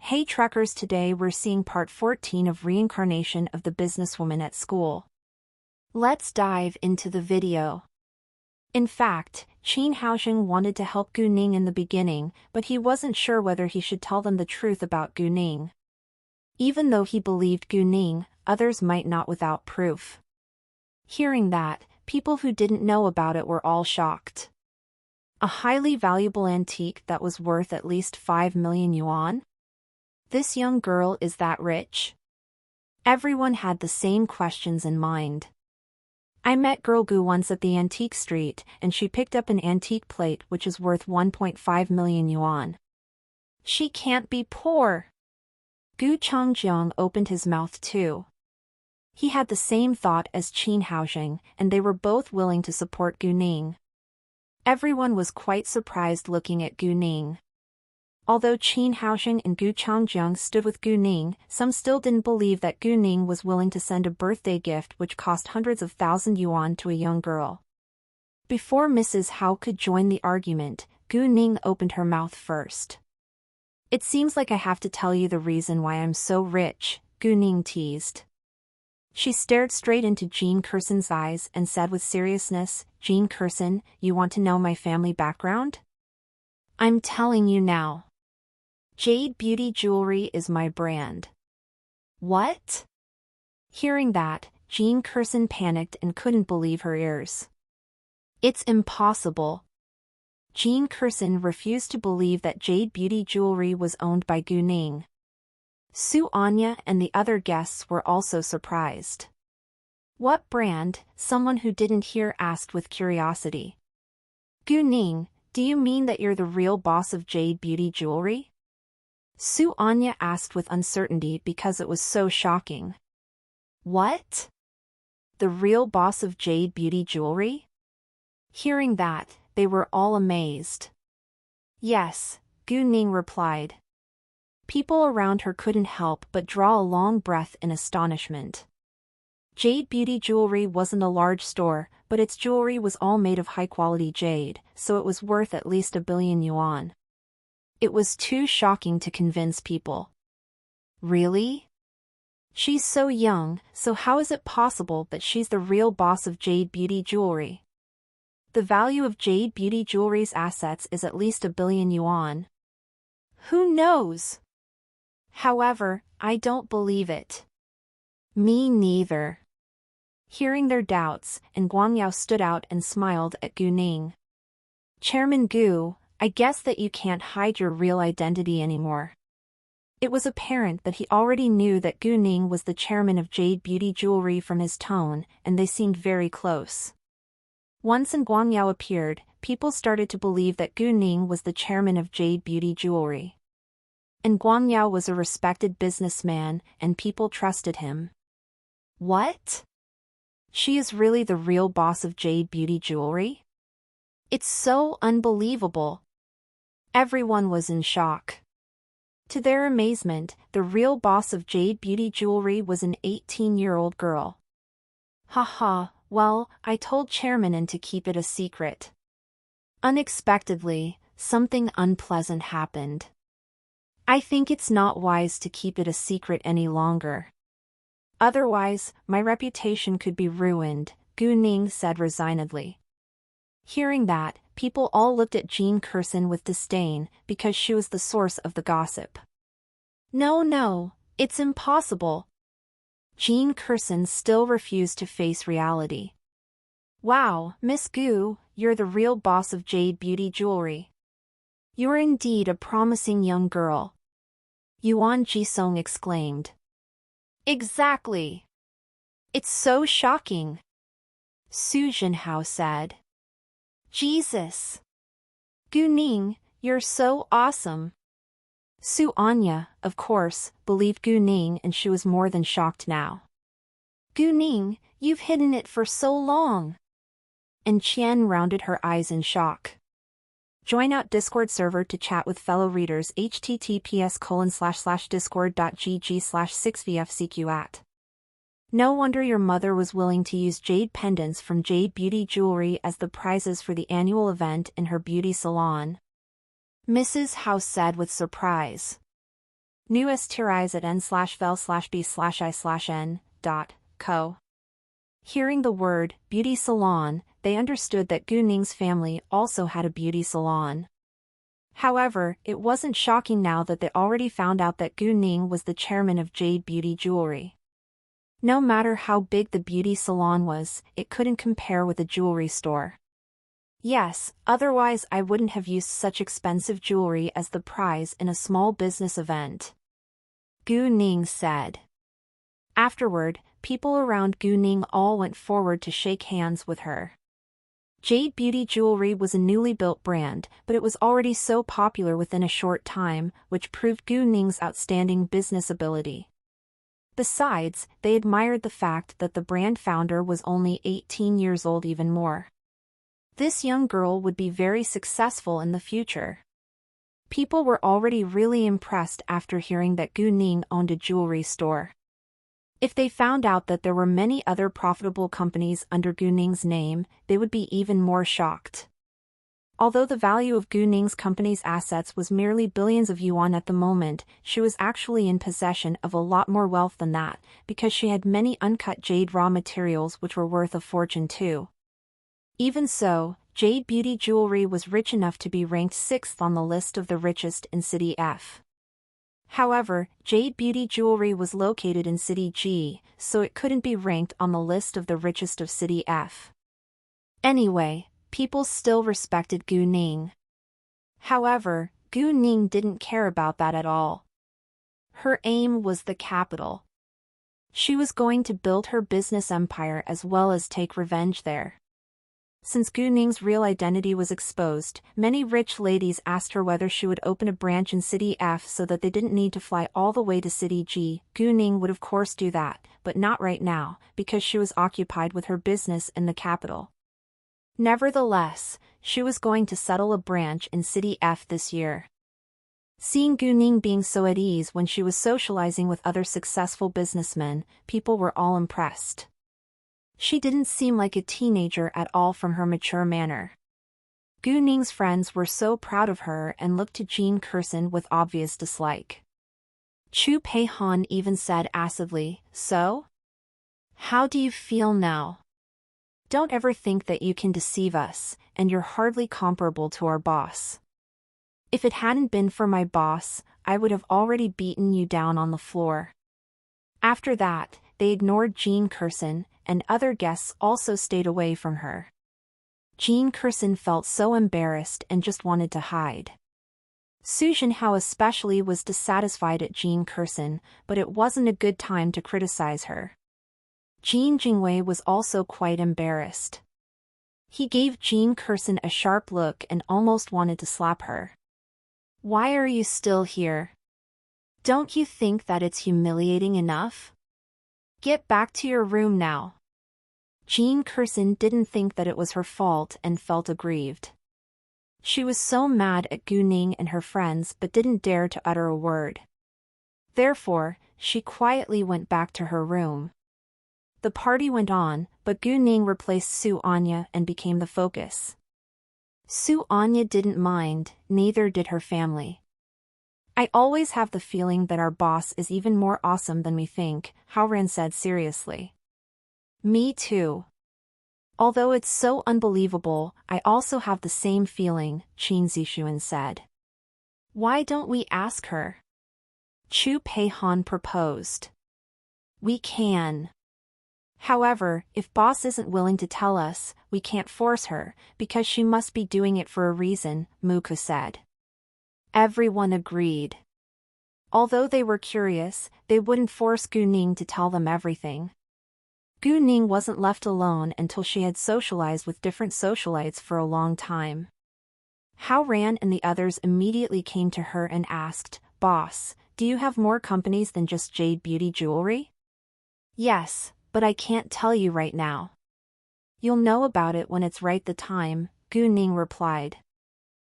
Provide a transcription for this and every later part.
Hey truckers, today we're seeing part 14 of Reincarnation of the Businesswoman at School. Let's dive into the video. In fact, Qin Haoxing wanted to help Gu Ning in the beginning, but he wasn't sure whether he should tell them the truth about Gu Ning. Even though he believed Gu Ning, others might not without proof. Hearing that, people who didn't know about it were all shocked. A highly valuable antique that was worth at least 5 million yuan? This young girl is that rich? Everyone had the same questions in mind. I met Girl Gu once at the antique street, and she picked up an antique plate which is worth 1.5 million yuan. She can't be poor. Gu Changjiang opened his mouth too. He had the same thought as Qin Haoxing, and they were both willing to support Gu Ning. Everyone was quite surprised looking at Gu Ning. Although Qin Haoxing and Gu Changjiang stood with Gu Ning, some still didn't believe that Gu Ning was willing to send a birthday gift which cost hundreds of thousand yuan to a young girl. Before Mrs. Hao could join the argument, Gu Ning opened her mouth first. "It seems like I have to tell you the reason why I'm so rich," Gu Ning teased. She stared straight into Jean Kerson's eyes and said with seriousness, "Jean Kerson, you want to know my family background? I'm telling you now. Jade Beauty Jewelry is my brand." "What?" Hearing that, Jean Kerson panicked and couldn't believe her ears. "It's impossible." Jean Kerson refused to believe that Jade Beauty Jewelry was owned by Gu Ning. Su Anya and the other guests were also surprised. "What brand?" someone who didn't hear asked with curiosity. "Gu Ning, do you mean that you're the real boss of Jade Beauty Jewelry?" Su Anya asked with uncertainty because it was so shocking. "What? The real boss of Jade Beauty Jewelry?" Hearing that, they were all amazed. "Yes," Gu Ning replied. People around her couldn't help but draw a long breath in astonishment. Jade Beauty Jewelry wasn't a large store, but its jewelry was all made of high-quality jade, so it was worth at least 1 billion yuan. It was too shocking to convince people. "Really? She's so young, so how is it possible that she's the real boss of Jade Beauty Jewelry? The value of Jade Beauty Jewelry's assets is at least 1 billion yuan. Who knows? However, I don't believe it." "Me neither." Hearing their doubts, and Guangyao stood out and smiled at Gu Ning. "Chairman Gu, I guess that you can't hide your real identity anymore." It was apparent that he already knew that Gu Ning was the chairman of Jade Beauty Jewelry from his tone, and they seemed very close. Once Guangyao appeared, people started to believe that Gu Ning was the chairman of Jade Beauty Jewelry. And Guangyao was a respected businessman, and people trusted him. "What? She is really the real boss of Jade Beauty Jewelry? It's so unbelievable." Everyone was in shock. To their amazement, the real boss of Jade Beauty Jewelry was an 18-year-old girl. "Haha, well, I told Chairman N to keep it a secret." Unexpectedly, something unpleasant happened. "I think it's not wise to keep it a secret any longer. Otherwise, my reputation could be ruined," Gu Ning said resignedly. Hearing that, people all looked at Jean Kerson with disdain, because she was the source of the gossip. No, it's impossible." Jean Kerson still refused to face reality. "Wow, Miss Gu, you're the real boss of Jade Beauty Jewelry. You're indeed a promising young girl," Yuan Jisong exclaimed. "Exactly. It's so shocking," Su Jinhao said. "Jesus. Gu Ning, you're so awesome." Su Anya, of course, believed Gu Ning, and she was more than shocked now. "Gu Ning, you've hidden it for so long." And Qian rounded her eyes in shock. Join our Discord server to chat with fellow readers. https://discord.gg/6vfcq@. No wonder your mother was willing to use jade pendants from Jade Beauty Jewelry as the prizes for the annual event in her beauty salon. Mrs. Hao said with surprise. Newest tirais at n/vel/b/i/n.co. Hearing the word beauty salon, they understood that Gu Ning's family also had a beauty salon. However, it wasn't shocking now that they already found out that Gu Ning was the chairman of Jade Beauty Jewelry. No matter how big the beauty salon was, it couldn't compare with a jewelry store. Yes, otherwise I wouldn't have used such expensive jewelry as the prize in a small business event, Gu Ning said. Afterward, people around Gu Ning all went forward to shake hands with her. Jade Beauty Jewelry was a newly built brand, but it was already so popular within a short time, which proved Gu Ning's outstanding business ability. Besides, they admired the fact that the brand founder was only 18 years old even more. This young girl would be very successful in the future. People were already really impressed after hearing that Gu Ning owned a jewelry store. If they found out that there were many other profitable companies under Gu Ning's name, they would be even more shocked. Although the value of Gu Ning's company's assets was merely billions of yuan at the moment, she was actually in possession of a lot more wealth than that, because she had many uncut jade raw materials which were worth a fortune too. Even so, Jade Beauty Jewelry was rich enough to be ranked 6th on the list of the richest in City F. However, Jade Beauty Jewelry was located in City G, so it couldn't be ranked on the list of the richest of City F. Anyway, people still respected Gu Ning. However, Gu Ning didn't care about that at all. Her aim was the capital. She was going to build her business empire as well as take revenge there. Since Gu Ning's real identity was exposed, many rich ladies asked her whether she would open a branch in City F so that they didn't need to fly all the way to City G. Gu Ning would of course do that, but not right now, because she was occupied with her business in the capital. Nevertheless, she was going to settle a branch in City F this year. Seeing Gu Ning being so at ease when she was socializing with other successful businessmen, people were all impressed. She didn't seem like a teenager at all from her mature manner. Gu Ning's friends were so proud of her and looked to Jean Curson with obvious dislike. Chu Pei Han even said acidly, "So? How do you feel now? Don't ever think that you can deceive us, and you're hardly comparable to our boss. If it hadn't been for my boss, I would have already beaten you down on the floor." After that, they ignored Jean Curson, and other guests also stayed away from her. Jean Curson felt so embarrassed and just wanted to hide. Su Jinhao especially was dissatisfied at Jean Curson, but it wasn't a good time to criticize her. Jean Jingwei was also quite embarrassed. He gave Jean Curson a sharp look and almost wanted to slap her. "Why are you still here? Don't you think that it's humiliating enough? Get back to your room now." Jean Curson didn't think that it was her fault and felt aggrieved. She was so mad at Gu Ning and her friends but didn't dare to utter a word. Therefore, she quietly went back to her room. The party went on, but Gu Ning replaced Su Anya and became the focus. Su Anya didn't mind, neither did her family. "I always have the feeling that our boss is even more awesome than we think," Haoran said seriously. "Me too. Although it's so unbelievable, I also have the same feeling," Qin Zixuan said. "Why don't we ask her?" Chu Pei Han proposed. "We can. However, if boss isn't willing to tell us, we can't force her, because she must be doing it for a reason," Muku said. Everyone agreed. Although they were curious, they wouldn't force Gu Ning to tell them everything. Gu Ning wasn't left alone until she had socialized with different socialites for a long time. Haoran and the others immediately came to her and asked, "Boss, do you have more companies than just Jade Beauty Jewelry?" "Yes, but I can't tell you right now. You'll know about it when it's right the time," Gu Ning replied.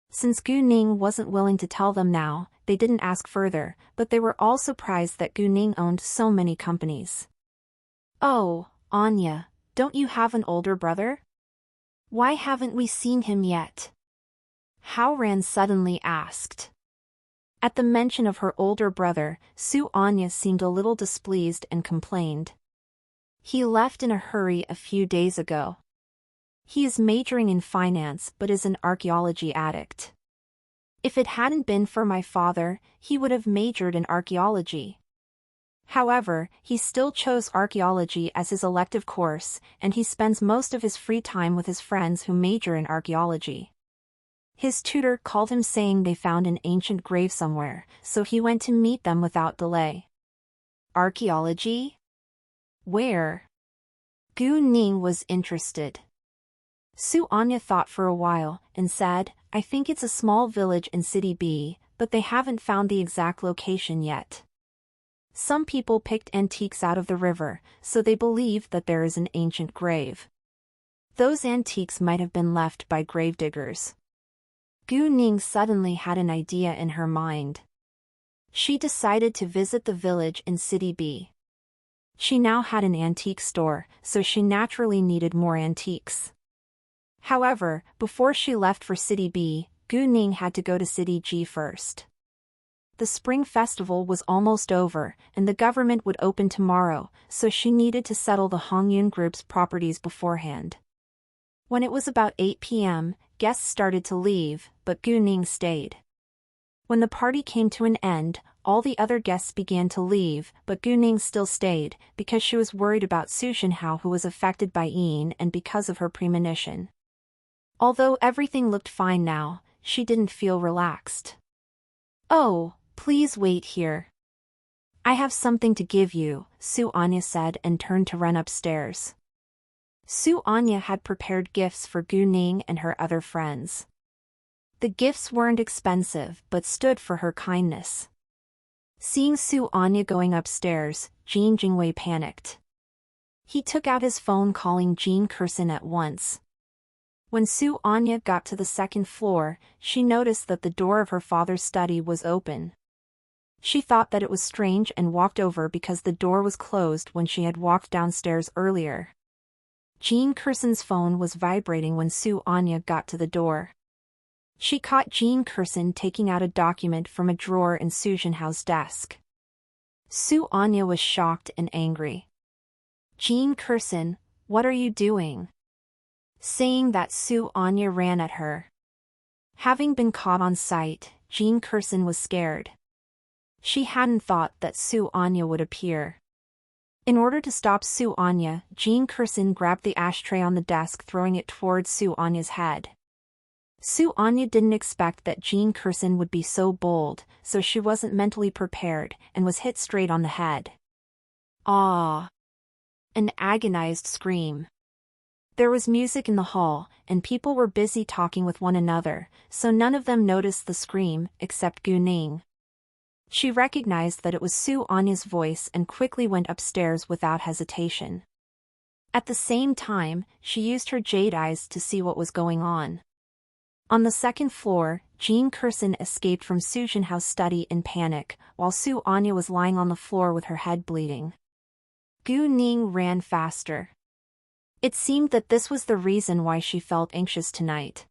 Since Gu Ning wasn't willing to tell them now, they didn't ask further, but they were all surprised that Gu Ning owned so many companies. "Oh, Anya, don't you have an older brother? Why haven't we seen him yet?" Haoran suddenly asked. At the mention of her older brother, Su Anya seemed a little displeased and complained. He left in a hurry a few days ago. He is majoring in finance but is an archaeology addict. If it hadn't been for my father, he would have majored in archaeology. However, he still chose archaeology as his elective course, and he spends most of his free time with his friends who major in archaeology. His tutor called him saying they found an ancient grave somewhere, so he went to meet them without delay. Archaeology? Where? Gu Ning was interested. Su Anya thought for a while, and said, I think it's a small village in City B, but they haven't found the exact location yet. Some people picked antiques out of the river, so they believe that there is an ancient grave. Those antiques might have been left by gravediggers. Gu Ning suddenly had an idea in her mind. She decided to visit the village in City B. She now had an antique store, so she naturally needed more antiques. However, before she left for City B, Gu Ning had to go to City G first. The Spring Festival was almost over, and the government would open tomorrow, so she needed to settle the Hongyun Group's properties beforehand. When it was about 8 p.m., guests started to leave, but Gu Ning stayed. When the party came to an end, all the other guests began to leave, but Gu Ning still stayed, because she was worried about Su Shenhao, who was affected by Yin, and because of her premonition. Although everything looked fine now, she didn't feel relaxed. Oh, please wait here. I have something to give you, Su Anya said and turned to run upstairs. Su Anya had prepared gifts for Gu Ning and her other friends. The gifts weren't expensive but stood for her kindness. Seeing Su Anya going upstairs, Jean Jingwei panicked. He took out his phone calling Jean Curson at once. When Su Anya got to the second floor, she noticed that the door of her father's study was open. She thought that it was strange and walked over because the door was closed when she had walked downstairs earlier. Jean Curson's phone was vibrating when Su Anya got to the door. She caught Jean Curson taking out a document from a drawer in Su Shenhao's desk. Su Anya was shocked and angry. Jean Curson, what are you doing? Saying that, Su Anya ran at her. Having been caught on sight, Jean Curson was scared. She hadn't thought that Su Anya would appear. In order to stop Su Anya, Jean Curson grabbed the ashtray on the desk, throwing it towards Su Anya's head. Su Anya didn't expect that Jean Curson would be so bold, so she wasn't mentally prepared, and was hit straight on the head. Ah! An agonized scream. There was music in the hall, and people were busy talking with one another, so none of them noticed the scream, except Gu Ning. She recognized that it was Su Anya's voice and quickly went upstairs without hesitation. At the same time, she used her jade eyes to see what was going on. On the second floor, Jean Curson escaped from Su Shenhao's study in panic, while Su Anya was lying on the floor with her head bleeding. Gu Ning ran faster. It seemed that this was the reason why she felt anxious tonight.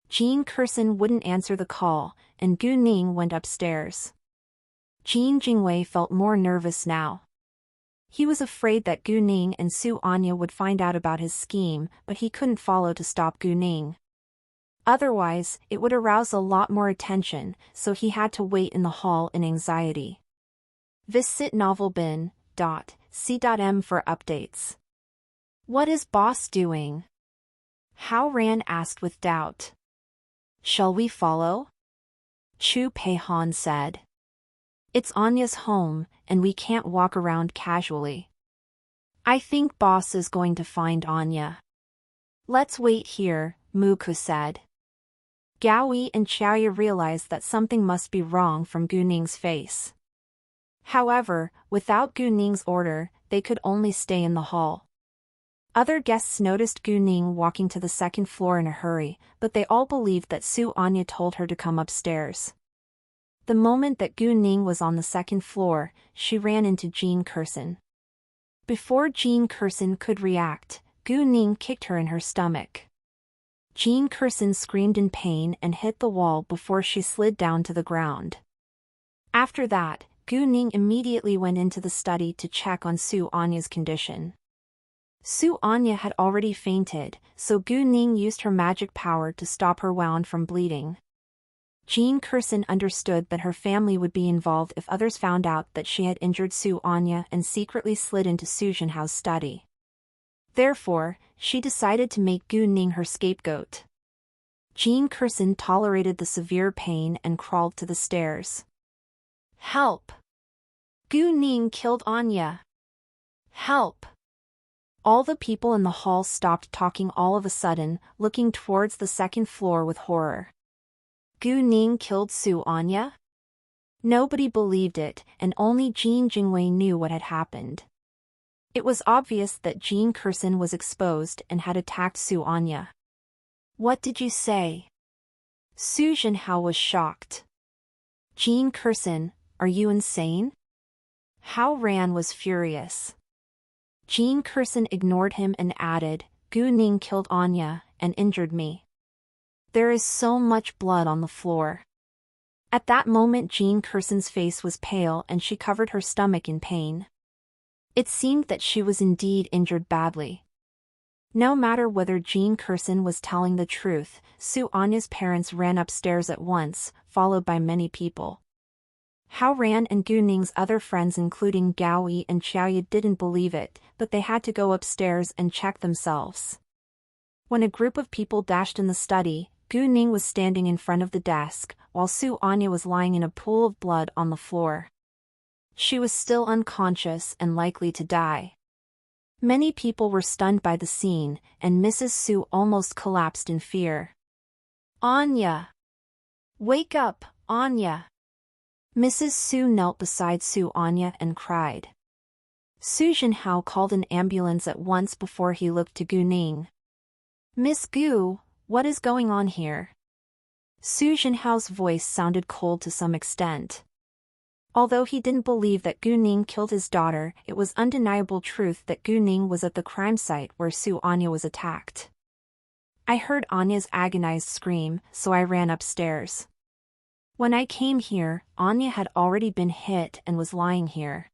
Jean Curson wouldn't answer the call, and Gu Ning went upstairs. Jean Jingwei felt more nervous now. He was afraid that Gu Ning and Su Anya would find out about his scheme, but he couldn't follow to stop Gu Ning. Otherwise, it would arouse a lot more attention, so he had to wait in the hall in anxiety. Visit novelbin.c.m for updates. What is boss doing? Hao Ran asked with doubt. Shall we follow? Chu Peihan said. It's Anya's home, and we can't walk around casually. I think boss is going to find Anya. Let's wait here, Muku said. Gaoi and Xiaoya realized that something must be wrong from Gu Ning's face. However, without Gu Ning's order, they could only stay in the hall. Other guests noticed Gu Ning walking to the second floor in a hurry, but they all believed that Su Anya told her to come upstairs. The moment that Gu Ning was on the second floor, she ran into Jean Curson. Before Jean Curson could react, Gu Ning kicked her in her stomach. Jean Curson screamed in pain and hit the wall before she slid down to the ground. After that, Gu Ning immediately went into the study to check on Su Anya's condition. Su Anya had already fainted, so Gu Ning used her magic power to stop her wound from bleeding. Jean Curson understood that her family would be involved if others found out that she had injured Su Anya and secretly slid into Su Jinhao's study. Therefore, she decided to make Gu Ning her scapegoat. Jean Curson tolerated the severe pain and crawled to the stairs. Help! Gu Ning killed Anya. Help! All the people in the hall stopped talking all of a sudden, looking towards the second floor with horror. Gu Ning killed Su Anya? Nobody believed it, and only Jean Jingwei knew what had happened. It was obvious that Jean Curson was exposed and had attacked Su Anya. What did you say? Su Jinhao was shocked. Jean Curson, are you insane? Hao Ran was furious. Jean Curson ignored him and added, Gu Ning killed Anya and injured me. There is so much blood on the floor. At that moment Jean Curson's face was pale and she covered her stomach in pain. It seemed that she was indeed injured badly. No matter whether Jean Curson was telling the truth, Su Anya's parents ran upstairs at once, followed by many people. Hao Ran and Gu Ning's other friends including Gao Yi and Xiaoyi didn't believe it, but they had to go upstairs and check themselves. When a group of people dashed in the study, Gu Ning was standing in front of the desk, while Su Anya was lying in a pool of blood on the floor. She was still unconscious and likely to die. Many people were stunned by the scene, and Mrs. Su almost collapsed in fear. Anya! Wake up, Anya! Mrs. Su knelt beside Su Anya and cried. Su Jinhao called an ambulance at once before he looked to Gu Ning. Miss Gu, what is going on here? Su Jinhao's voice sounded cold to some extent. Although he didn't believe that Gu Ning killed his daughter, it was undeniable truth that Gu Ning was at the crime site where Su Anya was attacked. I heard Anya's agonized scream, so I ran upstairs. When I came here, Anya had already been hit and was lying here.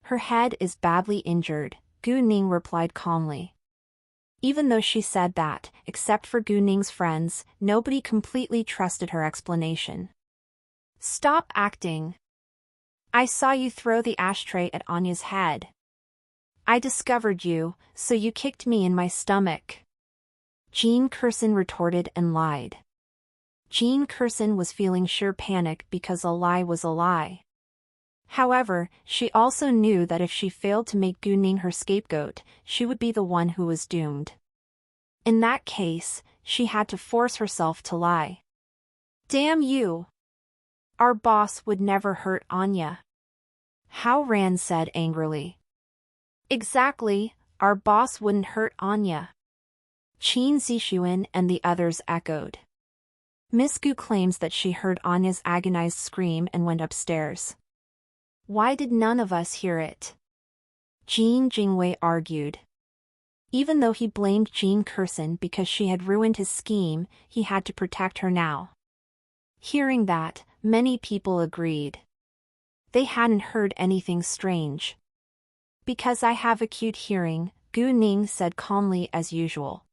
Her head is badly injured, Gu Ning replied calmly. Even though she said that, except for Gu Ning's friends, nobody completely trusted her explanation. Stop acting. I saw you throw the ashtray at Anya's head. I discovered you, so you kicked me in my stomach. Jean Curson retorted and lied. Jean Curson was feeling sheer panic because a lie was a lie. However, she also knew that if she failed to make Gu Ning her scapegoat, she would be the one who was doomed. In that case, she had to force herself to lie. Damn you! Our boss would never hurt Anya. Hao Ran said angrily. Exactly, our boss wouldn't hurt Anya. Qin Zixuan and the others echoed. Miss Gu claims that she heard Anya's agonized scream and went upstairs. Why did none of us hear it? Jean Jingwei argued. Even though he blamed Jean Curson because she had ruined his scheme, he had to protect her now. Hearing that, many people agreed. They hadn't heard anything strange. Because I have acute hearing, Gu Ning said calmly as usual.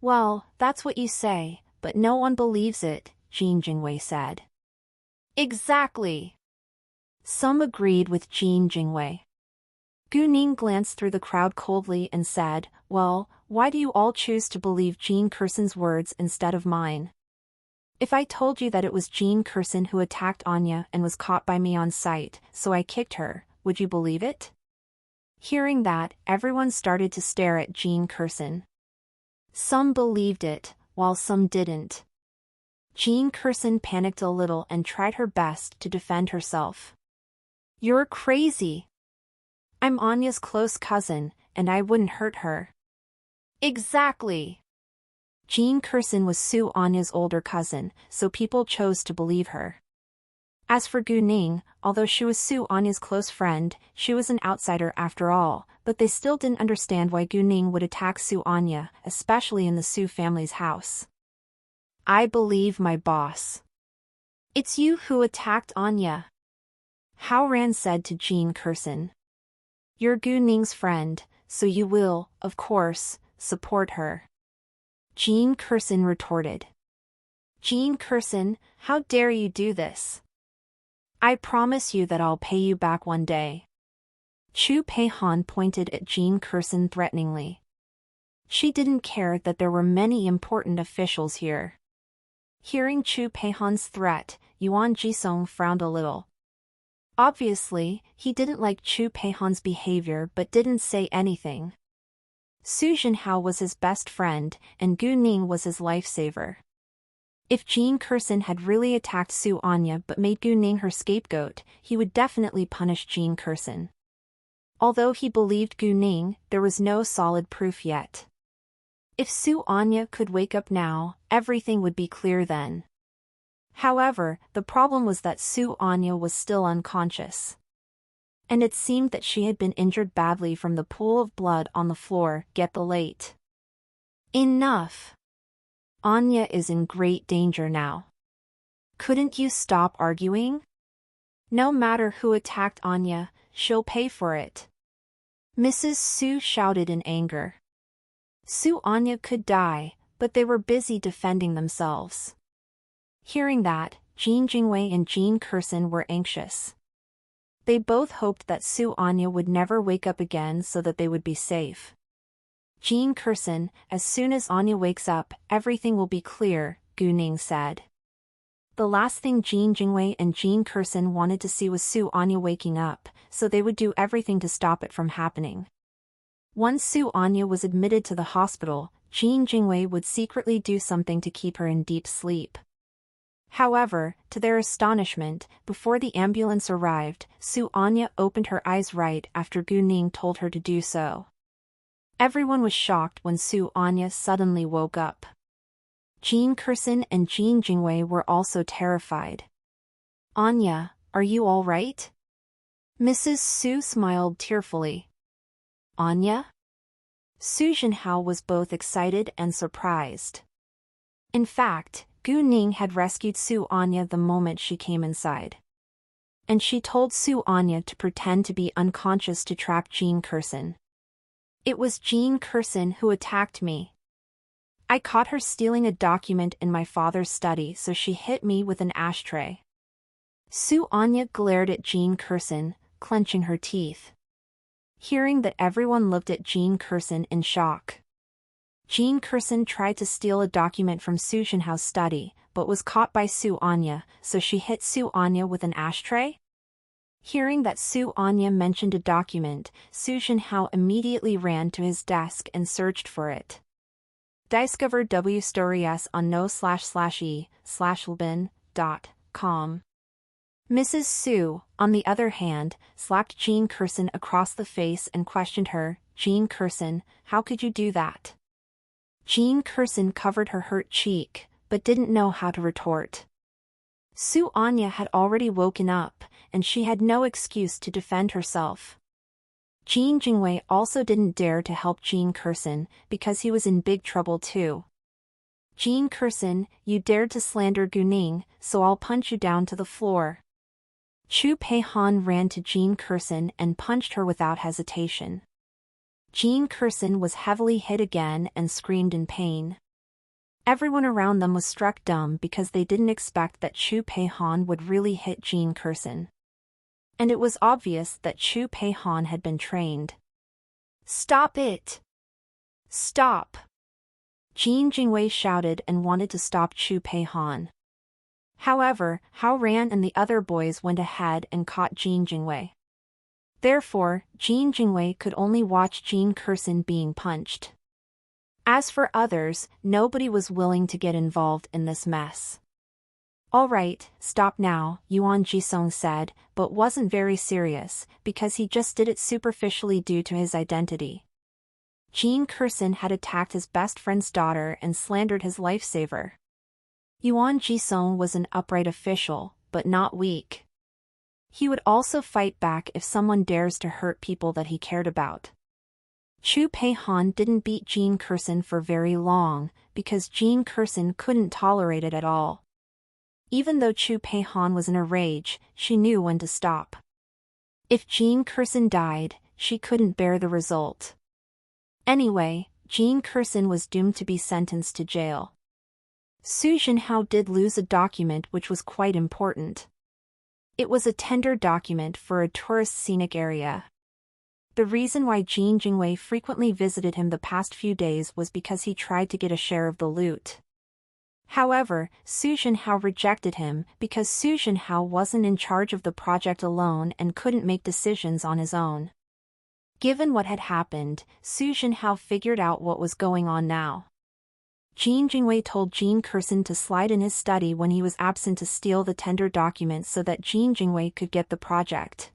Well, that's what you say, but no one believes it, Jean Jingwei said. Exactly. Some agreed with Jean Jingwei. Gu Ning glanced through the crowd coldly and said, well, why do you all choose to believe Jean Curson's words instead of mine? If I told you that it was Jean Curson who attacked Anya and was caught by me on sight, so I kicked her, would you believe it? Hearing that, everyone started to stare at Jean Curson. Some believed it, while some didn't. Jean Curson panicked a little and tried her best to defend herself. You're crazy. I'm Anya's close cousin, and I wouldn't hurt her. Exactly. Jean Curson was Su Anya's older cousin, so people chose to believe her. As for Gu Ning, although she was Su Anya's close friend, she was an outsider after all, but they still didn't understand why Gu Ning would attack Su Anya, especially in the Su family's house. I believe my boss. It's you who attacked Anya. Hao Ran said to Jean Curson. You're Gu Ning's friend, so you will, of course, support her. Jean Curson retorted. Jean Curson, how dare you do this? I promise you that I'll pay you back one day. Chu Peihan pointed at Jean Curson threateningly. She didn't care that there were many important officials here. Hearing Chu Peihan's threat, Yuan Jisong frowned a little. Obviously, he didn't like Chu Peihan's behavior but didn't say anything. Su Jinhao was his best friend, and Gu Ning was his lifesaver. If Jean Curson had really attacked Su Anya but made Gu Ning her scapegoat, he would definitely punish Jean Curson. Although he believed Gu Ning, there was no solid proof yet. If Su Anya could wake up now, everything would be clear then. However, the problem was that Su Anya was still unconscious. And it seemed that she had been injured badly from the pool of blood on the floor. Get the late. Enough. Anya is in great danger now. Couldn't you stop arguing? No matter who attacked Anya, she'll pay for it. Mrs. Su shouted in anger. Su Anya could die, but they were busy defending themselves. Hearing that, Jean Jingwei and Jean Curson were anxious. They both hoped that Su Anya would never wake up again so that they would be safe. Jean Curson, as soon as Anya wakes up, everything will be clear, Gu Ning said. The last thing Jean Jingwei and Jean Curson wanted to see was Su Anya waking up, so they would do everything to stop it from happening. Once Su Anya was admitted to the hospital, Jean Jingwei would secretly do something to keep her in deep sleep. However, to their astonishment, before the ambulance arrived, Su Anya opened her eyes right after Gu Ning told her to do so. Everyone was shocked when Su Anya suddenly woke up. Jean Curson and Jean Jingwei were also terrified. Anya, are you all right? Mrs. Su smiled tearfully. Anya? Su Jinhao was both excited and surprised. In fact, Gu Ning had rescued Su Anya the moment she came inside. And she told Su Anya to pretend to be unconscious to trap Jean Curson. It was Jean Curson who attacked me. I caught her stealing a document in my father's study, so she hit me with an ashtray. Su Anya glared at Jean Curson, clenching her teeth. Hearing that, everyone looked at Jean Curson in shock. Jean Curson tried to steal a document from Su Jinhao's study, but was caught by Su Anya, so she hit Su Anya with an ashtray? Hearing that Su Anya mentioned a document, Su Jinhao immediately ran to his desk and searched for it. Discover stories on no/e/lbin.com. Mrs. Su, on the other hand, slapped Jean Curson across the face and questioned her. Jean Curson, how could you do that? Jean Curson covered her hurt cheek, but didn't know how to retort. Su Anya had already woken up, and she had no excuse to defend herself. Jean Jingwei also didn't dare to help Jean Curson, because he was in big trouble too. Jean Curson, you dared to slander Gu Ning, so I'll punch you down to the floor. Chu Peihan ran to Jean Curson and punched her without hesitation. Jean Curson was heavily hit again and screamed in pain. Everyone around them was struck dumb because they didn't expect that Chu Peihan would really hit Jean Curson. And it was obvious that Chu Peihan had been trained. Stop it! Stop! Jean Jingwei shouted and wanted to stop Chu Peihan. However, Hao Ran and the other boys went ahead and caught Jean Jingwei. Therefore, Jean Jingwei could only watch Jean Curson being punched. As for others, nobody was willing to get involved in this mess. All right, stop now, Yuan Jisong said, but wasn't very serious, because he just did it superficially due to his identity. Jean Curson had attacked his best friend's daughter and slandered his lifesaver. Yuan Jisong was an upright official, but not weak. He would also fight back if someone dares to hurt people that he cared about. Chu Peihan didn't beat Jean Curson for very long, because Jean Curson couldn't tolerate it at all. Even though Chu Peihan was in a rage, she knew when to stop. If Jean Curson died, she couldn't bear the result. Anyway, Jean Curson was doomed to be sentenced to jail. Su Jinhao did lose a document which was quite important. It was a tender document for a tourist scenic area. The reason why Jin Jingwei frequently visited him the past few days was because he tried to get a share of the loot. However, Su Jinhao rejected him because Su Jinhao wasn't in charge of the project alone and couldn't make decisions on his own. Given what had happened, Su Jinhao figured out what was going on now. Jin Jingwei told Jean Curson to slide in his study when he was absent to steal the tender document so that Jin Jingwei could get the project.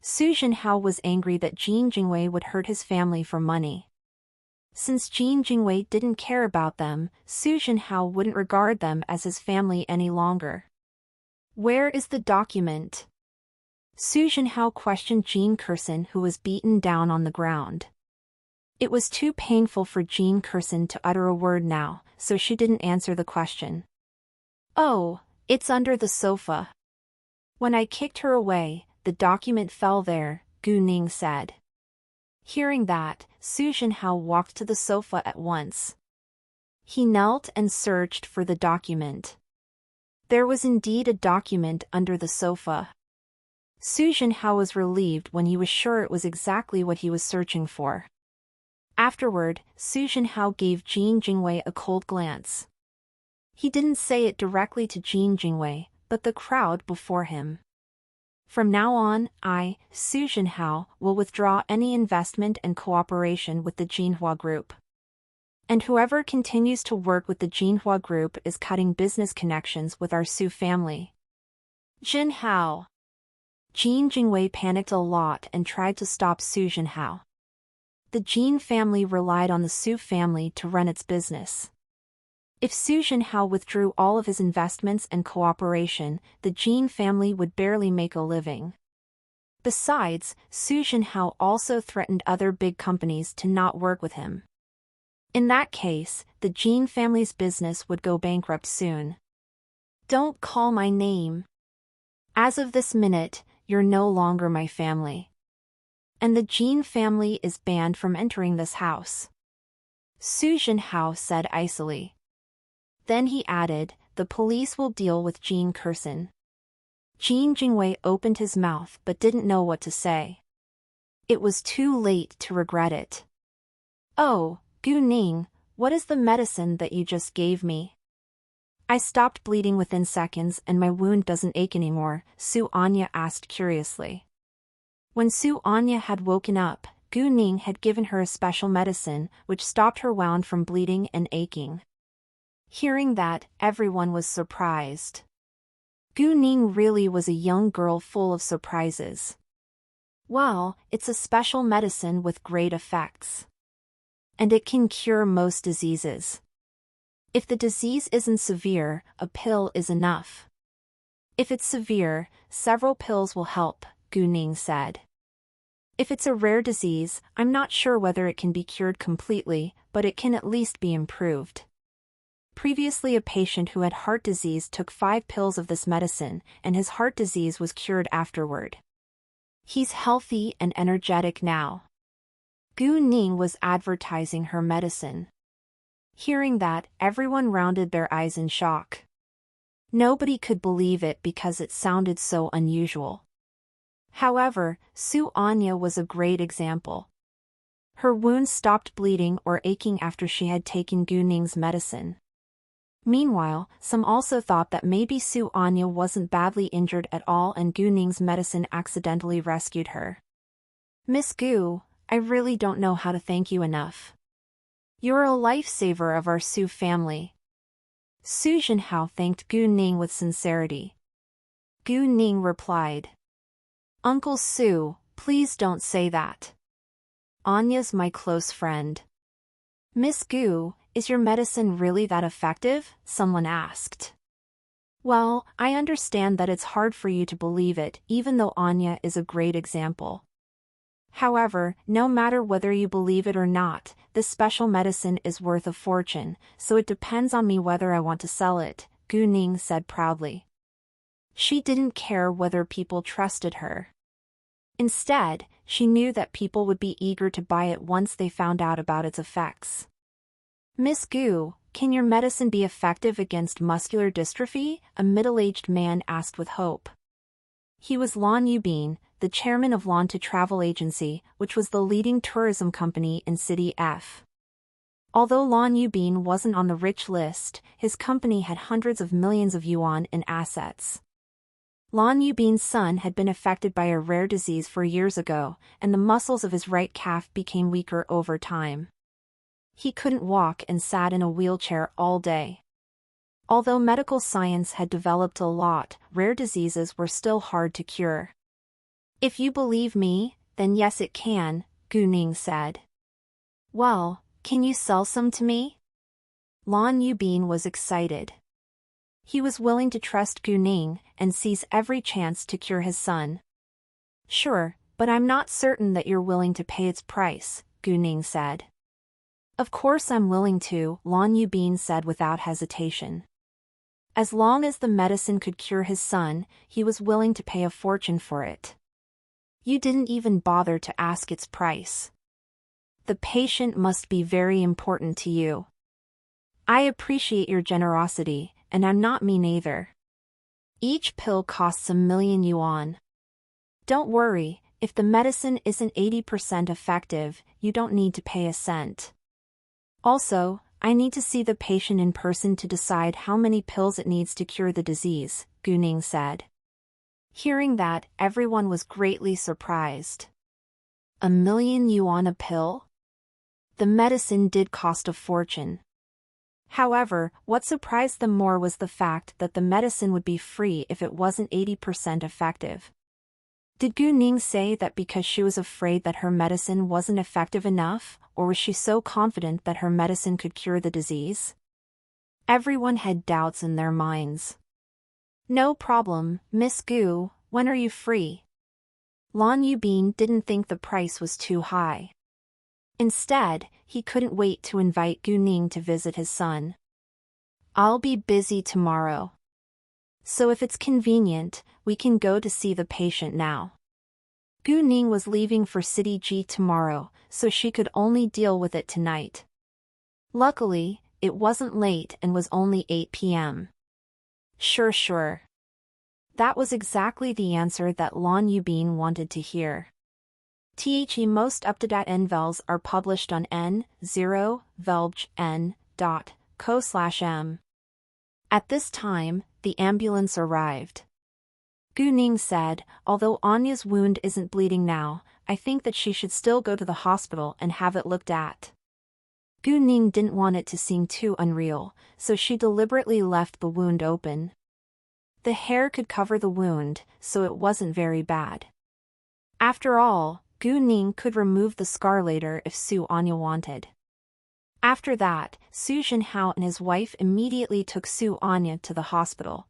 Su Jinhao was angry that Jin Jingwei would hurt his family for money. Since Jin Jingwei didn't care about them, Su Jinhao wouldn't regard them as his family any longer. Where is the document? Su Jinhao questioned Jean Curson, who was beaten down on the ground. It was too painful for Jean Curson to utter a word now, so she didn't answer the question. Oh, it's under the sofa. When I kicked her away, the document fell there, Gu Ning said. Hearing that, Su Jinhao walked to the sofa at once. He knelt and searched for the document. There was indeed a document under the sofa. Su Jinhao was relieved when he was sure it was exactly what he was searching for. Afterward, Su Jinhao gave Jin Jingwei a cold glance. He didn't say it directly to Jin Jingwei, but the crowd before him. From now on, I, Su Jinhao, will withdraw any investment and cooperation with the Jinhua Group. And whoever continues to work with the Jinhua Group is cutting business connections with our Su family. Jinhao. Jin Jingwei panicked a lot and tried to stop Su Jinhao. The Jin family relied on the Su family to run its business. If Su Jinhao withdrew all of his investments and cooperation, the Jin family would barely make a living. Besides, Su Jinhao also threatened other big companies to not work with him. In that case, the Jin family's business would go bankrupt soon. Don't call my name. As of this minute, you're no longer my family. And the Jin family is banned from entering this house. Su Jinhao said icily. Then he added, the police will deal with Jean Curson. Jin Jingwei opened his mouth but didn't know what to say. It was too late to regret it. Oh, Gu Ning, what is the medicine that you just gave me? I stopped bleeding within seconds and my wound doesn't ache anymore, Su Anya asked curiously. When Su Anya had woken up, Gu Ning had given her a special medicine which stopped her wound from bleeding and aching. Hearing that, everyone was surprised. Gu Ning really was a young girl full of surprises. Well, it's a special medicine with great effects. And it can cure most diseases. If the disease isn't severe, a pill is enough. If it's severe, several pills will help, Gu Ning said. If it's a rare disease, I'm not sure whether it can be cured completely, but it can at least be improved. Previously, a patient who had heart disease took 5 pills of this medicine, and his heart disease was cured afterward. He's healthy and energetic now. Gu Ning was advertising her medicine. Hearing that, everyone rounded their eyes in shock. Nobody could believe it because it sounded so unusual. However, Su Anya was a great example. Her wounds stopped bleeding or aching after she had taken Gu Ning's medicine. Meanwhile, some also thought that maybe Su Anya wasn't badly injured at all and Gu Ning's medicine accidentally rescued her. Miss Gu, I really don't know how to thank you enough. You're a lifesaver of our Su family. Su Jinhao thanked Gu Ning with sincerity. Gu Ning replied, Uncle Su, please don't say that. Anya's my close friend. Miss Gu, is your medicine really that effective? Someone asked. Well, I understand that it's hard for you to believe it, even though Anya is a great example. However, no matter whether you believe it or not, this special medicine is worth a fortune, so it depends on me whether I want to sell it, Gu Ning said proudly. She didn't care whether people trusted her. Instead, she knew that people would be eager to buy it once they found out about its effects. "Miss Gu, can your medicine be effective against muscular dystrophy?" a middle-aged man asked with hope. He was Lan Yubin, the chairman of Lan to Travel Agency, which was the leading tourism company in City F. Although Lan Yubin wasn't on the rich list, his company had hundreds of millions of yuan in assets. Lan Yubin's son had been affected by a rare disease 4 years ago, and the muscles of his right calf became weaker over time. He couldn't walk and sat in a wheelchair all day. Although medical science had developed a lot, rare diseases were still hard to cure. "If you believe me, then yes it can," Gu Ning said. "Well, can you sell some to me?" Lan Yubin was excited. He was willing to trust Gu Ning and seize every chance to cure his son. "Sure, but I'm not certain that you're willing to pay its price," Gu Ning said. "Of course I'm willing to," Lan Yubin said without hesitation. As long as the medicine could cure his son, he was willing to pay a fortune for it. "You didn't even bother to ask its price. The patient must be very important to you. I appreciate your generosity, and I'm not mean either. Each pill costs 1,000,000 yuan. Don't worry, if the medicine isn't 80% effective, you don't need to pay a cent. Also, I need to see the patient in person to decide how many pills it needs to cure the disease," Gu Ning said. Hearing that, everyone was greatly surprised. 1,000,000 yuan a pill? The medicine did cost a fortune. However, what surprised them more was the fact that the medicine would be free if it wasn't 80% effective. Did Gu Ning say that because she was afraid that her medicine wasn't effective enough, or was she so confident that her medicine could cure the disease? Everyone had doubts in their minds. "No problem, Miss Gu, when are you free?" Lan Yubin didn't think the price was too high. Instead, he couldn't wait to invite Gu Ning to visit his son. "I'll be busy tomorrow. So if it's convenient, we can go to see the patient now." Gu Ning was leaving for City G tomorrow, so she could only deal with it tonight. Luckily, it wasn't late and was only 8 p.m. Sure. That was exactly the answer that Lan Yubin wanted to hear. Most up-to-date NVELs are published on n0velgen.co/m. At this time, the ambulance arrived. Gu Ning said, "Although Anya's wound isn't bleeding now, I think that she should still go to the hospital and have it looked at." Gu Ning didn't want it to seem too unreal, so she deliberately left the wound open. The hair could cover the wound, so it wasn't very bad. After all, Gu Ning could remove the scar later if Su Anya wanted. After that, Su Jinhao and his wife immediately took Su Anya to the hospital.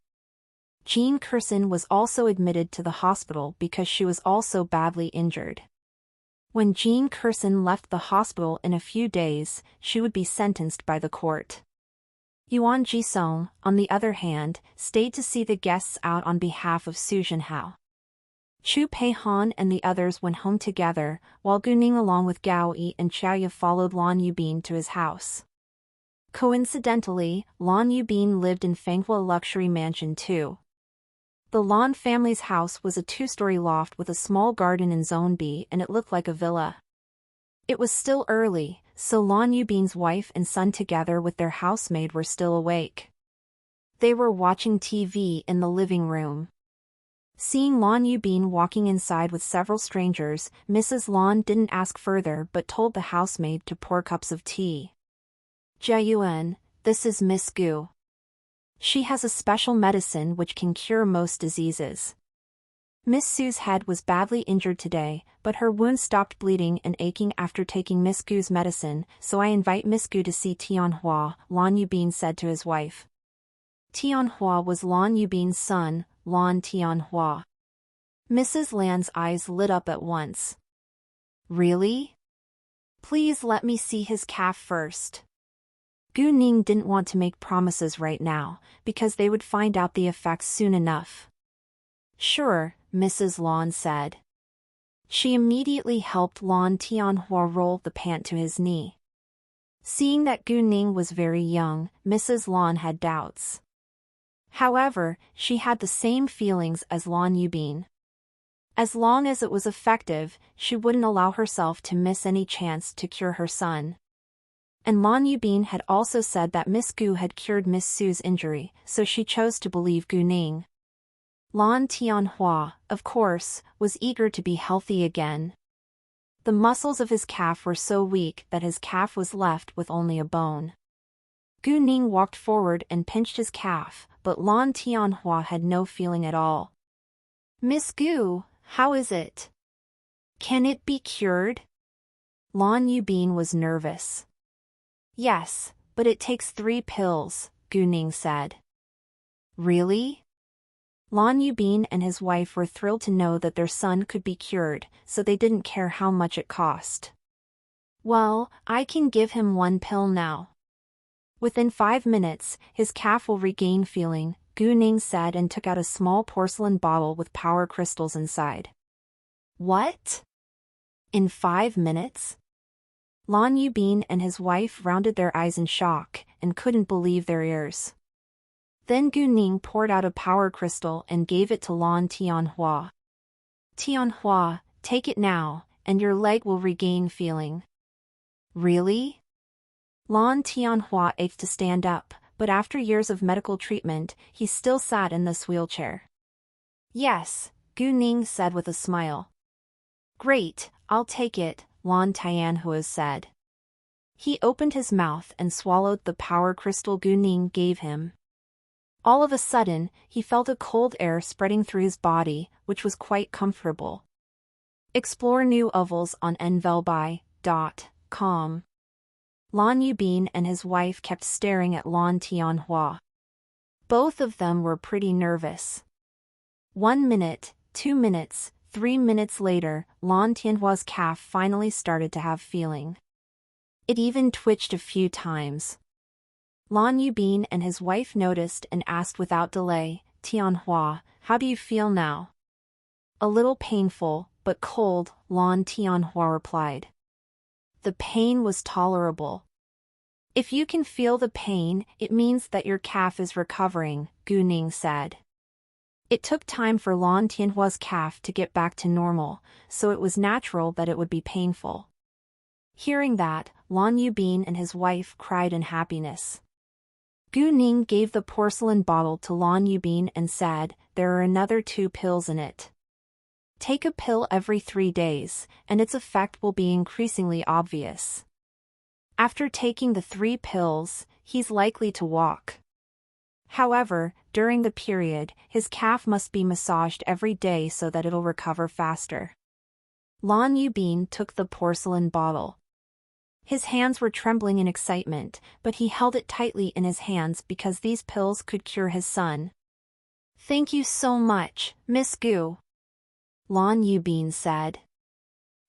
Jean Kersen was also admitted to the hospital because she was also badly injured. When Jean Kersen left the hospital in a few days, she would be sentenced by the court. Yuan Jisong, on the other hand, stayed to see the guests out on behalf of Su Jinhao. Chu Peihan and the others went home together, while Gu Ning along with Gao Yi and Xiaoye followed Lan Yubin to his house. Coincidentally, Lan Yubin lived in Fanghua luxury mansion too. The Lan family's house was a 2-story loft with a small garden in Zone B, and it looked like a villa. It was still early, so Lan Yubin's wife and son together with their housemaid were still awake. They were watching TV in the living room. Seeing Lan Yubin walking inside with several strangers, Mrs. Lan didn't ask further but told the housemaid to pour cups of tea. "Jia Yuan, this is Miss Gu. She has a special medicine which can cure most diseases." Miss Su's head was badly injured today, but her wound stopped bleeding and aching after taking Miss Gu's medicine, so I invite Miss Gu to see Tianhua, Lan Yubin said to his wife. Tianhua was Lan Yubin's son, Lan Tianhua. Mrs. Lan's eyes lit up at once. "Really? Please let me see his calf first." Gu Ning didn't want to make promises right now, because they would find out the effects soon enough. "Sure," Mrs. Lan said. She immediately helped Lan Tianhua roll the pant to his knee. Seeing that Gu Ning was very young, Mrs. Lan had doubts. However, she had the same feelings as Lan Yubin. As long as it was effective, she wouldn't allow herself to miss any chance to cure her son. And Lan Yubin had also said that Miss Gu had cured Miss Su's injury, so she chose to believe Gu Ning. Lan Tianhua, of course, was eager to be healthy again. The muscles of his calf were so weak that his calf was left with only a bone. Gu Ning walked forward and pinched his calf, but Lan Tianhua had no feeling at all. "Miss Gu, how is it? Can it be cured?" Lan Yubin was nervous. "Yes, but it takes 3 pills, Gu Ning said. "Really?" Lan Yubin and his wife were thrilled to know that their son could be cured, so they didn't care how much it cost. "Well, I can give him 1 pill now. Within 5 minutes, his calf will regain feeling," Gu Ning said and took out a small porcelain bottle with power crystals inside. "What? In 5 minutes?" Lan Yubin and his wife rounded their eyes in shock, and couldn't believe their ears. Then Gu Ning poured out a power crystal and gave it to Lan Tianhua. "Tianhua, take it now, and your leg will regain feeling." "Really?" Lan Tianhua ached to stand up, but after years of medical treatment, he still sat in this wheelchair. "Yes," Gu Ning said with a smile. "Great, I'll take it," Lan Tianhua said. He opened his mouth and swallowed the power crystal Gu Ning gave him. All of a sudden, he felt a cold air spreading through his body, which was quite comfortable. Explore new ovals on nvelbai.com. Lan Yubin and his wife kept staring at Lan Tianhua. Both of them were pretty nervous. 1 minute, 2 minutes, 3 minutes later, Lan Tianhua's calf finally started to have feeling. It even twitched a few times. Lan Yubin and his wife noticed and asked without delay, "Tianhua, how do you feel now?" "A little painful, but cold," Lan Tianhua replied. The pain was tolerable. "If you can feel the pain, it means that your calf is recovering," Gu Ning said. It took time for Lan Tianhua's calf to get back to normal, so it was natural that it would be painful. Hearing that, Lan Yubin and his wife cried in happiness. Gu Ning gave the porcelain bottle to Lan Yubin and said, "There are another 2 pills in it. Take a pill every 3 days, and its effect will be increasingly obvious. After taking the 3 pills, he's likely to walk. However, during the period, his calf must be massaged every day so that it'll recover faster." Lan Yubin took the porcelain bottle. His hands were trembling in excitement, but he held it tightly in his hands because these pills could cure his son. "Thank you so much, Miss Gu," Lan Yubin said.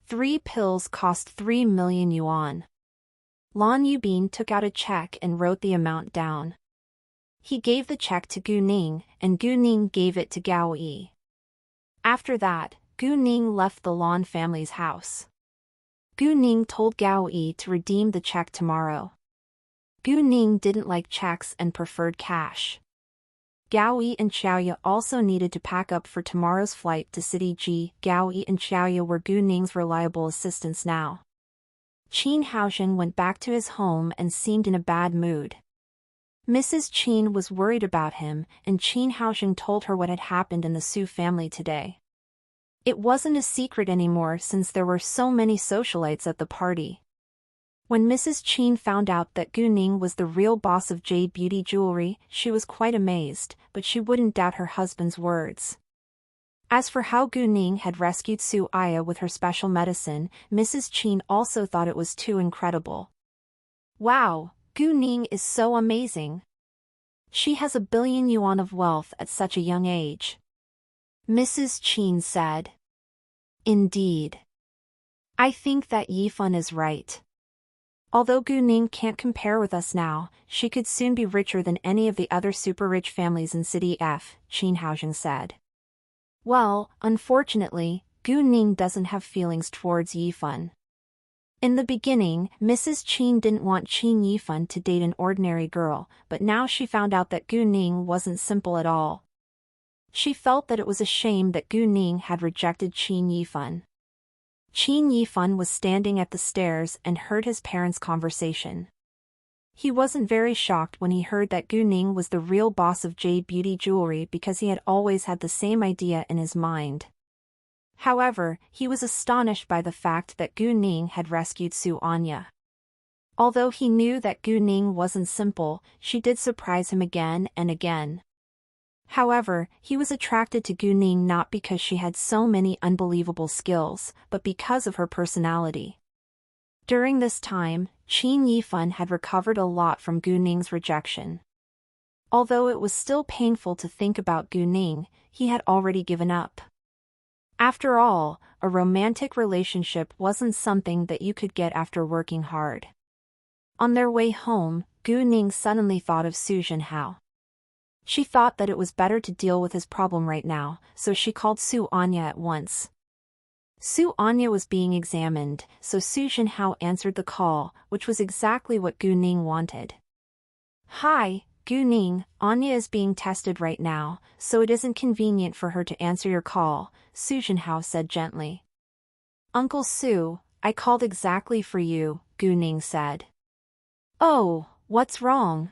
3 pills cost 3 million yuan. Lan Yubin took out a check and wrote the amount down. He gave the check to Gu Ning, and Gu Ning gave it to Gao Yi. After that, Gu Ning left the Lan family's house. Gu Ning told Gao Yi to redeem the check tomorrow. Gu Ning didn't like checks and preferred cash. Gao Yi and Xiaoya also needed to pack up for tomorrow's flight to City G. Gao Yi and Xiaoya were Gu Ning's reliable assistants now. Qin Haoxing went back to his home and seemed in a bad mood. Mrs. Qin was worried about him, and Qin Haoxing told her what had happened in the Su family today. It wasn't a secret anymore since there were so many socialites at the party. When Mrs. Qin found out that Gu Ning was the real boss of Jade Beauty Jewelry, she was quite amazed, but she wouldn't doubt her husband's words. As for how Gu Ning had rescued Su Aya with her special medicine, Mrs. Qin also thought it was too incredible. "Wow, Gu Ning is so amazing. She has 1 billion yuan of wealth at such a young age," Mrs. Qin said. "Indeed. I think that Yifan is right. Although Gu Ning can't compare with us now, she could soon be richer than any of the other super-rich families in City F," Qin Haoxing said. "Well, unfortunately, Gu Ning doesn't have feelings towards Yifan. In the beginning, Mrs. Qin didn't want Qin Yifan to date an ordinary girl, but now she found out that Gu Ning wasn't simple at all. She felt that it was a shame that Gu Ning had rejected Qin Yifan. Qin Yifan was standing at the stairs and heard his parents' conversation. He wasn't very shocked when he heard that Gu Ning was the real boss of Jade Beauty Jewelry because he had always had the same idea in his mind. However, he was astonished by the fact that Gu Ning had rescued Su Anya. Although he knew that Gu Ning wasn't simple, she did surprise him again and again. However, he was attracted to Gu Ning not because she had so many unbelievable skills, but because of her personality. During this time, Qin Yifan had recovered a lot from Gu Ning's rejection. Although it was still painful to think about Gu Ning, he had already given up. After all, a romantic relationship wasn't something that you could get after working hard. On their way home, Gu Ning suddenly thought of Su Jinhao. She thought that it was better to deal with his problem right now, so she called Su Anya at once. Su Anya was being examined, so Su Jinhao answered the call, which was exactly what Gu Ning wanted. "Hi, Gu Ning, Anya is being tested right now, so it isn't convenient for her to answer your call," Su Jinhao said gently. "Uncle Su, I called exactly for you," Gu Ning said. "Oh, what's wrong?"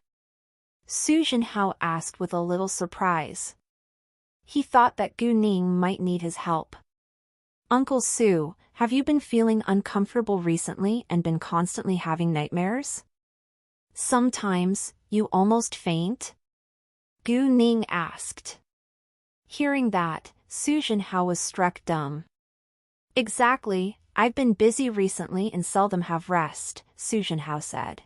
Su Jinhao asked with a little surprise. He thought that Gu Ning might need his help. "Uncle Su, have you been feeling uncomfortable recently and been constantly having nightmares? Sometimes, you almost faint?" Gu Ning asked. Hearing that, Su Jinhao was struck dumb. "Exactly, I've been busy recently and seldom have rest," Su Jinhao said.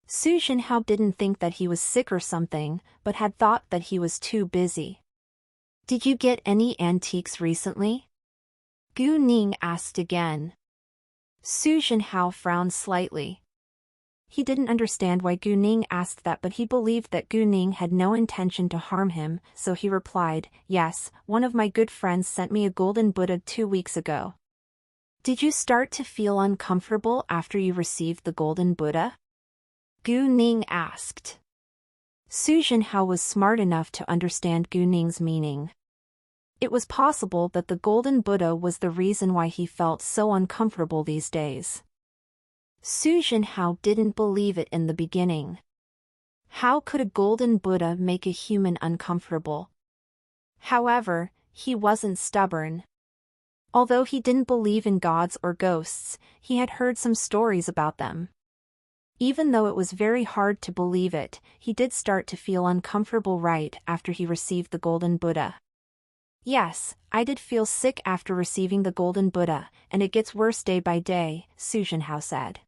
Su Jinhao didn't think that he was sick or something, but had thought that he was too busy. "Did you get any antiques recently?" Gu Ning asked again. Su Jinhao frowned slightly. He didn't understand why Gu Ning asked that, but he believed that Gu Ning had no intention to harm him, so he replied, "Yes, one of my good friends sent me a golden Buddha 2 weeks ago." "Did you start to feel uncomfortable after you received the golden Buddha?" Gu Ning asked. Su Jinhao was smart enough to understand Gu Ning's meaning. It was possible that the golden Buddha was the reason why he felt so uncomfortable these days. Su Jinhao didn't believe it in the beginning. How could a golden Buddha make a human uncomfortable? However, he wasn't stubborn. Although he didn't believe in gods or ghosts, he had heard some stories about them. Even though it was very hard to believe it, he did start to feel uncomfortable right after he received the golden Buddha. "Yes, I did feel sick after receiving the golden Buddha, and it gets worse day by day," Su Jinhao said.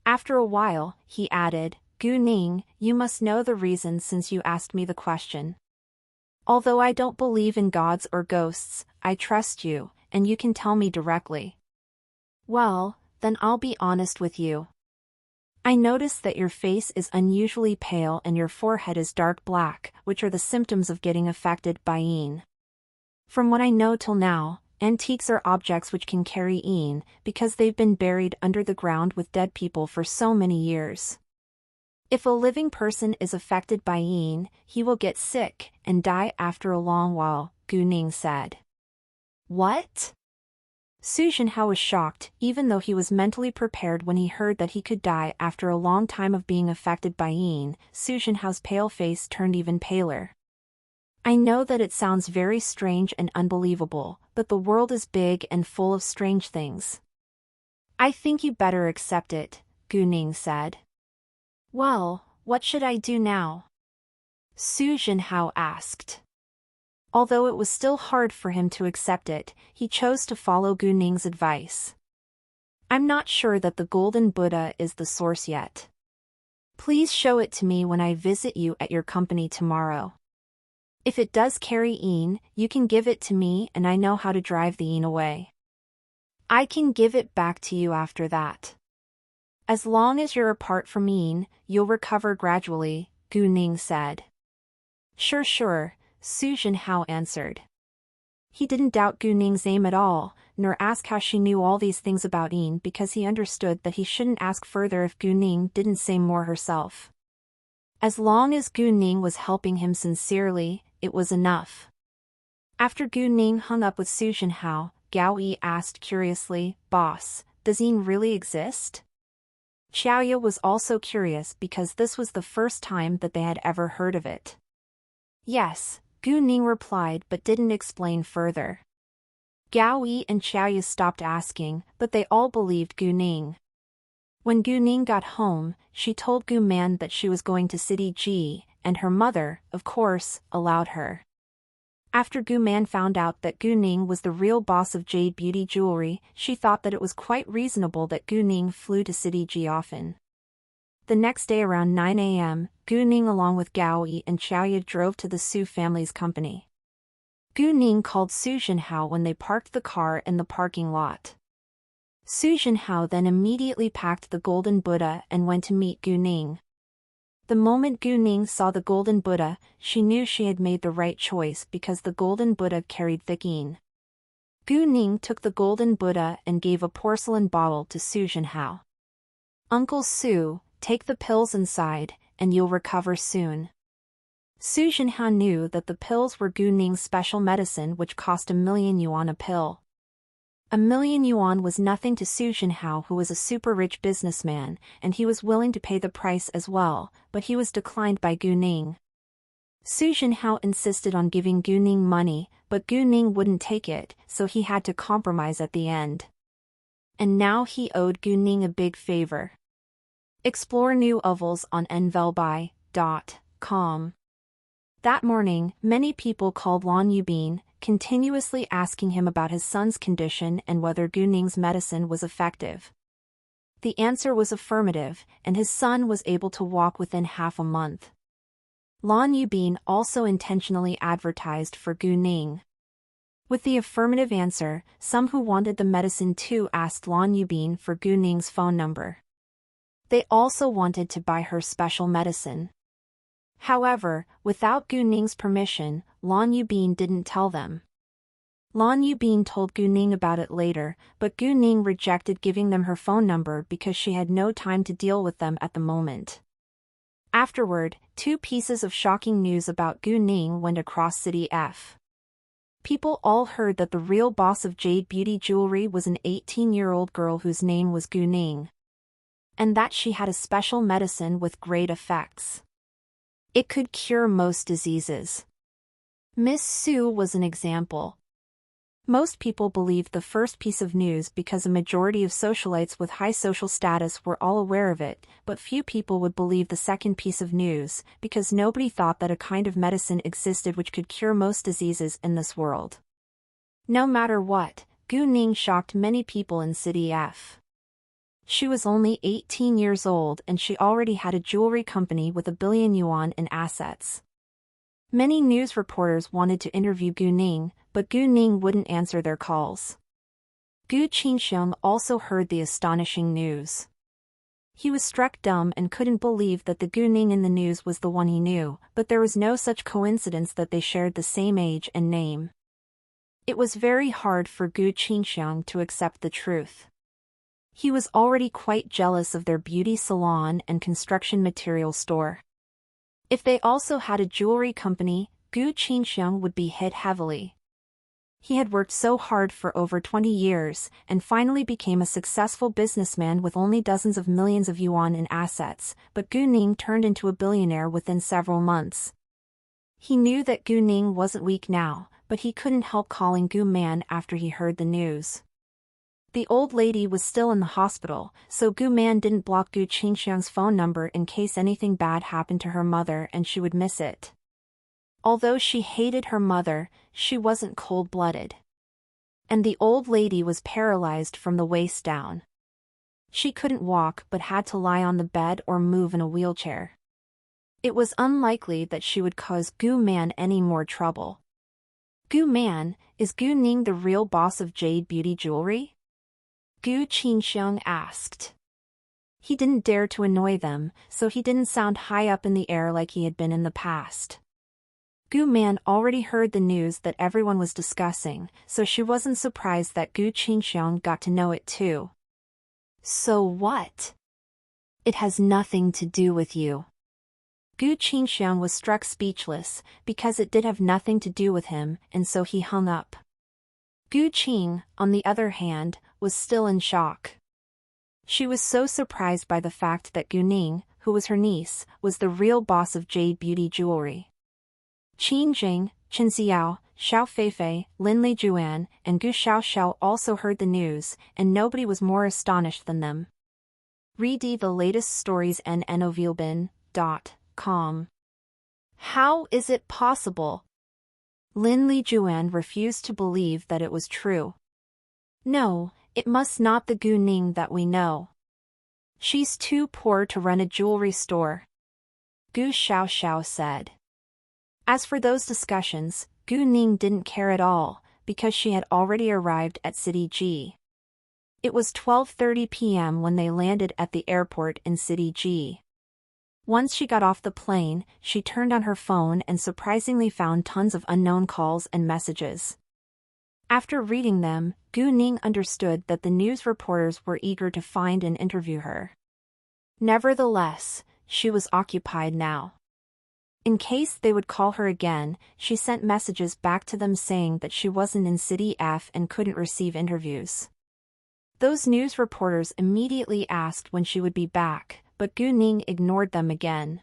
After a while, he added, "Gu Ning, you must know the reason since you asked me the question. Although I don't believe in gods or ghosts, I trust you, and you can tell me directly." "Well, then I'll be honest with you. I noticed that your face is unusually pale and your forehead is dark black, which are the symptoms of getting affected by yin. From what I know till now, antiques are objects which can carry yin, because they've been buried under the ground with dead people for so many years. If a living person is affected by yin, he will get sick and die after a long while," Gu Ning said. "What?" Su Jinhao was shocked, even though he was mentally prepared when he heard that he could die after a long time of being affected by yin. Su Jinhao's pale face turned even paler. "I know that it sounds very strange and unbelievable, but the world is big and full of strange things. I think you better accept it," Gu Ning said. "Well, what should I do now?" Su Jinhao asked. Although it was still hard for him to accept it, he chose to follow Gu Ning's advice. "I'm not sure that the golden Buddha is the source yet. Please show it to me when I visit you at your company tomorrow. If it does carry yin, you can give it to me and I know how to drive the yin away. I can give it back to you after that. As long as you're apart from yin, you'll recover gradually," Gu Ning said. Sure, Su Jinhao answered. He didn't doubt Gu Ning's name at all, nor ask how she knew all these things about Yin, because he understood that he shouldn't ask further if Gu Ning didn't say more herself. As long as Gu Ning was helping him sincerely, it was enough. After Gu Ning hung up with Su Jinhao, Gao Yi asked curiously, "Boss, does Yin really exist?" Xiaoya was also curious because this was the first time that they had ever heard of it. Yes, Gu Ning replied, but didn't explain further. Gao Yi and Xiaoya stopped asking, but they all believed Gu Ning. When Gu Ning got home, she told Gu Man that she was going to City G, and her mother, of course, allowed her. After Gu Man found out that Gu Ning was the real boss of Jade Beauty Jewelry, she thought that it was quite reasonable that Gu Ning flew to City G often. The next day around 9 a.m., Gu Ning along with Gao Yi and Xiaoya drove to the Su family's company. Gu Ning called Su Jinhao when they parked the car in the parking lot. Su Jinhao then immediately packed the golden Buddha and went to meet Gu Ning. The moment Gu Ning saw the golden Buddha, she knew she had made the right choice because the golden Buddha carried thick yin. Gu Ning took the golden Buddha and gave a porcelain bottle to Su Jinhao. "Uncle Su, take the pills inside, and you'll recover soon." Su Jinhao knew that the pills were Gu Ning's special medicine, which cost 1,000,000 yuan a pill. 1,000,000 yuan was nothing to Su Jinhao, who was a super rich businessman, and he was willing to pay the price as well, but he was declined by Gu Ning. Su Jinhao insisted on giving Gu Ning money, but Gu Ning wouldn't take it, so he had to compromise at the end. And now he owed Gu Ning a big favor. Explore new novels on nvelbai.com. That morning, many people called Lan Yubin, continuously asking him about his son's condition and whether Gu Ning's medicine was effective. The answer was affirmative, and his son was able to walk within half a month. Lan Yubin also intentionally advertised for Gu Ning. With the affirmative answer, some who wanted the medicine too asked Lan Yubin for Gu Ning's phone number. They also wanted to buy her special medicine. However, without Gu Ning's permission, Lan Yubin didn't tell them. Lan Yubin told Gu Ning about it later, but Gu Ning rejected giving them her phone number because she had no time to deal with them at the moment. Afterward, 2 pieces of shocking news about Gu Ning went across City F. People all heard that the real boss of Jade Beauty Jewelry was an 18-year-old girl whose name was Gu Ning. And that she had a special medicine with great effects. It could cure most diseases. Miss Su was an example. Most people believed the first piece of news because a majority of socialites with high social status were all aware of it, but few people would believe the second piece of news, because nobody thought that a kind of medicine existed which could cure most diseases in this world. No matter what, Gu Ning shocked many people in City F. She was only 18 years old and she already had a jewelry company with 1 billion yuan in assets. Many news reporters wanted to interview Gu Ning, but Gu Ning wouldn't answer their calls. Gu Qinxiang also heard the astonishing news. He was struck dumb and couldn't believe that the Gu Ning in the news was the one he knew, but there was no such coincidence that they shared the same age and name. It was very hard for Gu Qinxiang to accept the truth. He was already quite jealous of their beauty salon and construction material store. If they also had a jewelry company, Gu Qinxiang would be hit heavily. He had worked so hard for over 20 years, and finally became a successful businessman with only dozens of millions of yuan in assets, but Gu Ning turned into a billionaire within several months. He knew that Gu Ning wasn't weak now, but he couldn't help calling Gu Man after he heard the news. The old lady was still in the hospital, so Gu Man didn't block Gu Qinxiang's phone number in case anything bad happened to her mother and she would miss it. Although she hated her mother, she wasn't cold-blooded. And the old lady was paralyzed from the waist down. She couldn't walk but had to lie on the bed or move in a wheelchair. It was unlikely that she would cause Gu Man any more trouble. "Gu Man, is Gu Ning the real boss of Jade Beauty Jewelry?" Gu Qinxiang asked. He didn't dare to annoy them, so he didn't sound high up in the air like he had been in the past. Gu Man already heard the news that everyone was discussing, so she wasn't surprised that Gu Qingxiang got to know it too. So what? It has nothing to do with you. Gu Qingxiang was struck speechless, because it did have nothing to do with him, and so he hung up. Gu Qing, on the other hand, was still in shock. She was so surprised by the fact that Gu Ning, who was her niece, was the real boss of Jade Beauty Jewelry. Qin Jing, Chen Xiao, Xiao Feifei, Lin Li Juan, and Gu Xiaoxiao also heard the news, and nobody was more astonished than them. Read the latest stories novilbin.com. How is it possible? Lin Li Juan refused to believe that it was true. No, it must not the Gu Ning that we know. She's too poor to run a jewelry store. Gu Xiaoxiao said. As for those discussions, Gu Ning didn't care at all, because she had already arrived at City G. It was 12:30 p.m. when they landed at the airport in City G. Once she got off the plane, she turned on her phone and surprisingly found tons of unknown calls and messages. After reading them, Gu Ning understood that the news reporters were eager to find and interview her. Nevertheless, she was occupied now. In case they would call her again, she sent messages back to them saying that she wasn't in City F and couldn't receive interviews. Those news reporters immediately asked when she would be back, but Gu Ning ignored them again.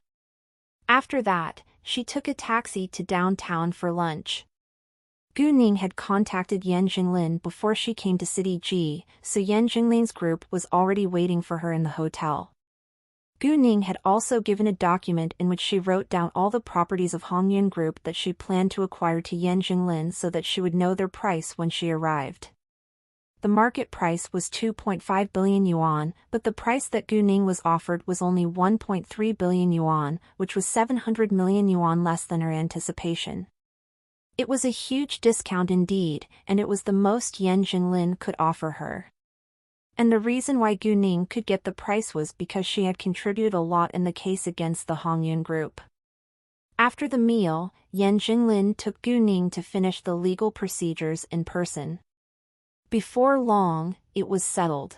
After that, she took a taxi to downtown for lunch. Gu Ning had contacted Yan Jinglin before she came to City G, so Yan Jinglin's group was already waiting for her in the hotel. Gu Ning had also given a document in which she wrote down all the properties of Hongyun Group that she planned to acquire to Yan Jinglin so that she would know their price when she arrived. The market price was 2.5 billion yuan, but the price that Gu Ning was offered was only 1.3 billion yuan, which was 700 million yuan less than her anticipation. It was a huge discount indeed, and it was the most Yan Jinglin could offer her. And the reason why Gu Ning could get the price was because she had contributed a lot in the case against the Hongyun Group. After the meal, Yan Jinglin took Gu Ning to finish the legal procedures in person. Before long, it was settled.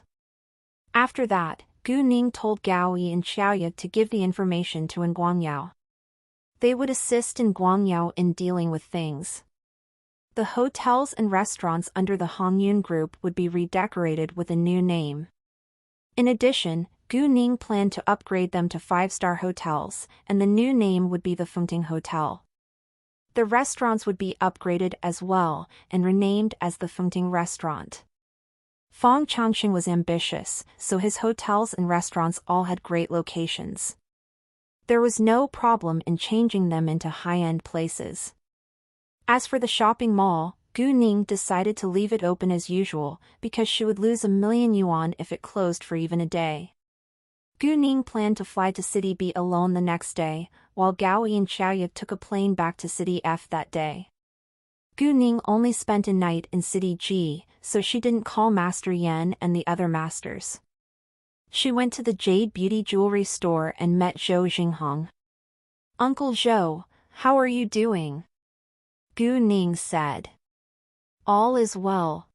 After that, Gu Ning told Gao Yi and Xiaoya to give the information to Guangyao. They would assist in Guangyao in dealing with things. The hotels and restaurants under the Hongyun Group would be redecorated with a new name. In addition, Gu Ning planned to upgrade them to 5-star hotels, and the new name would be the Fengting Hotel. The restaurants would be upgraded as well, and renamed as the Fengting Restaurant. Fong Changxing was ambitious, so his hotels and restaurants all had great locations. There was no problem in changing them into high-end places. As for the shopping mall, Gu Ning decided to leave it open as usual, because she would lose 1 million yuan if it closed for even a day. Gu Ning planned to fly to City B alone the next day, while Gao Yi and Xiaoya took a plane back to City F that day. Gu Ning only spent a night in City G, so she didn't call Master Yan and the other masters. She went to the Jade Beauty Jewelry store and met Zhou Jinghong. "Uncle Zhou, how are you doing?" Gu Ning said. "All is well.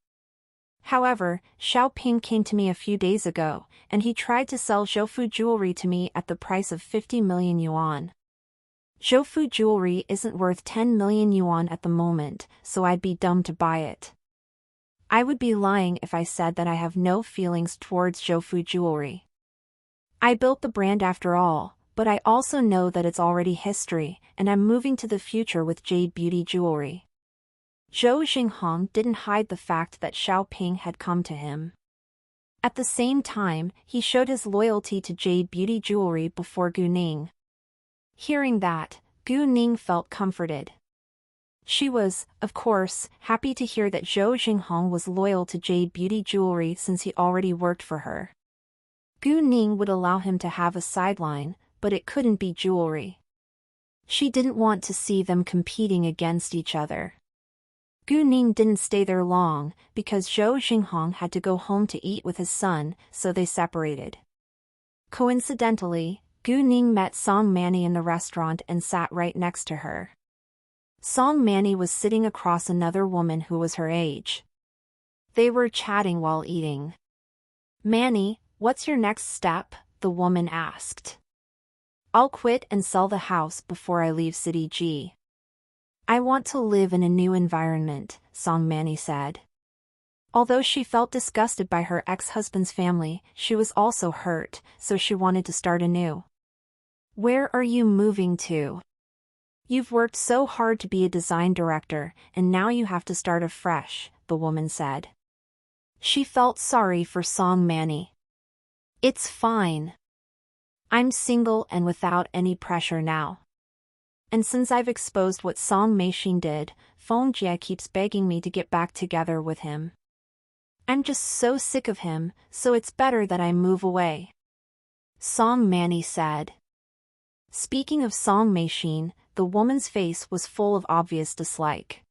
However, Xiao Ping came to me a few days ago, and he tried to sell Zhoufu jewelry to me at the price of 50 million yuan. Zhoufu jewelry isn't worth 10 million yuan at the moment, so I'd be dumb to buy it. I would be lying if I said that I have no feelings towards Zhoufu jewelry. I built the brand after all, but I also know that it's already history, and I'm moving to the future with Jade Beauty Jewelry." Zhou Jinghong didn't hide the fact that Xiao Ping had come to him. At the same time, he showed his loyalty to Jade Beauty Jewelry before Gu Ning. Hearing that, Gu Ning felt comforted. She was, of course, happy to hear that Zhou Jinghong was loyal to Jade Beauty Jewelry since he already worked for her. Gu Ning would allow him to have a sideline, but it couldn't be jewelry. She didn't want to see them competing against each other. Gu Ning didn't stay there long, because Zhou Jinghong had to go home to eat with his son, so they separated. Coincidentally, Gu Ning met Song Manny in the restaurant and sat right next to her. Song Manny was sitting across another woman who was her age. They were chatting while eating. "Manny, what's your next step?" the woman asked. "I'll quit and sell the house before I leave City G. I want to live in a new environment," Song Manny said. Although she felt disgusted by her ex-husband's family, she was also hurt, so she wanted to start anew. "Where are you moving to? You've worked so hard to be a design director, and now you have to start afresh," the woman said. She felt sorry for Song Manny. "It's fine. I'm single and without any pressure now. And since I've exposed what Song Meishin did, Feng Jie keeps begging me to get back together with him. I'm just so sick of him, so it's better that I move away," Song Manny said. Speaking of Song Meishin, the woman's face was full of obvious dislike.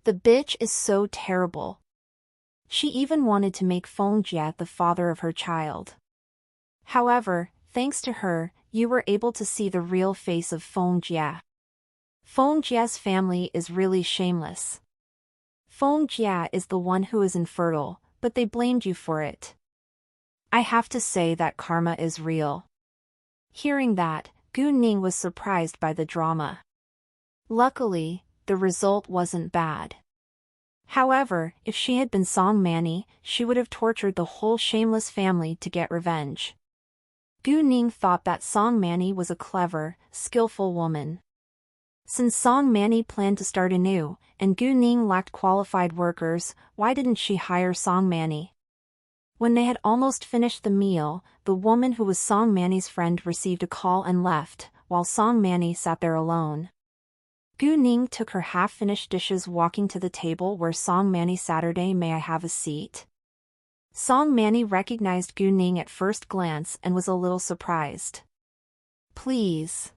"The bitch is so terrible. She even wanted to make Feng Jie the father of her child. However, thanks to her, you were able to see the real face of Feng Jie. Feng Jie's family is really shameless. Feng Jie is the one who is infertile, but they blamed you for it. I have to say that karma is real." Hearing that, Gu Ning was surprised by the drama. Luckily, the result wasn't bad. However, if she had been Song Manny, she would have tortured the whole shameless family to get revenge. Gu Ning thought that Song Manny was a clever, skillful woman. Since Song Manny planned to start anew, and Gu Ning lacked qualified workers, why didn't she hire Song Manny? When they had almost finished the meal, the woman who was Song Manny's friend received a call and left, while Song Manny sat there alone. Gu Ning took her half-finished dishes walking to the table where Song Manny Saturday. "May I have a seat?" Song Manny recognized Gu Ning at first glance and was a little surprised. "Please."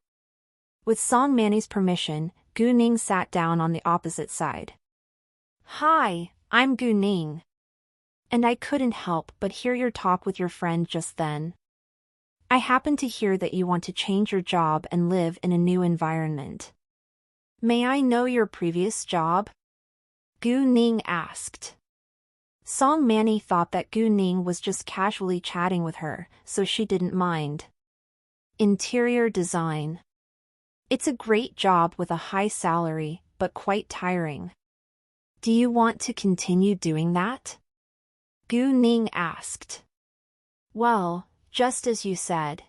With Song Manny's permission, Gu Ning sat down on the opposite side. "Hi, I'm Gu Ning. And I couldn't help but hear your talk with your friend just then. I happen to hear that you want to change your job and live in a new environment. May I know your previous job?" Gu Ning asked. Song Manny thought that Gu Ning was just casually chatting with her, so she didn't mind. "Interior design. It's a great job with a high salary, but quite tiring. Do you want to continue doing that?" Gu Ning asked. "Well, just as you said.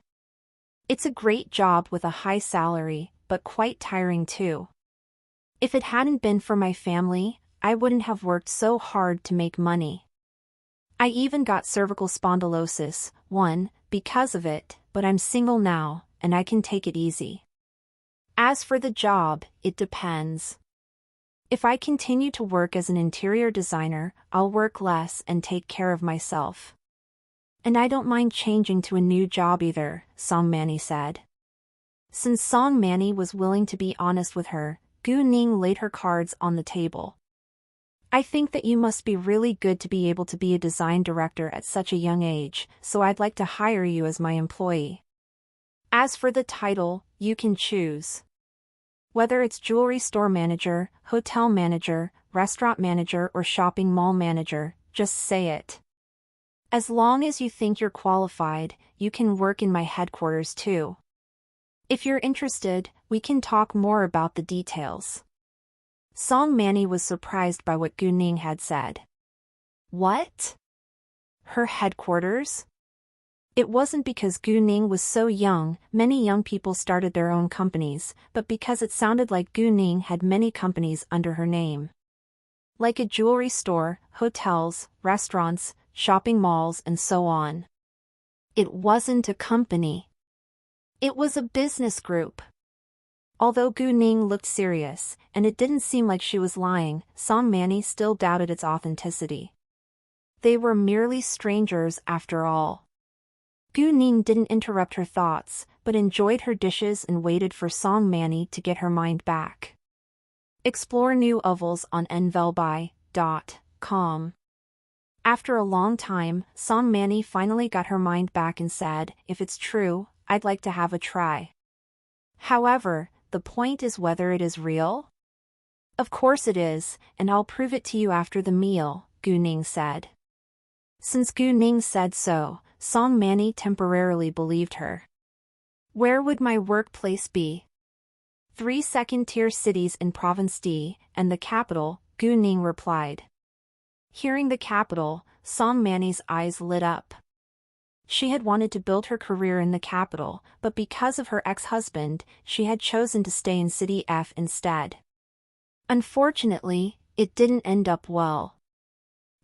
It's a great job with a high salary, but quite tiring too. If it hadn't been for my family, I wouldn't have worked so hard to make money. I even got cervical spondylosis, because of it, but I'm single now, and I can take it easy. As for the job, it depends. If I continue to work as an interior designer, I'll work less and take care of myself. And I don't mind changing to a new job either," Song Manny said. Since Song Manny was willing to be honest with her, Gu Ning laid her cards on the table. "I think that you must be really good to be able to be a design director at such a young age, so I'd like to hire you as my employee. As for the title, you can choose. Whether it's jewelry store manager, hotel manager, restaurant manager or shopping mall manager, just say it. As long as you think you're qualified, you can work in my headquarters too. If you're interested, we can talk more about the details." Song Manny was surprised by what Gu Ning had said. What? Her headquarters? It wasn't because Gu Ning was so young, many young people started their own companies, but because it sounded like Gu Ning had many companies under her name. Like a jewelry store, hotels, restaurants, shopping malls and so on. It wasn't a company. It was a business group. Although Gu Ning looked serious, and it didn't seem like she was lying, Song Manny still doubted its authenticity. They were merely strangers after all. Gu Ning didn't interrupt her thoughts, but enjoyed her dishes and waited for Song Manny to get her mind back. Explore new ovals on nvelbai.com. After a long time, Song Manny finally got her mind back and said, "If it's true, I'd like to have a try. However, the point is whether it is real?" Of course it is, and I'll prove it to you after the meal, Gu Ning said. Since Gu Ning said so, Song Manny temporarily believed her. Where would my workplace be? 3 second-tier cities in Province D, and the capital, Gu Ning replied. Hearing the capital, Song Manny's eyes lit up. She had wanted to build her career in the capital, but because of her ex-husband, she had chosen to stay in City F instead. Unfortunately, it didn't end up well.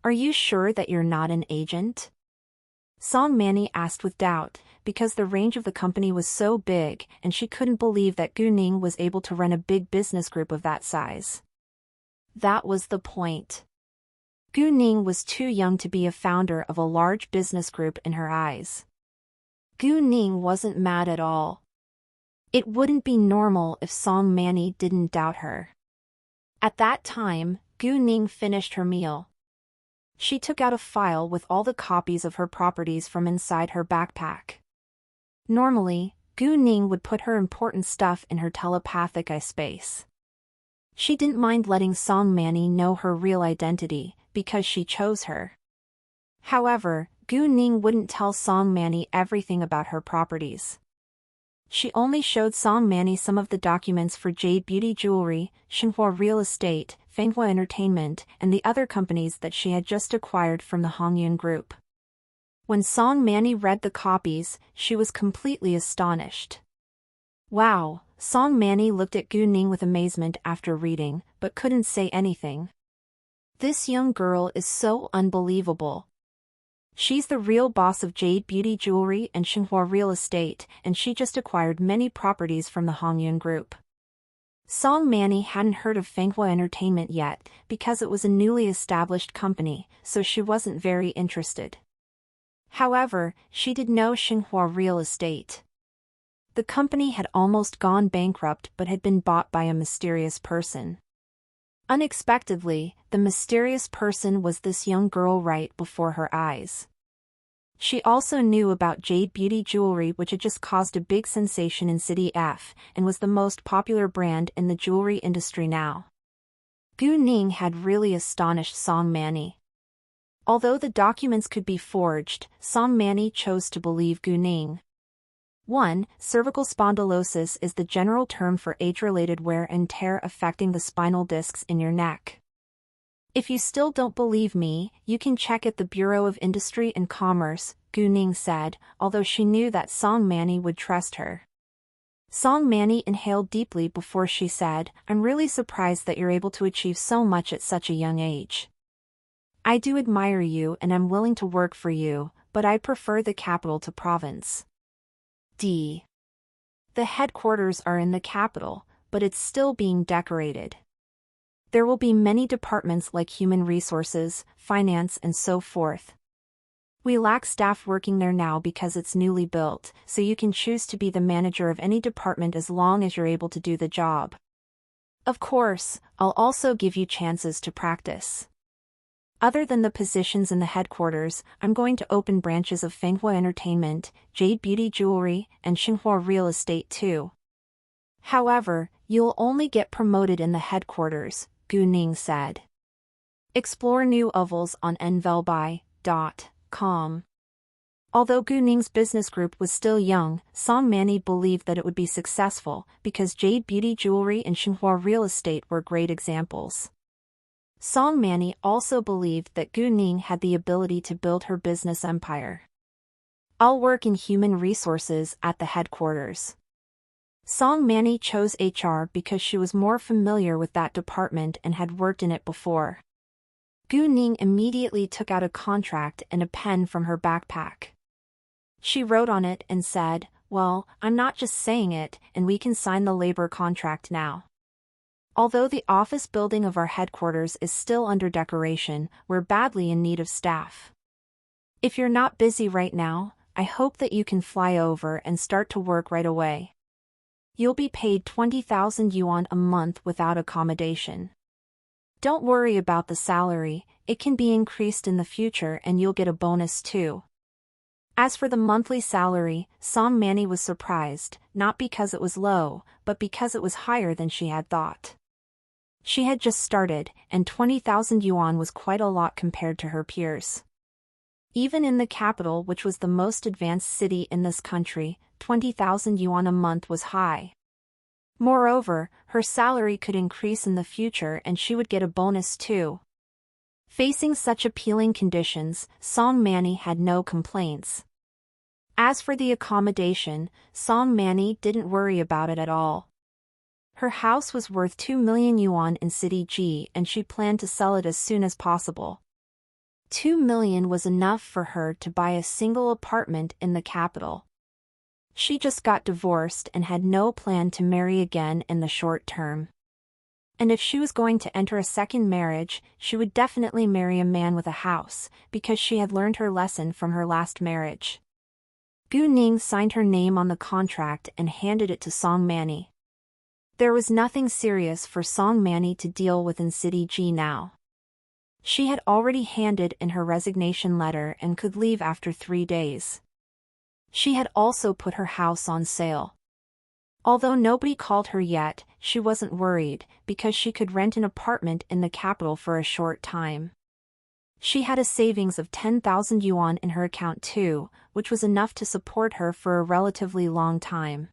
Are you sure that you're not an agent? Song Manny asked with doubt, because the range of the company was so big and she couldn't believe that Gu Ning was able to run a big business group of that size. That was the point. Gu Ning was too young to be a founder of a large business group in her eyes. Gu Ning wasn't mad at all. It wouldn't be normal if Song Manny didn't doubt her. At that time, Gu Ning finished her meal. She took out a file with all the copies of her properties from inside her backpack. Normally, Gu Ning would put her important stuff in her telepathic eye space. She didn't mind letting Song Manny know her real identity, because she chose her. However, Gu Ning wouldn't tell Song Manny everything about her properties. She only showed Song Manny some of the documents for Jade Beauty Jewelry, Xinhua Real Estate, Fenghua Entertainment, and the other companies that she had just acquired from the Hongyun Group. When Song Manny read the copies, she was completely astonished. Wow, Song Manny looked at Gu Ning with amazement after reading, but couldn't say anything. This young girl is so unbelievable. She's the real boss of Jade Beauty Jewelry and Xinhua Real Estate, and she just acquired many properties from the Hongyun Group. Song Manny hadn't heard of Fenghua Entertainment yet, because it was a newly established company, so she wasn't very interested. However, she did know Xinhua Real Estate. The company had almost gone bankrupt but had been bought by a mysterious person. Unexpectedly, the mysterious person was this young girl right before her eyes. She also knew about Jade Beauty Jewelry, which had just caused a big sensation in City F, and was the most popular brand in the jewelry industry now. Gu Ning had really astonished Song Manny. Although the documents could be forged, Song Manny chose to believe Gu Ning. 1. Cervical spondylosis is the general term for age-related wear and tear affecting the spinal discs in your neck. If you still don't believe me, you can check at the Bureau of Industry and Commerce, Gu Ning said, although she knew that Song Manny would trust her. Song Manny inhaled deeply before she said, I'm really surprised that you're able to achieve so much at such a young age. I do admire you and I'm willing to work for you, but I prefer the capital to province. D. The headquarters are in the capital, but it's still being decorated. There will be many departments like human resources, finance and so forth. We lack staff working there now because it's newly built, so you can choose to be the manager of any department as long as you're able to do the job. Of course, I'll also give you chances to practice. Other than the positions in the headquarters, I'm going to open branches of Fenghua Entertainment, Jade Beauty Jewelry, and Xinhua Real Estate too. However, you'll only get promoted in the headquarters, Gu Ning said. Explore new ovals on nvelbai.com. Although Gu Ning's business group was still young, Song Manny believed that it would be successful because Jade Beauty Jewelry and Xinhua Real Estate were great examples. Song Manny also believed that Gu Ning had the ability to build her business empire. I'll work in human resources at the headquarters. Song Manny chose HR because she was more familiar with that department and had worked in it before. Gu Ning immediately took out a contract and a pen from her backpack. She wrote on it and said, well, I'm not just saying it, and we can sign the labor contract now. Although the office building of our headquarters is still under decoration, we're badly in need of staff. If you're not busy right now, I hope that you can fly over and start to work right away. You'll be paid 20,000 yuan a month without accommodation. Don't worry about the salary, it can be increased in the future and you'll get a bonus too. As for the monthly salary, Song Manny was surprised, not because it was low, but because it was higher than she had thought. She had just started, and 20,000 yuan was quite a lot compared to her peers. Even in the capital, which was the most advanced city in this country, 20,000 yuan a month was high. Moreover, her salary could increase in the future and she would get a bonus too. Facing such appealing conditions, Song Manny had no complaints. As for the accommodation, Song Manny didn't worry about it at all. Her house was worth 2 million yuan in City G and she planned to sell it as soon as possible. 2 million was enough for her to buy a single apartment in the capital. She just got divorced and had no plan to marry again in the short term. And if she was going to enter a second marriage, she would definitely marry a man with a house, because she had learned her lesson from her last marriage. Gu Ning signed her name on the contract and handed it to Song Manny. There was nothing serious for Song Manny to deal with in City G now. She had already handed in her resignation letter and could leave after 3 days. She had also put her house on sale. Although nobody called her yet, she wasn't worried, because she could rent an apartment in the capital for a short time. She had a savings of 10,000 yuan in her account too, which was enough to support her for a relatively long time.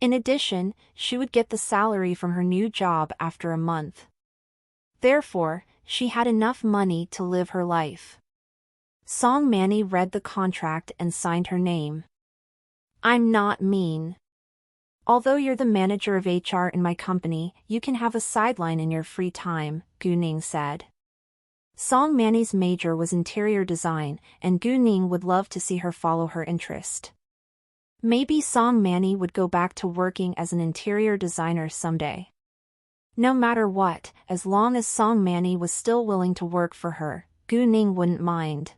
In addition, she would get the salary from her new job after a month. Therefore, she had enough money to live her life. Song Manny read the contract and signed her name. "I'm not mean. Although you're the manager of HR in my company, you can have a sideline in your free time," Gu Ning said. Song Manny's major was interior design, and Gu Ning would love to see her follow her interest. Maybe Song Manny would go back to working as an interior designer someday. No matter what, as long as Song Manny was still willing to work for her, Gu Ning wouldn't mind.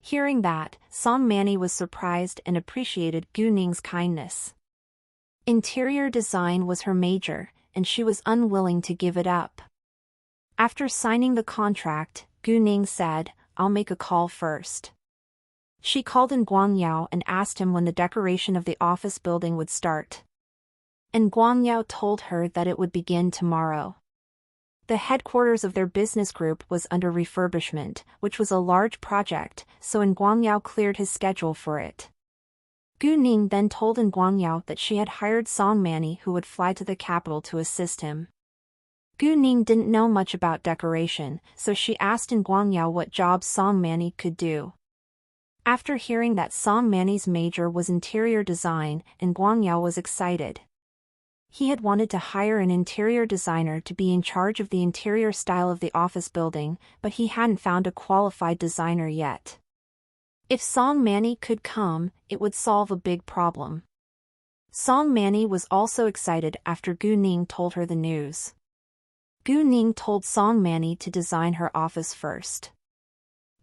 Hearing that, Song Manny was surprised and appreciated Gu Ning's kindness. Interior design was her major, and she was unwilling to give it up. After signing the contract, Gu Ning said, "I'll make a call first." She called in Guang Yao and asked him when the decoration of the office building would start. And Guang Yao told her that it would begin tomorrow. The headquarters of their business group was under refurbishment, which was a large project, so Guang Yao cleared his schedule for it. Gu Ning then told Guang Yao that she had hired Song Manny, who would fly to the capital to assist him. Gu Ning didn't know much about decoration, so she asked Guang Yao what jobs Song Manny could do. After hearing that Song Manny's major was interior design, Guang Yao was excited. He had wanted to hire an interior designer to be in charge of the interior style of the office building, but he hadn't found a qualified designer yet. If Song Manny could come, it would solve a big problem. Song Manny was also excited after Gu Ning told her the news. Gu Ning told Song Manny to design her office first.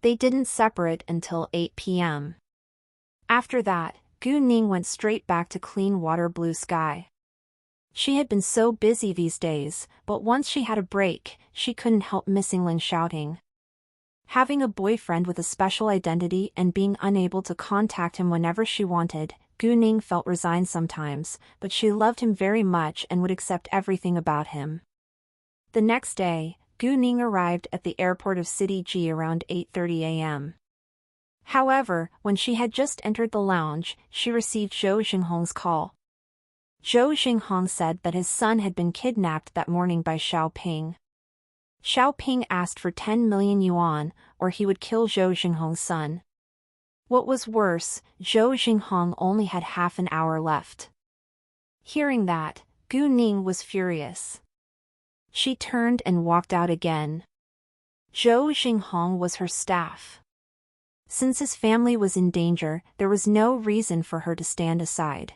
They didn't separate until 8 p.m. After that, Gu Ning went straight back to clean water blue sky. She had been so busy these days, but once she had a break, she couldn't help missing Lin shouting. Having a boyfriend with a special identity and being unable to contact him whenever she wanted, Gu Ning felt resigned sometimes, but she loved him very much and would accept everything about him. The next day, Gu Ning arrived at the airport of City G around 8:30 a.m. However, when she had just entered the lounge, she received Zhou Xinghong's call. Zhou Xinghong said that his son had been kidnapped that morning by Xiaoping. Xiaoping asked for 10 million yuan, or he would kill Zhou Xinghong's son. What was worse, Zhou Xinghong only had half an hour left. Hearing that, Gu Ning was furious. She turned and walked out again. Zhou Xinghong was her staff. Since his family was in danger, there was no reason for her to stand aside.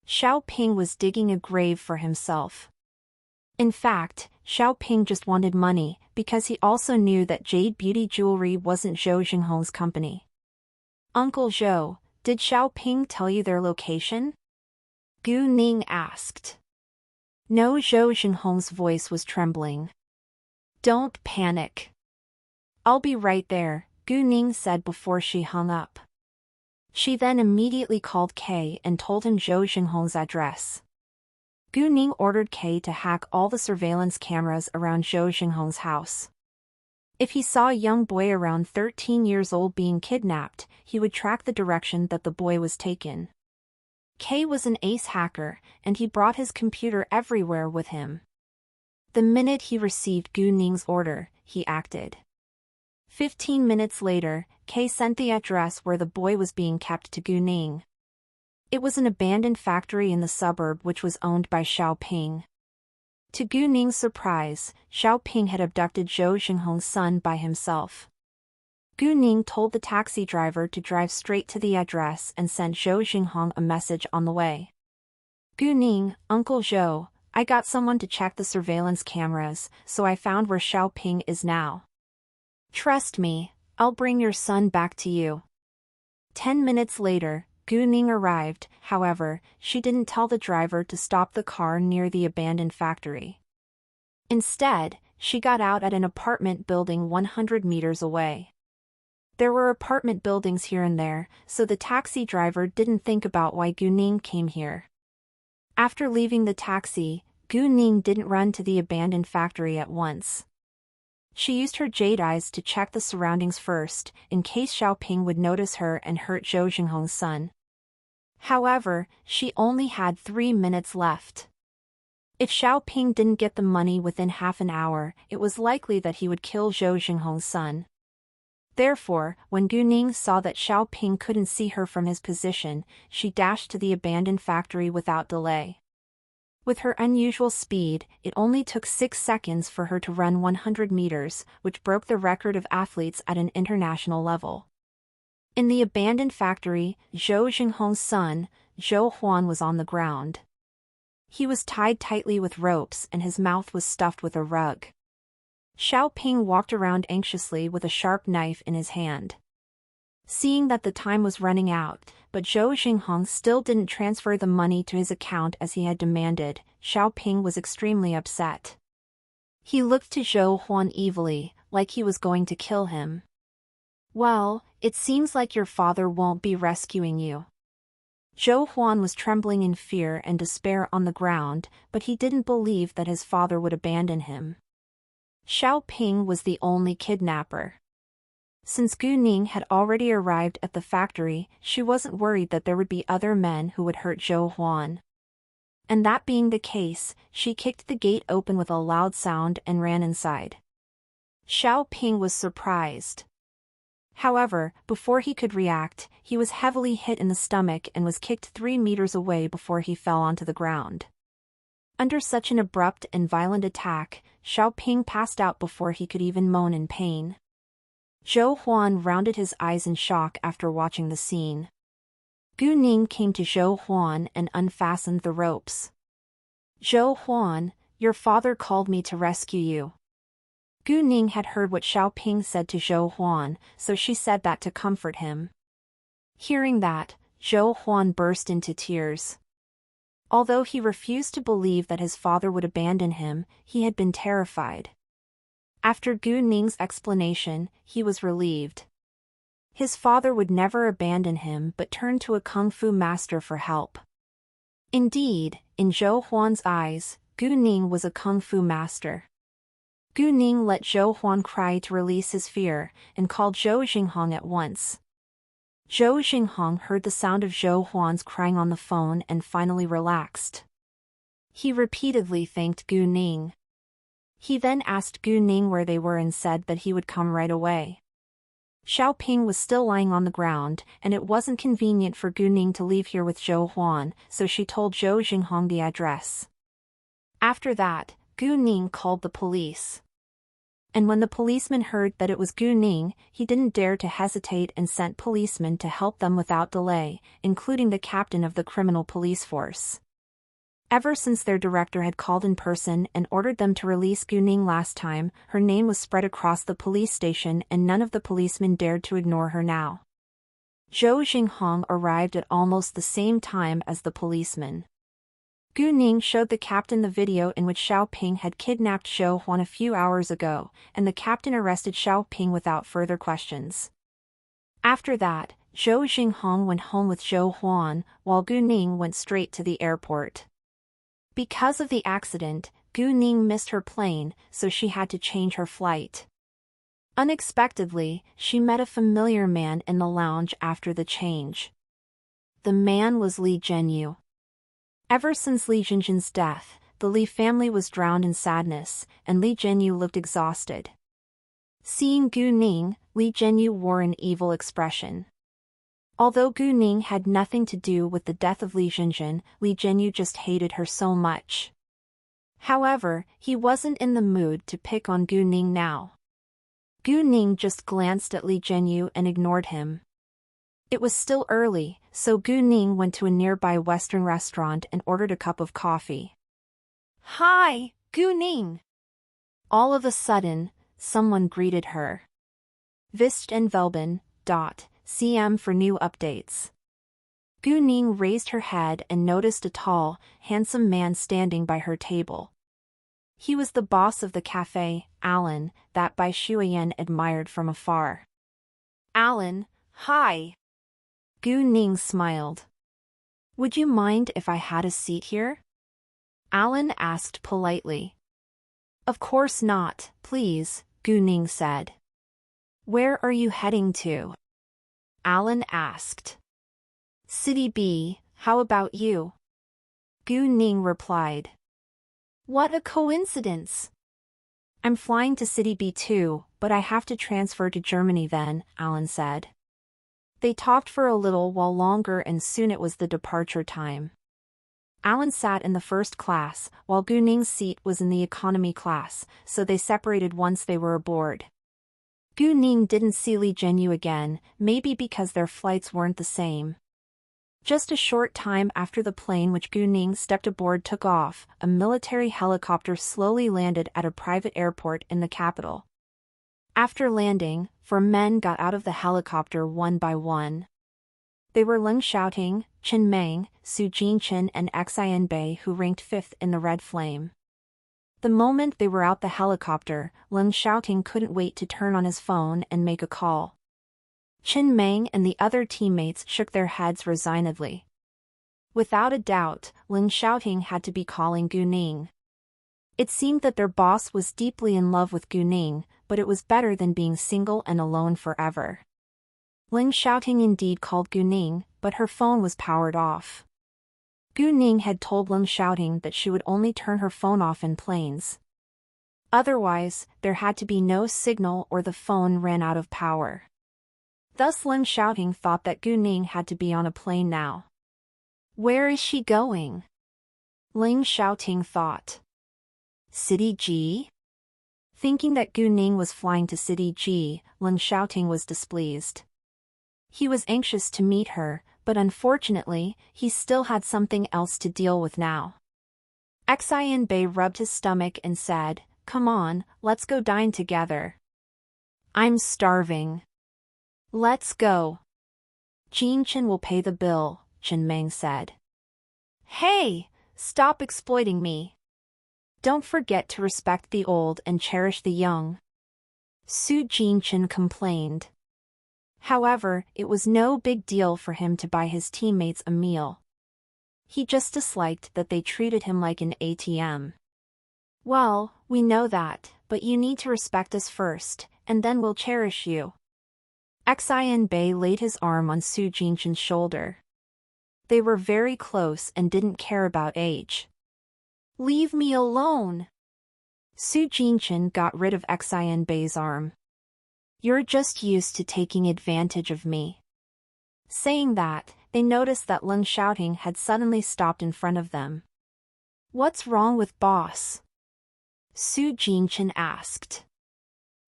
Xiaoping was digging a grave for himself. In fact, Xiaoping just wanted money, because he also knew that Jade Beauty Jewelry wasn't Zhou Xinghong's company. "Uncle Zhou, did Xiaoping tell you their location?" Gu Ning asked. No, Zhou Xinghong's voice was trembling. "Don't panic. I'll be right there," Gu Ning said before she hung up. She then immediately called Kay and told him Zhou Xinghong's address. Gu Ning ordered Kay to hack all the surveillance cameras around Zhou Xinghong's house. If he saw a young boy around 13 years old being kidnapped, he would track the direction that the boy was taken. Kay was an ace hacker, and he brought his computer everywhere with him. The minute he received Gu Ning's order, he acted. 15 minutes later, Kay sent the address where the boy was being kept to Gu Ning. It was an abandoned factory in the suburb which was owned by Xiaoping. To Gu Ning's surprise, Xiaoping had abducted Zhou Xinghong's son by himself. Gu Ning told the taxi driver to drive straight to the address and sent Zhou Xinghong a message on the way. Gu Ning, Uncle Zhou, I got someone to check the surveillance cameras, so I found where Xiaoping is now. Trust me, I'll bring your son back to you. 10 minutes later, Gu Ning arrived. However, she didn't tell the driver to stop the car near the abandoned factory. Instead, she got out at an apartment building 100 meters away. There were apartment buildings here and there, so the taxi driver didn't think about why Gu Ning came here. After leaving the taxi, Gu Ning didn't run to the abandoned factory at once. She used her jade eyes to check the surroundings first, in case Xiaoping would notice her and hurt Zhou Xinghong's son. However, she only had 3 minutes left. If Xiaoping didn't get the money within half an hour, it was likely that he would kill Zhou Xinghong's son. Therefore, when Gu Ning saw that Xiaoping couldn't see her from his position, she dashed to the abandoned factory without delay. With her unusual speed, it only took 6 seconds for her to run 100 meters, which broke the record of athletes at an international level. In the abandoned factory, Zhou Xinghong's son, Zhou Huan, was on the ground. He was tied tightly with ropes and his mouth was stuffed with a rug. Xiaoping walked around anxiously with a sharp knife in his hand. Seeing that the time was running out, but Zhou Xinghong still didn't transfer the money to his account as he had demanded, Xiaoping was extremely upset. He looked to Zhou Huan evilly, like he was going to kill him. Well, it seems like your father won't be rescuing you. Zhou Huan was trembling in fear and despair on the ground, but he didn't believe that his father would abandon him. Xiaoping was the only kidnapper. Since Gu Ning had already arrived at the factory, she wasn't worried that there would be other men who would hurt Zhou Huan. And that being the case, she kicked the gate open with a loud sound and ran inside. Xiaoping was surprised. However, before he could react, he was heavily hit in the stomach and was kicked 3 meters away before he fell onto the ground. Under such an abrupt and violent attack, Xiaoping passed out before he could even moan in pain. Zhou Huan rounded his eyes in shock after watching the scene. Gu Ning came to Zhou Huan and unfastened the ropes. Zhou Huan, your father called me to rescue you. Gu Ning had heard what Xiaoping said to Zhou Huan, so she said that to comfort him. Hearing that, Zhou Huan burst into tears. Although he refused to believe that his father would abandon him, he had been terrified. After Gu Ning's explanation, he was relieved. His father would never abandon him but turned to a kung fu master for help. Indeed, in Zhou Huan's eyes, Gu Ning was a kung fu master. Gu Ning let Zhou Huan cry to release his fear, and called Zhou Xinghong at once. Zhou Xinghong heard the sound of Zhou Huan's crying on the phone and finally relaxed. He repeatedly thanked Gu Ning. He then asked Gu Ning where they were and said that he would come right away. Xiaoping was still lying on the ground, and it wasn't convenient for Gu Ning to leave here with Zhou Huan, so she told Zhou Xinghong the address. After that, Gu Ning called the police. And when the policeman heard that it was Gu Ning, he didn't dare to hesitate and sent policemen to help them without delay, including the captain of the criminal police force. Ever since their director had called in person and ordered them to release Gu Ning last time, her name was spread across the police station and none of the policemen dared to ignore her now. Zhou Xinghong arrived at almost the same time as the policeman. Gu Ning showed the captain the video in which Xiaoping had kidnapped Zhou Huan a few hours ago, and the captain arrested Xiaoping without further questions. After that, Zhou Xinghong went home with Zhou Huan, while Gu Ning went straight to the airport. Because of the accident, Gu Ning missed her plane, so she had to change her flight. Unexpectedly, she met a familiar man in the lounge after the change. The man was Li Zhenyu. Ever since Li Jinjin's death, the Li family was drowned in sadness, and Li Zhenyu looked exhausted. Seeing Gu Ning, Li Zhenyu wore an evil expression. Although Gu Ning had nothing to do with the death of Li Jinjin, Li Zhenyu just hated her so much. However, he wasn't in the mood to pick on Gu Ning now. Gu Ning just glanced at Li Zhenyu and ignored him. It was still early, so Gu Ning went to a nearby Western restaurant and ordered a cup of coffee. "Hi, Gu Ning!" All of a sudden, someone greeted her. Vist and Velben, CM for new updates. Gu Ning raised her head and noticed a tall, handsome man standing by her table. He was the boss of the cafe, Alan, that Bai Shuiyan admired from afar. "Alan, hi." Gu Ning smiled. "Would you mind if I had a seat here?" Alan asked politely. "Of course not, please," Gu Ning said. "Where are you heading to?" Alan asked. "City B, how about you?" Gu Ning replied. "What a coincidence! I'm flying to City B too, but I have to transfer to Germany then," Alan said. They talked for a little while longer and soon it was the departure time. Alan sat in the first class, while Gu Ning's seat was in the economy class, so they separated once they were aboard. Gu Ning didn't see Li Zhenyu again, maybe because their flights weren't the same. Just a short time after the plane which Gu Ning stepped aboard took off, a military helicopter slowly landed at a private airport in the capital. After landing, 4 men got out of the helicopter one by one. They were Leng Xiaoting, Chen Meng, Su Jinchen and Xian Bei, who ranked 5th in the Red Flame. The moment they were out the helicopter, Leng Xiaoting couldn't wait to turn on his phone and make a call. Chen Meng and the other teammates shook their heads resignedly. Without a doubt, Leng Xiaoting had to be calling Gu Ning. It seemed that their boss was deeply in love with Gu Ning, but it was better than being single and alone forever. Leng Xiaoting indeed called Gu Ning, but her phone was powered off. Gu Ning had told Leng Xiaoting that she would only turn her phone off in planes. Otherwise, there had to be no signal or the phone ran out of power. Thus Leng Xiaoting thought that Gu Ning had to be on a plane now. Where is she going? Leng Xiaoting thought. City G? Thinking that Gu Ning was flying to City G, Leng Xiaoting was displeased. He was anxious to meet her, but unfortunately, he still had something else to deal with now. Xian Bei rubbed his stomach and said, "Come on, let's go dine together." "I'm starving." "Let's go." "Jin Chen will pay the bill," Chen Meng said. "Hey, stop exploiting me. Don't forget to respect the old and cherish the young," Su Jinchen complained. However, it was no big deal for him to buy his teammates a meal. He just disliked that they treated him like an ATM. "Well, we know that, but you need to respect us first, and then we'll cherish you." Xian Bei laid his arm on Su Jinchen's shoulder. They were very close and didn't care about age. "Leave me alone!" Su Jinchen got rid of Xian Bei's arm. "You're just used to taking advantage of me." Saying that, they noticed that Leng Xiaoting had suddenly stopped in front of them. "What's wrong with boss?" Su Jinchen asked.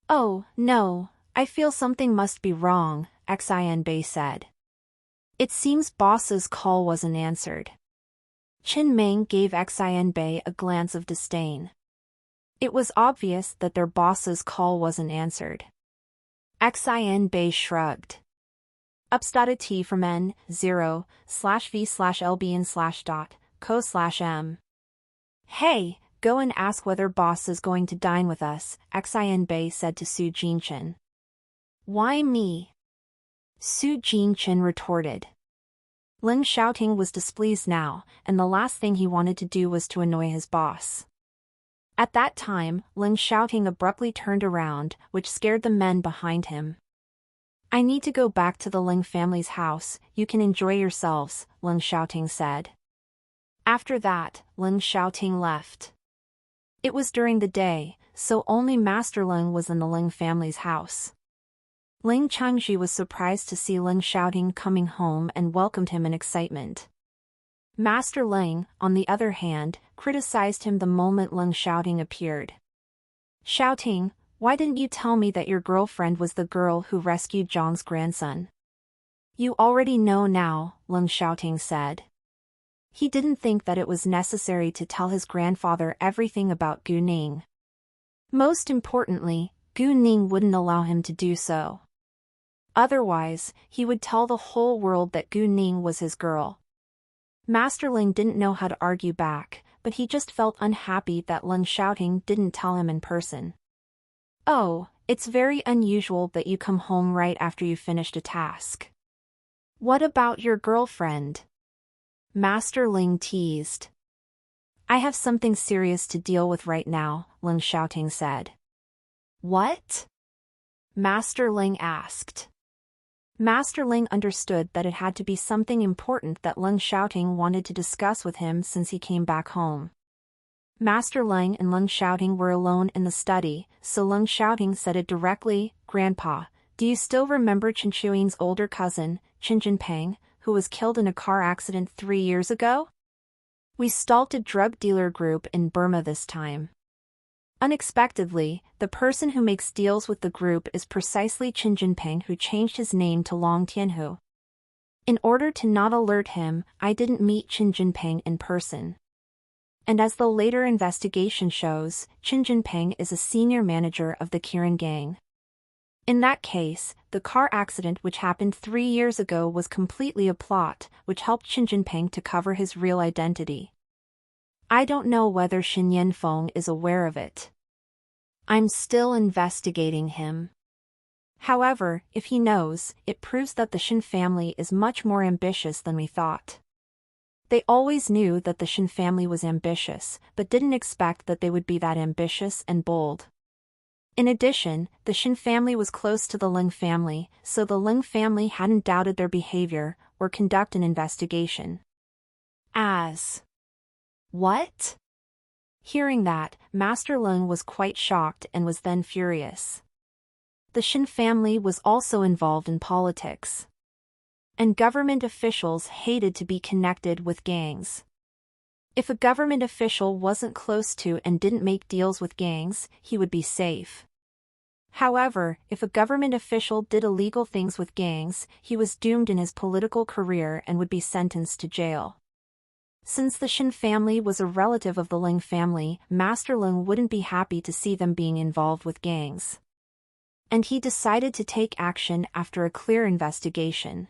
"Oh, no, I feel something must be wrong," Xian Bei said. "It seems boss's call wasn't answered." Chen Meng gave Xian Bei a glance of disdain. It was obvious that their boss's call wasn't answered. Xian Bei shrugged. Upstada T from N0/V/LBN/.co/M. "Hey, go and ask whether boss is going to dine with us," Xian Bei said to Su Jinchen. "Why me?" Su Jinchen retorted. Ling Xiaoting was displeased now, and the last thing he wanted to do was to annoy his boss. At that time, Ling Xiaoting abruptly turned around, which scared the men behind him. "I need to go back to the Ling family's house, you can enjoy yourselves," Ling Xiaoting said. After that, Ling Xiaoting left. It was during the day, so only Master Ling was in the Ling family's house. Ling Chengji was surprised to see Ling Xiaoting coming home and welcomed him in excitement. Master Ling, on the other hand, criticized him the moment Ling Xiaoting appeared. "Xiaoting, why didn't you tell me that your girlfriend was the girl who rescued Zhang's grandson?" "You already know now," Ling Xiaoting said. He didn't think that it was necessary to tell his grandfather everything about Gu Ning. Most importantly, Gu Ning wouldn't allow him to do so. Otherwise, he would tell the whole world that Gu Ning was his girl. Master Ling didn't know how to argue back, but he just felt unhappy that Ling Xiaoting didn't tell him in person. "Oh, it's very unusual that you come home right after you finished a task. What about your girlfriend?" Master Ling teased. "I have something serious to deal with right now," Ling Xiaoting said. "What?" Master Ling asked. Master Ling understood that it had to be something important that Ling Xiaoting wanted to discuss with him since he came back home. Master Ling and Ling Xiaoting were alone in the study, so Ling Xiaoting said it directly, "Grandpa, do you still remember Chen Chuin's older cousin, Chen Jinpeng, who was killed in a car accident 3 years ago? We stalked a drug dealer group in Burma this time." Unexpectedly, the person who makes deals with the group is precisely Chen Jinpeng, who changed his name to Long Tianhu. In order to not alert him, I didn't meet Chen Jinpeng in person. And as the later investigation shows, Chen Jinpeng is a senior manager of the Kirin gang. In that case, the car accident which happened 3 years ago was completely a plot, which helped Chen Jinpeng to cover his real identity. I don't know whether Shen Yanfeng is aware of it. I'm still investigating him. However, if he knows, it proves that the Shen family is much more ambitious than we thought. They always knew that the Shen family was ambitious, but didn't expect that they would be that ambitious and bold. In addition, the Shen family was close to the Ling family, so the Ling family hadn't doubted their behavior or conduct an investigation. What? Hearing that, Master Ling was quite shocked and was then furious. The Shen family was also involved in politics. And government officials hated to be connected with gangs. If a government official wasn't close to and didn't make deals with gangs, he would be safe. However, if a government official did illegal things with gangs, he was doomed in his political career and would be sentenced to jail. Since the Shen family was a relative of the Ling family, Master Ling wouldn't be happy to see them being involved with gangs. And he decided to take action after a clear investigation.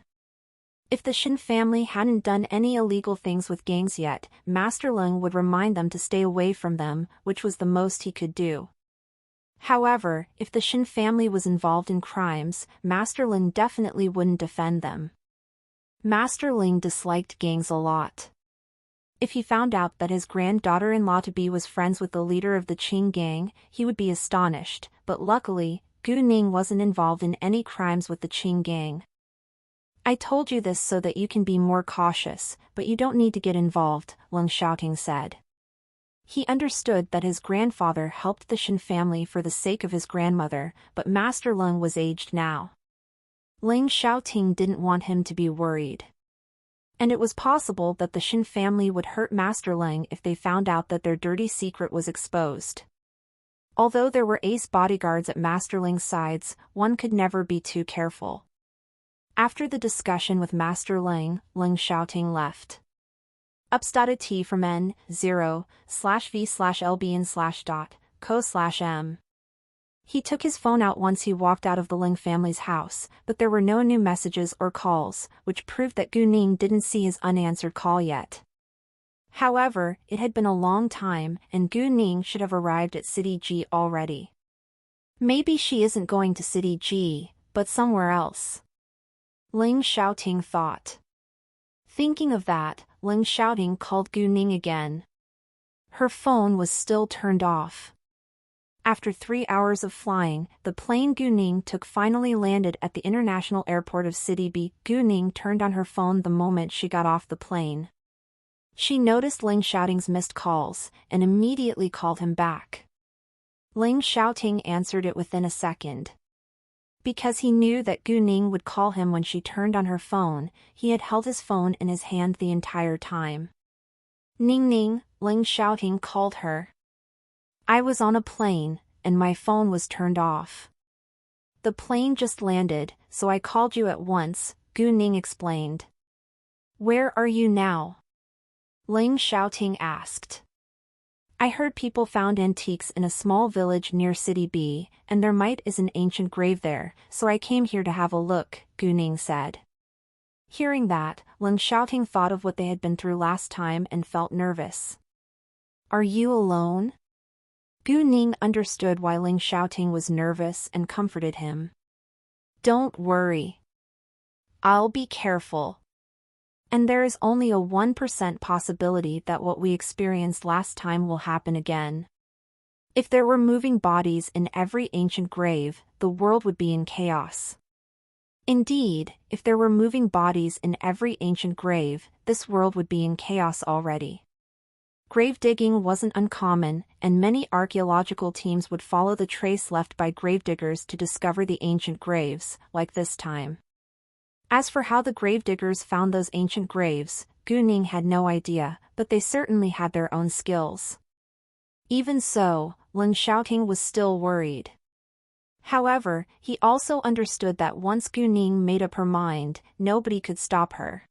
If the Shen family hadn't done any illegal things with gangs yet, Master Ling would remind them to stay away from them, which was the most he could do. However, if the Shen family was involved in crimes, Master Ling definitely wouldn't defend them. Master Ling disliked gangs a lot. If he found out that his granddaughter-in-law-to-be was friends with the leader of the Qing gang, he would be astonished, but luckily, Gu Ning wasn't involved in any crimes with the Qing gang. I told you this so that you can be more cautious, but you don't need to get involved, Ling Xiaoting said. He understood that his grandfather helped the Shen family for the sake of his grandmother, but Master Ling was aged now. Ling Xiaoting didn't want him to be worried. And it was possible that the Shen family would hurt Master Ling if they found out that their dirty secret was exposed. Although there were ace bodyguards at Master Ling's sides, one could never be too careful. After the discussion with Master Ling, Ling Xiaoting left. Upstated T from N0/V/LB/.co/M. He took his phone out once he walked out of the Ling family's house, but there were no new messages or calls, which proved that Gu Ning didn't see his unanswered call yet. However, it had been a long time, and Gu Ning should have arrived at City G already. Maybe she isn't going to City G, but somewhere else. Ling Xiaoting thought. Thinking of that, Ling Xiaoting called Gu Ning again. Her phone was still turned off. After 3 hours of flying, the plane Gu Ning took finally landed at the international airport of City B. Gu Ning turned on her phone the moment she got off the plane. She noticed Ling Xiaoting's missed calls, and immediately called him back. Ling Xiaoting answered it within a second. Because he knew that Gu Ning would call him when she turned on her phone, he had held his phone in his hand the entire time. Ning Ning, Ling Xiaoting called her. I was on a plane, and my phone was turned off. The plane just landed, so I called you at once, Gu Ning explained. Where are you now? Ling Xiaoting asked. I heard people found antiques in a small village near City B, and there might is an ancient grave there, so I came here to have a look, Gu Ning said. Hearing that, Ling Xiaoting thought of what they had been through last time and felt nervous. Are you alone? Gu Ning understood why Ling Xiaoting was nervous and comforted him. Don't worry. I'll be careful. And there is only a 1% possibility that what we experienced last time will happen again. If there were moving bodies in every ancient grave, the world would be in chaos. Indeed, if there were moving bodies in every ancient grave, this world would be in chaos already. Grave digging wasn't uncommon, and many archaeological teams would follow the trace left by gravediggers to discover the ancient graves, like this time. As for how the gravediggers found those ancient graves, Gu Ning had no idea, but they certainly had their own skills. Even so, Ling Xiaoting was still worried. However, he also understood that once Gu Ning made up her mind, nobody could stop her.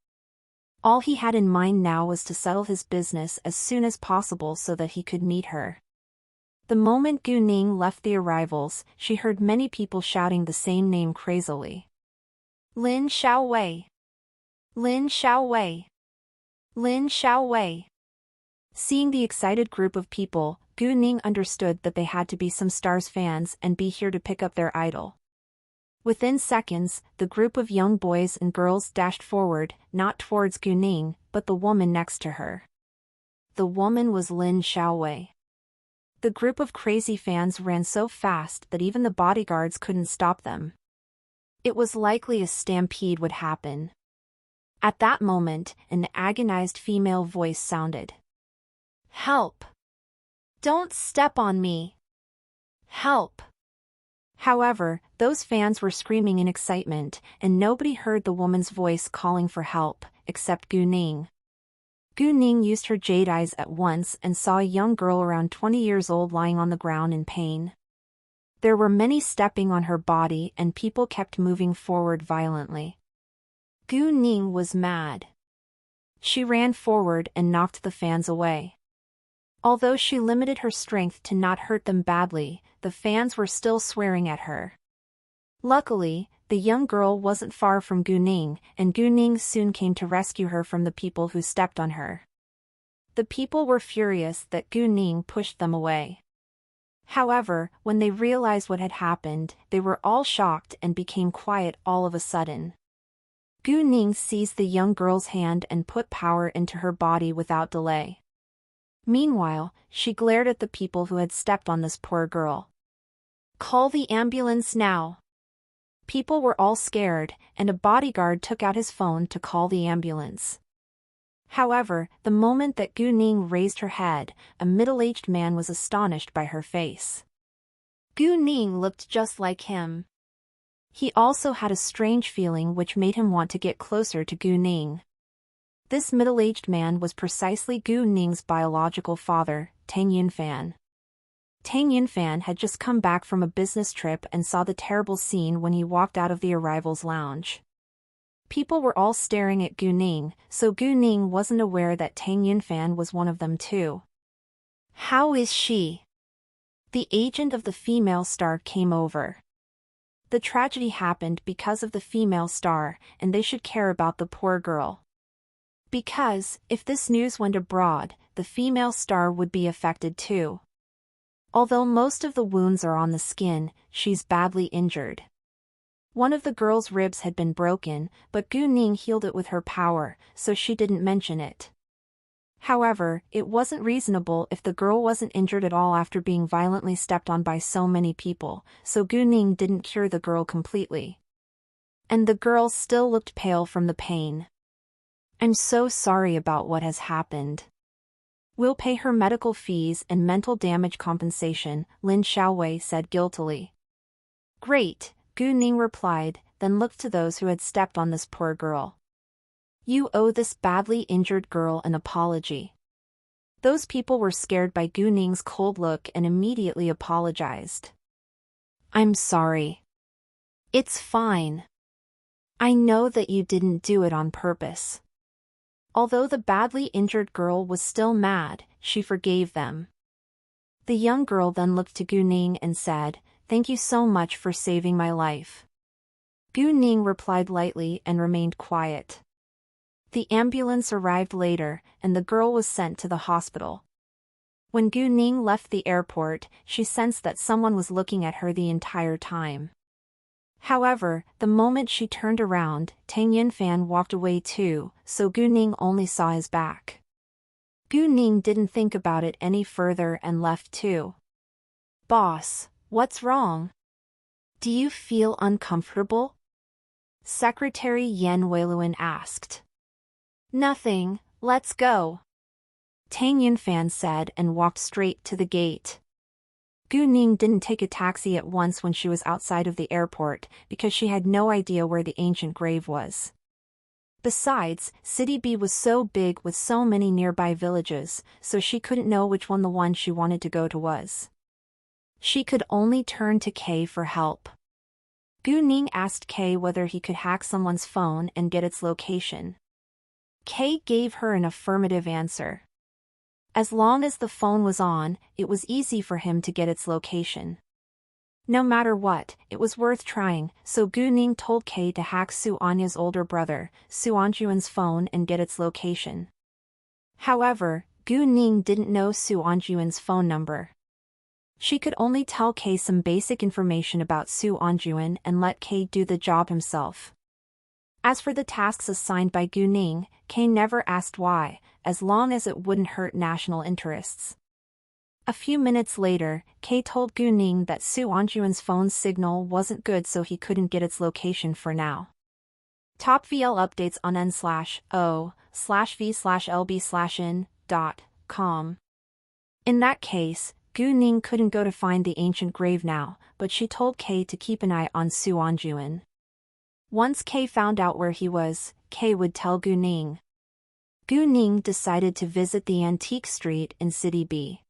All he had in mind now was to settle his business as soon as possible so that he could meet her. The moment Gu Ning left the arrivals, she heard many people shouting the same name crazily. Lin Xiaowei! Lin Xiaowei! Lin Xiaowei! Seeing the excited group of people, Gu Ning understood that they had to be some Stars fans and be here to pick up their idol. Within seconds, the group of young boys and girls dashed forward, not towards Gu Ning, but the woman next to her. The woman was Lin Xiaowei. The group of crazy fans ran so fast that even the bodyguards couldn't stop them. It was likely a stampede would happen. At that moment, an agonized female voice sounded. Help! Don't step on me! Help! However, those fans were screaming in excitement, and nobody heard the woman's voice calling for help, except Gu Ning. Gu Ning used her jade eyes at once and saw a young girl around 20 years old lying on the ground in pain. There were many stepping on her body and people kept moving forward violently. Gu Ning was mad. She ran forward and knocked the fans away. Although she limited her strength to not hurt them badly, the fans were still swearing at her. Luckily, the young girl wasn't far from Gu Ning, and Gu Ning soon came to rescue her from the people who stepped on her. The people were furious that Gu Ning pushed them away. However, when they realized what had happened, they were all shocked and became quiet all of a sudden. Gu Ning seized the young girl's hand and put power into her body without delay. Meanwhile, she glared at the people who had stepped on this poor girl. Call the ambulance now! People were all scared, and a bodyguard took out his phone to call the ambulance. However, the moment that Gu Ning raised her head, a middle-aged man was astonished by her face. Gu Ning looked just like him. He also had a strange feeling which made him want to get closer to Gu Ning. This middle-aged man was precisely Gu Ning's biological father, Tang Yunfan. Tang Yunfan had just come back from a business trip and saw the terrible scene when he walked out of the arrivals lounge. People were all staring at Gu Ning, so Gu Ning wasn't aware that Tang Yunfan was one of them too. How is she? The agent of the female star came over. The tragedy happened because of the female star, and they should care about the poor girl. Because, if this news went abroad, the female star would be affected too. Although most of the wounds are on the skin, she's badly injured. One of the girl's ribs had been broken, but Gu Ning healed it with her power, so she didn't mention it. However, it wasn't reasonable if the girl wasn't injured at all after being violently stepped on by so many people, so Gu Ning didn't cure the girl completely. And the girl still looked pale from the pain. "I'm so sorry about what has happened. We'll pay her medical fees and mental damage compensation," Lin Xiaowei said guiltily. "Great," Gu Ning replied, then looked to those who had stepped on this poor girl. "You owe this badly injured girl an apology." Those people were scared by Gu Ning's cold look and immediately apologized. "I'm sorry. It's fine. I know that you didn't do it on purpose." Although the badly injured girl was still mad, she forgave them. The young girl then looked to Gu Ning and said, "Thank you so much for saving my life." Gu Ning replied lightly and remained quiet. The ambulance arrived later, and the girl was sent to the hospital. When Gu Ning left the airport, she sensed that someone was looking at her the entire time. However, the moment she turned around, Tang Yinfan walked away too, so Gu Ning only saw his back. Gu Ning didn't think about it any further and left too. "Boss, what's wrong? Do you feel uncomfortable?" Secretary Yan Weiluan asked. "Nothing, let's go," Tang Yinfan said and walked straight to the gate. Gu Ning didn't take a taxi at once when she was outside of the airport because she had no idea where the ancient grave was. Besides, City B was so big with so many nearby villages, so she couldn't know which one the one she wanted to go to was. She could only turn to K for help. Gu Ning asked K whether he could hack someone's phone and get its location. K gave her an affirmative answer. As long as the phone was on, it was easy for him to get its location. No matter what, it was worth trying, so Gu Ning told Kay to hack Su Anya's older brother, Su Anjuan's phone and get its location. However, Gu Ning didn't know Su Anjuan's phone number. She could only tell Kay some basic information about Su Anjuan and let Kay do the job himself. As for the tasks assigned by Gu Ning, Kay never asked why, as long as it wouldn't hurt national interests. A few minutes later, Kay told Gu Ning that Su Anjuan's phone signal wasn't good, so he couldn't get its location for now. Top VL updates on n/o/v/lb/in.com. In that case, Gu Ning couldn't go to find the ancient grave now, but she told Kay to keep an eye on Su Anjuan. Once Kay found out where he was, Kay would tell Gu Ning. Gu Ning decided to visit the antique street in City B.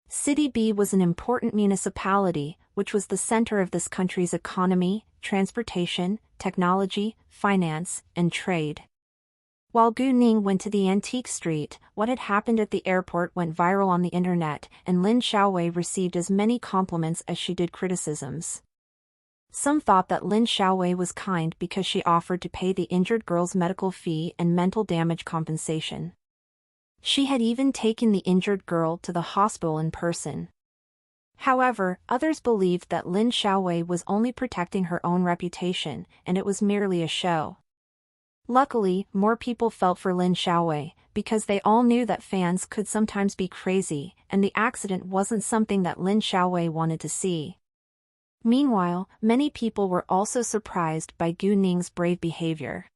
City B was an important municipality, which was the center of this country's economy, transportation, technology, finance, and trade. While Gu Ning went to the antique street, what had happened at the airport went viral on the internet, and Lin Xiaowei received as many compliments as she did criticisms. Some thought that Lin Xiaowei was kind because she offered to pay the injured girl's medical fee and mental damage compensation. She had even taken the injured girl to the hospital in person. However, others believed that Lin Xiaowei was only protecting her own reputation, and it was merely a show. Luckily, more people felt for Lin Xiaowei, because they all knew that fans could sometimes be crazy, and the accident wasn't something that Lin Xiaowei wanted to see. Meanwhile, many people were also surprised by Gu Ning's brave behavior.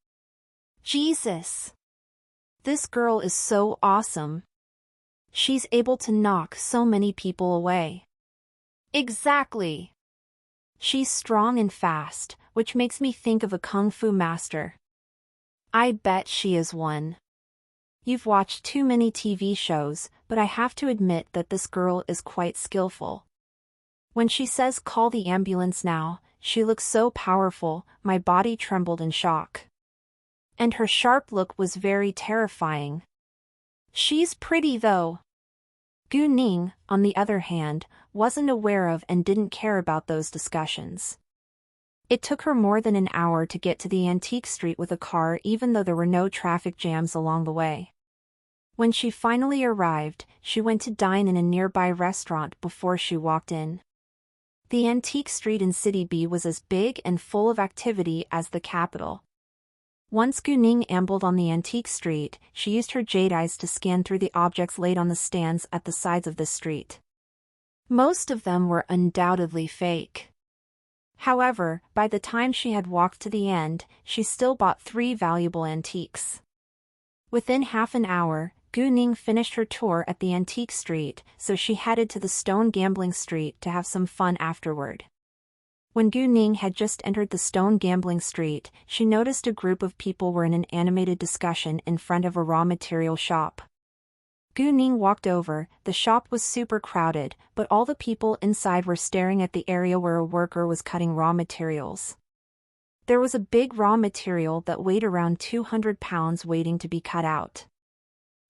Jesus! This girl is so awesome. She's able to knock so many people away. Exactly! She's strong and fast, which makes me think of a kung fu master. I bet she is one. You've watched too many TV shows, but I have to admit that this girl is quite skillful. When she says call the ambulance now, she looks so powerful, my body trembled in shock. And her sharp look was very terrifying. She's pretty though. Gu Ning, on the other hand, wasn't aware of and didn't care about those discussions. It took her more than an hour to get to the antique street with a car, even though there were no traffic jams along the way. When she finally arrived, she went to dine in a nearby restaurant before she walked in. The antique street in City B was as big and full of activity as the capital. Once Gu Ning ambled on the antique street, she used her jade eyes to scan through the objects laid on the stands at the sides of the street. Most of them were undoubtedly fake. However, by the time she had walked to the end, she still bought 3 valuable antiques. Within half an hour, Gu Ning finished her tour at the antique street, so she headed to the stone gambling street to have some fun afterward. When Gu Ning had just entered the stone gambling street, she noticed a group of people were in an animated discussion in front of a raw material shop. Gu Ning walked over. The shop was super crowded, but all the people inside were staring at the area where a worker was cutting raw materials. There was a big raw material that weighed around 200 pounds waiting to be cut out.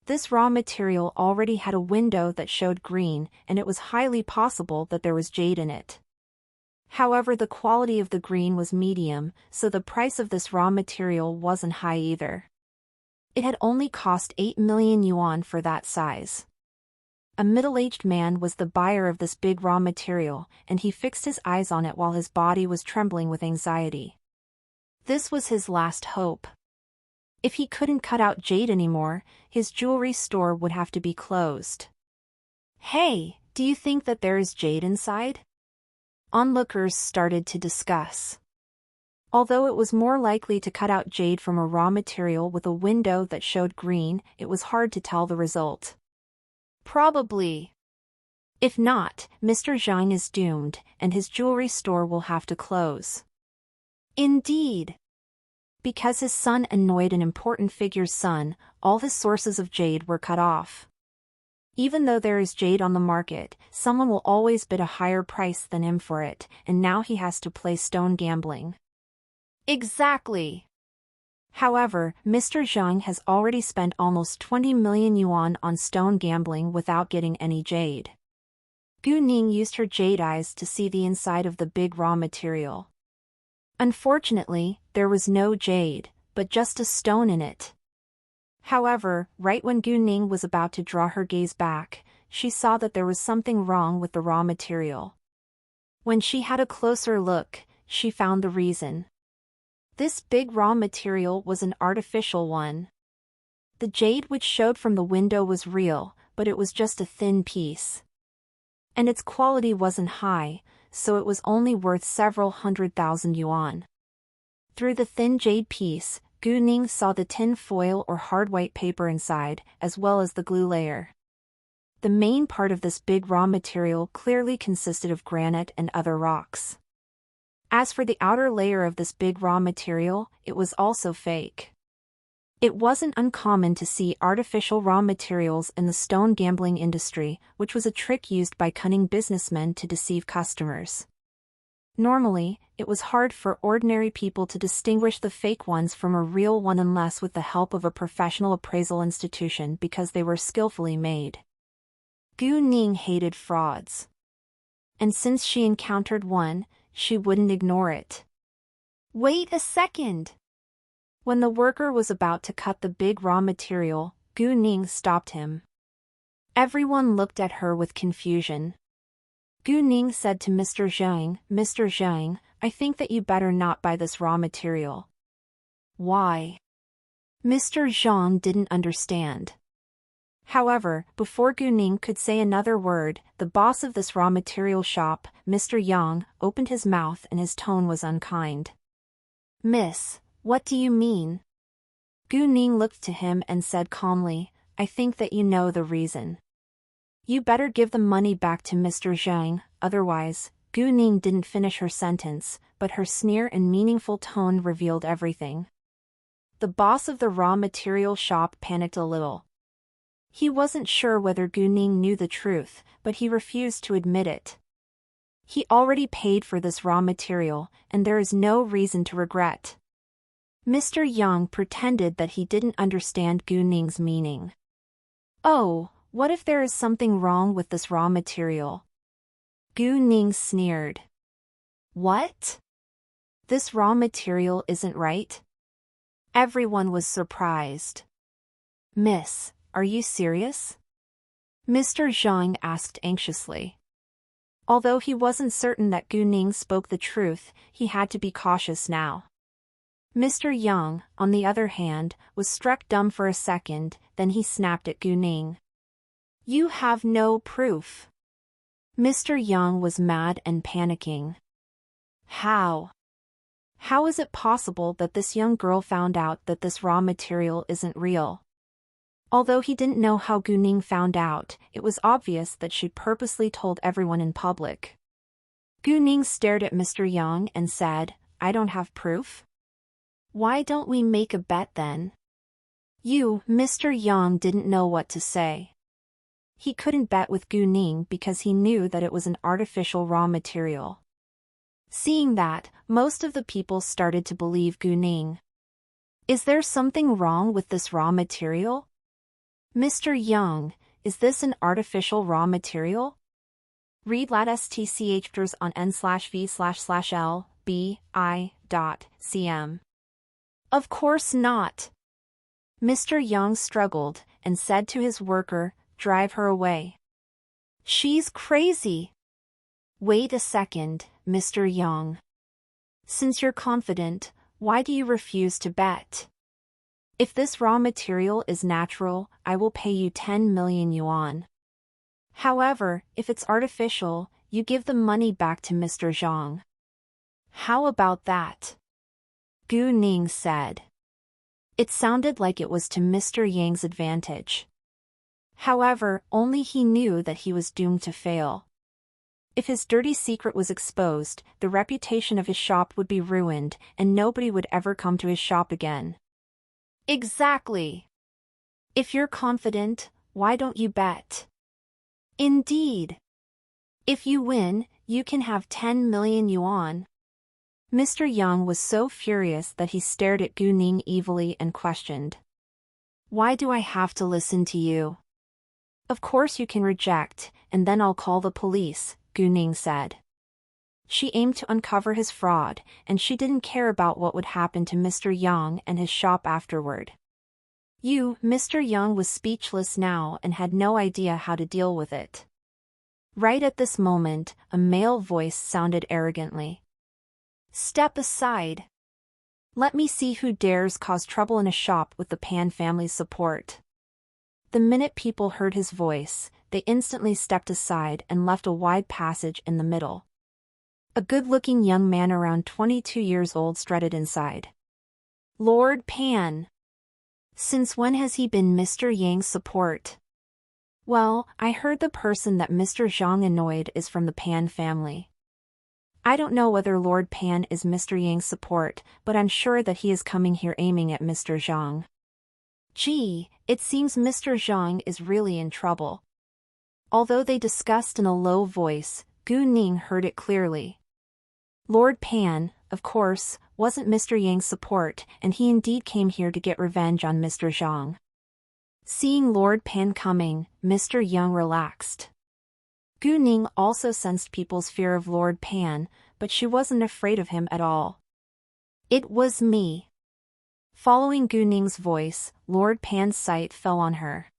This raw material already had a window that showed green, and it was highly possible that there was jade in it. However, the quality of the green was medium, so the price of this raw material wasn't high either. It had only cost 8 million yuan for that size. A middle-aged man was the buyer of this big raw material, and he fixed his eyes on it while his body was trembling with anxiety. This was his last hope. If he couldn't cut out jade anymore, his jewelry store would have to be closed. "Hey, do you think that there is jade inside?" Onlookers started to discuss. Although it was more likely to cut out jade from a raw material with a window that showed green, it was hard to tell the result. "Probably. If not, Mr. Zhang is doomed, and his jewelry store will have to close." "Indeed." Because his son annoyed an important figure's son, all his sources of jade were cut off. Even though there is jade on the market, someone will always bid a higher price than him for it, and now he has to play stone gambling. Exactly. However, Mr. Zhang has already spent almost 20 million yuan on stone gambling without getting any jade. Gu Ning used her jade eyes to see the inside of the big raw material. Unfortunately, there was no jade, but just a stone in it. However, right when Gu Ning was about to draw her gaze back, she saw that there was something wrong with the raw material. When she had a closer look, she found the reason. This big raw material was an artificial one. The jade which showed from the window was real, but it was just a thin piece. And its quality wasn't high, so it was only worth several 100,000 yuan. Through the thin jade piece, Gu Ning saw the tin foil or hard white paper inside, as well as the glue layer. The main part of this big raw material clearly consisted of granite and other rocks. As for the outer layer of this big raw material, it was also fake. It wasn't uncommon to see artificial raw materials in the stone gambling industry, which was a trick used by cunning businessmen to deceive customers. Normally, it was hard for ordinary people to distinguish the fake ones from a real one unless with the help of a professional appraisal institution because they were skillfully made. Gu Ning hated frauds. And since she encountered one, she wouldn't ignore it. "Wait a second!" When the worker was about to cut the big raw material, Gu Ning stopped him. Everyone looked at her with confusion. Gu Ning said to Mr. Zhang, "Mr. Zhang, I think that you better not buy this raw material." "Why?" Mr. Zhang didn't understand. However, before Gu Ning could say another word, the boss of this raw material shop, Mr. Yang, opened his mouth and his tone was unkind. "Miss, what do you mean?" Gu Ning looked to him and said calmly, "I think that you know the reason. You better give the money back to Mr. Zhang, otherwise." Gu Ning didn't finish her sentence, but her sneer and meaningful tone revealed everything. The boss of the raw material shop panicked a little. He wasn't sure whether Gu Ning knew the truth, but he refused to admit it. He already paid for this raw material, and there is no reason to regret. Mr. Yang pretended that he didn't understand Gu Ning's meaning. "Oh, what if there is something wrong with this raw material?" Gu Ning sneered. "What? This raw material isn't right?" Everyone was surprised. "Miss, are you serious?" Mr. Zhang asked anxiously. Although he wasn't certain that Gu Ning spoke the truth, he had to be cautious now. Mr. Young, on the other hand, was struck dumb for a second, then he snapped at Gu Ning. "You have no proof." Mr. Young was mad and panicking. How? How is it possible that this young girl found out that this raw material isn't real? Although he didn't know how Gu Ning found out, it was obvious that she'd purposely told everyone in public. Gu Ning stared at Mr. Young and said, "I don't have proof? Why don't we make a bet then?" Mr. Young didn't know what to say. He couldn't bet with Gu Ning because he knew that it was an artificial raw material. Seeing that, most of the people started to believe Gu Ning. Is there something wrong with this raw material? Mr. Young, is this an artificial raw material? Read lat stchers on n/v/l/b/i.cm. Of course not. Mr. Young struggled and said to his worker, "Drive her away. She's crazy." Wait a second, Mr. Young. Since you're confident, why do you refuse to bet? If this raw material is natural, I will pay you 10 million yuan. However, if it's artificial, you give the money back to Mr. Zhang. How about that? Gu Ning said. It sounded like it was to Mr. Yang's advantage. However, only he knew that he was doomed to fail. If his dirty secret was exposed, the reputation of his shop would be ruined, and nobody would ever come to his shop again. Exactly. If you're confident, why don't you bet? Indeed. If you win, you can have 10 million yuan. Mr. Young was so furious that he stared at Gu Ning evilly and questioned. Why do I have to listen to you? Of course you can reject, and then I'll call the police, Gu Ning said. She aimed to uncover his fraud, and she didn't care about what would happen to Mr. Young and his shop afterward. Mr. Young was speechless now and had no idea how to deal with it. Right at this moment, a male voice sounded arrogantly. Step aside. Let me see who dares cause trouble in a shop with the Pan family's support. The minute people heard his voice, they instantly stepped aside and left a wide passage in the middle. A good-looking young man around 22 years old strutted inside. Lord Pan. Since when has he been Mr. Yang's support? Well, I heard the person that Mr. Zhang annoyed is from the Pan family. I don't know whether Lord Pan is Mr. Yang's support, but I'm sure that he is coming here aiming at Mr. Zhang. Gee, it seems Mr. Zhang is really in trouble. Although they discussed in a low voice, Gu Ning heard it clearly. Lord Pan, of course, wasn't Mr. Yang's support, and he indeed came here to get revenge on Mr. Zhang. Seeing Lord Pan coming, Mr. Young relaxed. Gu Ning also sensed people's fear of Lord Pan, but she wasn't afraid of him at all. It was me. Following Gu Ning's voice, Lord Pan's sight fell on her.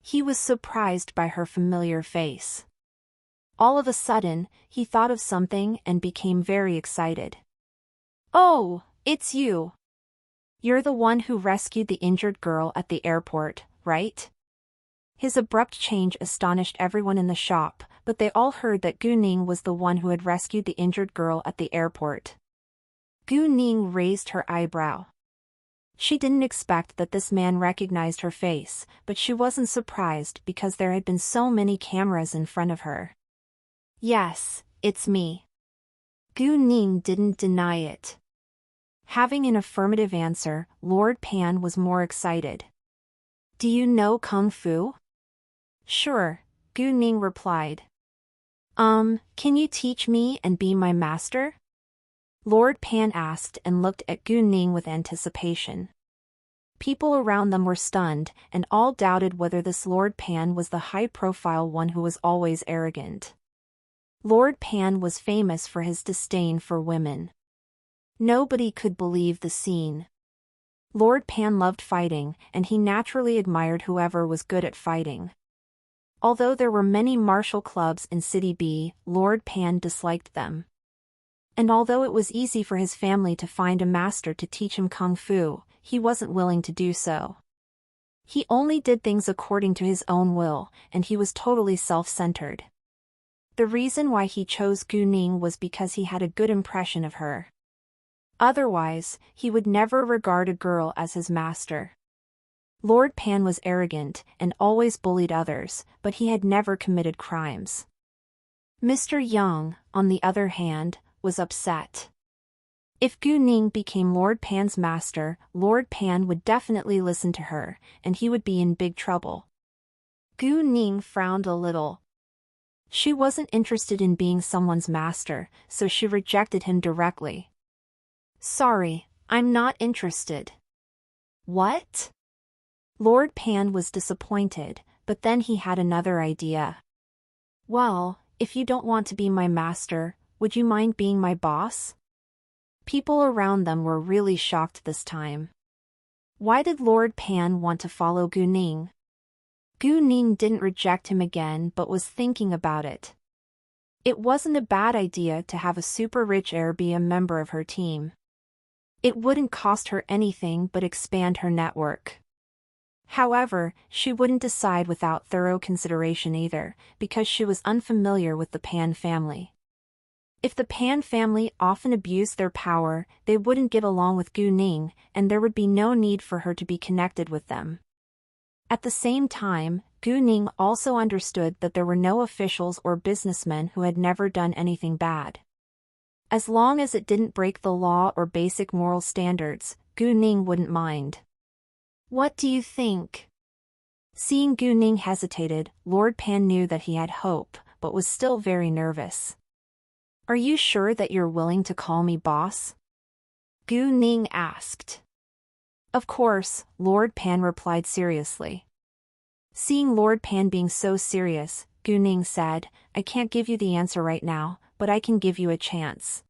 He was surprised by her familiar face. All of a sudden, he thought of something and became very excited. Oh, it's you. You're the one who rescued the injured girl at the airport, right? His abrupt change astonished everyone in the shop, but they all heard that Gu Ning was the one who had rescued the injured girl at the airport. Gu Ning raised her eyebrow. She didn't expect that this man recognized her face, but she wasn't surprised because there had been so many cameras in front of her. Yes, it's me. Gu Ning didn't deny it. Having an affirmative answer, Lord Pan was more excited. Do you know Kung Fu? Sure, Gu Ning replied. Can you teach me and be my master? Lord Pan asked and looked at Gu Ning with anticipation. People around them were stunned, and all doubted whether this Lord Pan was the high-profile one who was always arrogant. Lord Pan was famous for his disdain for women. Nobody could believe the scene. Lord Pan loved fighting, and he naturally admired whoever was good at fighting. Although there were many martial clubs in City B, Lord Pan disliked them. And although it was easy for his family to find a master to teach him kung fu, he wasn't willing to do so. He only did things according to his own will, and he was totally self-centered. The reason why he chose Gu Ning was because he had a good impression of her. Otherwise, he would never regard a girl as his master. Lord Pan was arrogant and always bullied others, but he had never committed crimes. Mr. Young, on the other hand, was upset. If Gu Ning became Lord Pan's master, Lord Pan would definitely listen to her, and he would be in big trouble. Gu Ning frowned a little. She wasn't interested in being someone's master, so she rejected him directly. "Sorry, I'm not interested." "What?" Lord Pan was disappointed, but then he had another idea. "Well, if you don't want to be my master, would you mind being my boss?" People around them were really shocked this time. Why did Lord Pan want to follow Gu Ning? Gu Ning didn't reject him again but was thinking about it. It wasn't a bad idea to have a super-rich heir be a member of her team. It wouldn't cost her anything but expand her network. However, she wouldn't decide without thorough consideration either, because she was unfamiliar with the Pan family. If the Pan family often abused their power, they wouldn't get along with Gu Ning, and there would be no need for her to be connected with them. At the same time, Gu Ning also understood that there were no officials or businessmen who had never done anything bad. As long as it didn't break the law or basic moral standards, Gu Ning wouldn't mind. "What do you think?" Seeing Gu Ning hesitated, Lord Pan knew that he had hope, but was still very nervous. "Are you sure that you're willing to call me boss?" Gu Ning asked. "Of course," Lord Pan replied seriously. Seeing Lord Pan being so serious, Gu Ning said, "I can't give you the answer right now, but I can give you a chance.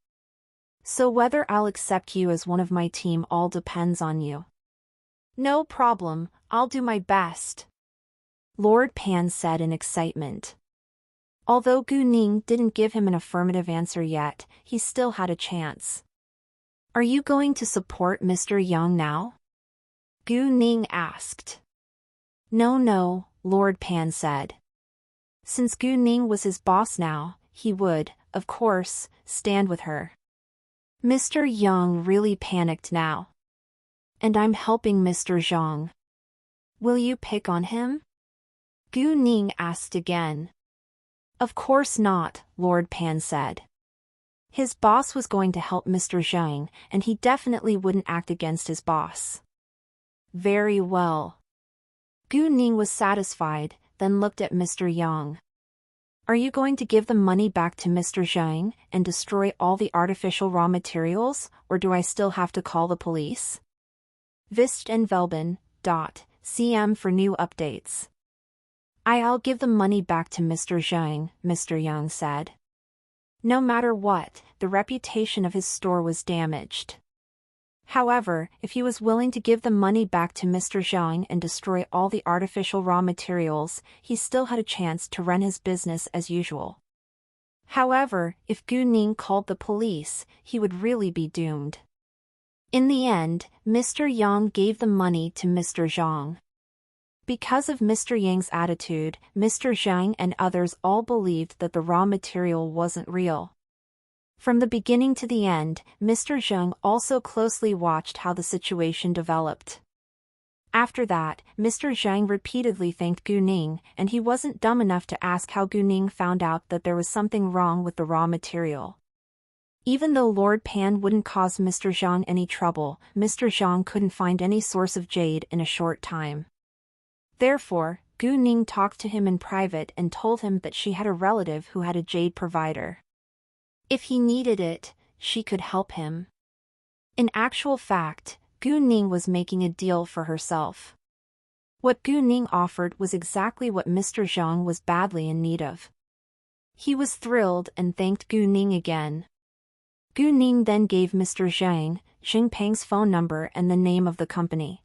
So whether I'll accept you as one of my team all depends on you." "No problem, I'll do my best," Lord Pan said in excitement. Although Gu Ning didn't give him an affirmative answer yet, he still had a chance. "Are you going to support Mr. Young now?" Gu Ning asked. No, Lord Pan said. Since Gu Ning was his boss now, he would, of course, stand with her. Mr. Young really panicked now. "And I'm helping Mr. Zhang. Will you pick on him?" Gu Ning asked again. "Of course not," Lord Pan said. His boss was going to help Mr. Zhang, and he definitely wouldn't act against his boss. "Very well." Gu Ning was satisfied, then looked at Mr. Yang. "Are you going to give the money back to Mr. Zhang and destroy all the artificial raw materials, or do I still have to call the police?" Vist and Velben.cm for new updates. "I'll give the money back to Mr. Zhang," Mr. Yang said. No matter what, the reputation of his store was damaged. However, if he was willing to give the money back to Mr. Zhang and destroy all the artificial raw materials, he still had a chance to run his business as usual. However, if Gu Ning called the police, he would really be doomed. In the end, Mr. Yang gave the money to Mr. Zhang. Because of Mr. Yang's attitude, Mr. Zhang and others all believed that the raw material wasn't real. From the beginning to the end, Mr. Zhang also closely watched how the situation developed. After that, Mr. Zhang repeatedly thanked Gu Ning, and he wasn't dumb enough to ask how Gu Ning found out that there was something wrong with the raw material. Even though Lord Pan wouldn't cause Mr. Zhang any trouble, Mr. Zhang couldn't find any source of jade in a short time. Therefore, Gu Ning talked to him in private and told him that she had a relative who had a jade provider. If he needed it, she could help him. In actual fact, Gu Ning was making a deal for herself. What Gu Ning offered was exactly what Mr. Zhang was badly in need of. He was thrilled and thanked Gu Ning again. Gu Ning then gave Mr. Zhang Xingpeng's phone number and the name of the company.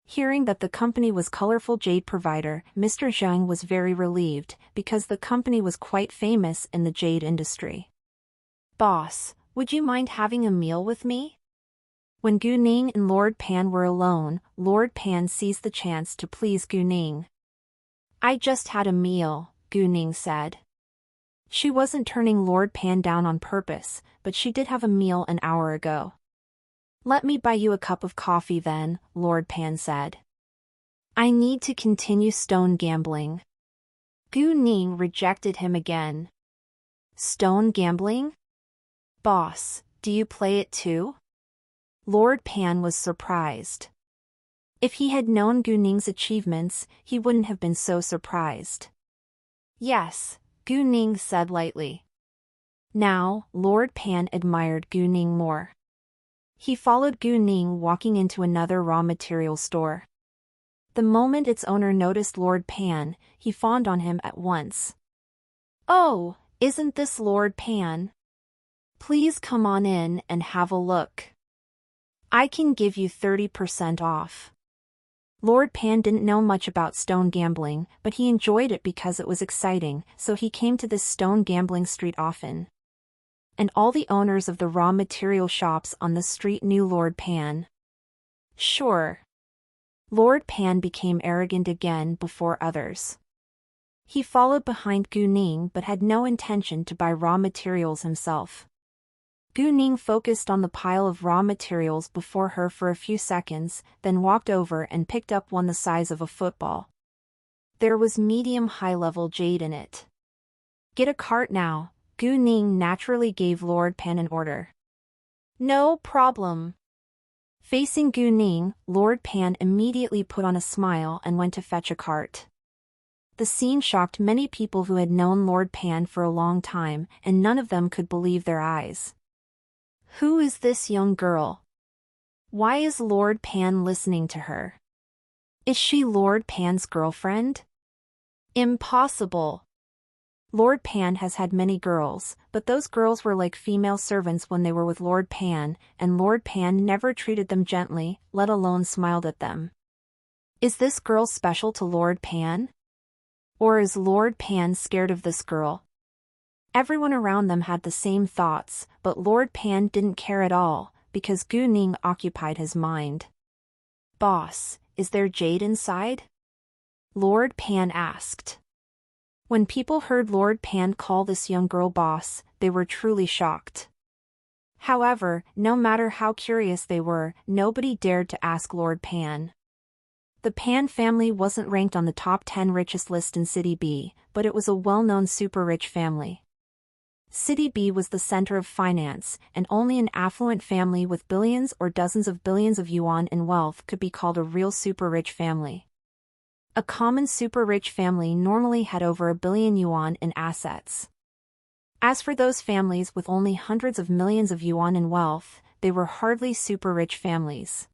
Hearing that the company was colorful jade provider, Mr. Zheng was very relieved, because the company was quite famous in the jade industry. Boss, would you mind having a meal with me? When Gu Ning and Lord Pan were alone, Lord Pan seized the chance to please Gu Ning. I just had a meal, Gu Ning said. She wasn't turning Lord Pan down on purpose, but she did have a meal an hour ago. Let me buy you a cup of coffee then, Lord Pan said. I need to continue stone gambling. Gu Ning rejected him again. Stone gambling? Boss, do you play it too? Lord Pan was surprised. If he had known Gu Ning's achievements, he wouldn't have been so surprised. Yes, Gu Ning said lightly. Now, Lord Pan admired Gu Ning more. He followed Gu Ning walking into another raw material store. The moment its owner noticed Lord Pan, he fawned on him at once. Oh, isn't this Lord Pan? Please come on in and have a look. I can give you 30% off. Lord Pan didn't know much about stone gambling, but he enjoyed it because it was exciting, so he came to this stone gambling street often. And all the owners of the raw material shops on the street knew Lord Pan. Sure. Lord Pan became arrogant again before others. He followed behind Gu Ning but had no intention to buy raw materials himself. Gu Ning focused on the pile of raw materials before her for a few seconds, then walked over and picked up one the size of a football. There was medium-high-level jade in it. Get a cart now, Gu Ning naturally gave Lord Pan an order. No problem. Facing Gu Ning, Lord Pan immediately put on a smile and went to fetch a cart. The scene shocked many people who had known Lord Pan for a long time, and none of them could believe their eyes. Who is this young girl? Why is Lord Pan listening to her? Is she Lord Pan's girlfriend? Impossible. Lord Pan has had many girls, but those girls were like female servants when they were with Lord Pan, and Lord Pan never treated them gently, let alone smiled at them. Is this girl special to Lord Pan? Or is Lord Pan scared of this girl? Everyone around them had the same thoughts, but Lord Pan didn't care at all, because Gu Ning occupied his mind. Boss, is there jade inside? Lord Pan asked. When people heard Lord Pan call this young girl boss, they were truly shocked. However, no matter how curious they were, nobody dared to ask Lord Pan. The Pan family wasn't ranked on the top 10 richest list in City B, but it was a well-known super-rich family. City B was the center of finance, and only an affluent family with billions or dozens of billions of yuan in wealth could be called a real super-rich family. A common super-rich family normally had over 1 billion yuan in assets. As for those families with only hundreds of millions of yuan in wealth, they were hardly super-rich families.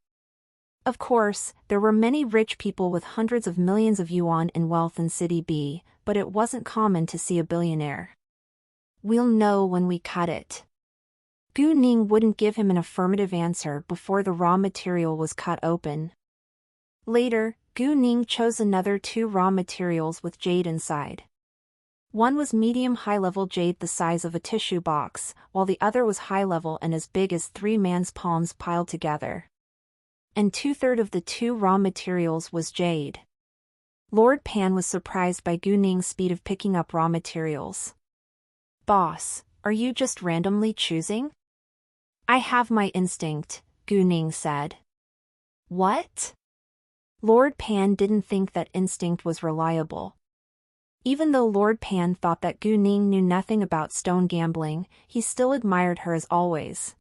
Of course, there were many rich people with hundreds of millions of yuan in wealth in City B, but it wasn't common to see a billionaire. We'll know when we cut it. Gu Ning wouldn't give him an affirmative answer before the raw material was cut open. Later, Gu Ning chose another 2 raw materials with jade inside. One was medium high-level jade the size of a tissue box, while the other was high-level and as big as 3 man's palms piled together. And 2/3 of the 2 raw materials was jade. Lord Pan was surprised by Gu Ning's speed of picking up raw materials. Boss, are you just randomly choosing? I have my instinct, Gu Ning said. What? Lord Pan didn't think that instinct was reliable. Even though Lord Pan thought that Gu Ning knew nothing about stone gambling, he still admired her as always.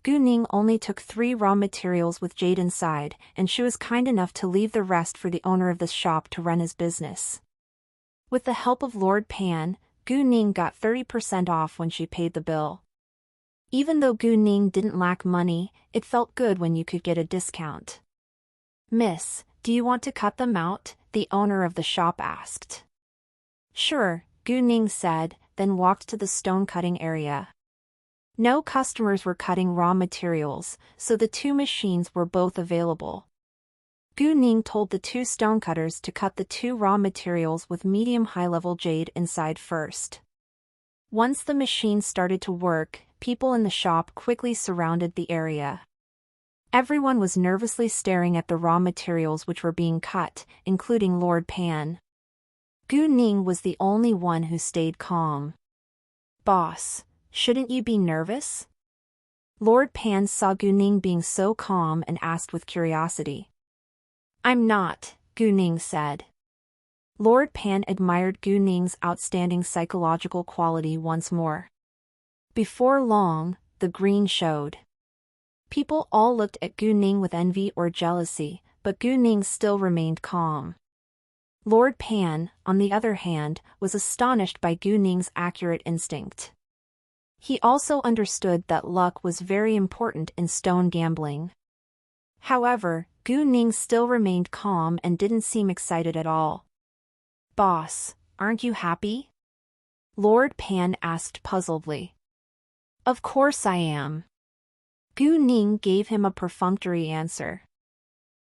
Gu Ning only took 3 raw materials with jade inside, and she was kind enough to leave the rest for the owner of the shop to run his business. With the help of Lord Pan, Gu Ning got 30% off when she paid the bill. Even though Gu Ning didn't lack money, it felt good when you could get a discount. Miss, do you want to cut them out? The owner of the shop asked. Sure, Gu Ning said, then walked to the stone cutting area. No customers were cutting raw materials, so the 2 machines were both available. Gu Ning told the two stonecutters to cut the two raw materials with medium high-level jade inside first. Once the machine started to work, people in the shop quickly surrounded the area. Everyone was nervously staring at the raw materials which were being cut, including Lord Pan. Gu Ning was the only one who stayed calm. "Boss, shouldn't you be nervous?" Lord Pan saw Gu Ning being so calm and asked with curiosity. "I'm not," Gu Ning said. Lord Pan admired Gu Ning's outstanding psychological quality once more. Before long, the green showed. People all looked at Gu Ning with envy or jealousy, but Gu Ning still remained calm. Lord Pan, on the other hand, was astonished by Gu Ning's accurate instinct. He also understood that luck was very important in stone gambling. However, Gu Ning still remained calm and didn't seem excited at all. "Boss, aren't you happy?" Lord Pan asked puzzledly. "Of course I am." Gu Ning gave him a perfunctory answer.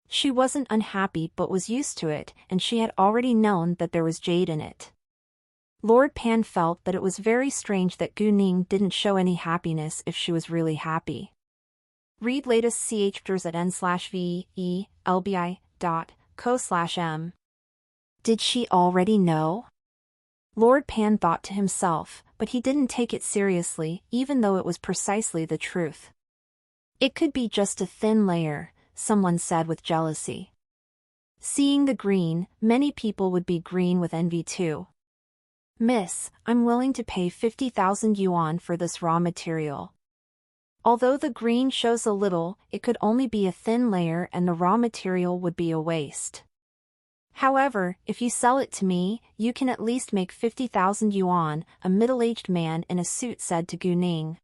She wasn't unhappy but was used to it, and she had already known that there was jade in it. Lord Pan felt that it was very strange that Gu Ning didn't show any happiness if she was really happy. Read latest chapters at n/velbi.co/m. Did she already know? Lord Pan thought to himself, but he didn't take it seriously, even though it was precisely the truth. "It could be just a thin layer," someone said with jealousy. Seeing the green, many people would be green with envy too. "Miss, I'm willing to pay 50,000 yuan for this raw material. Although the green shows a little, it could only be a thin layer and the raw material would be a waste. However, if you sell it to me, you can at least make 50,000 yuan, a middle-aged man in a suit said to Gu Ning.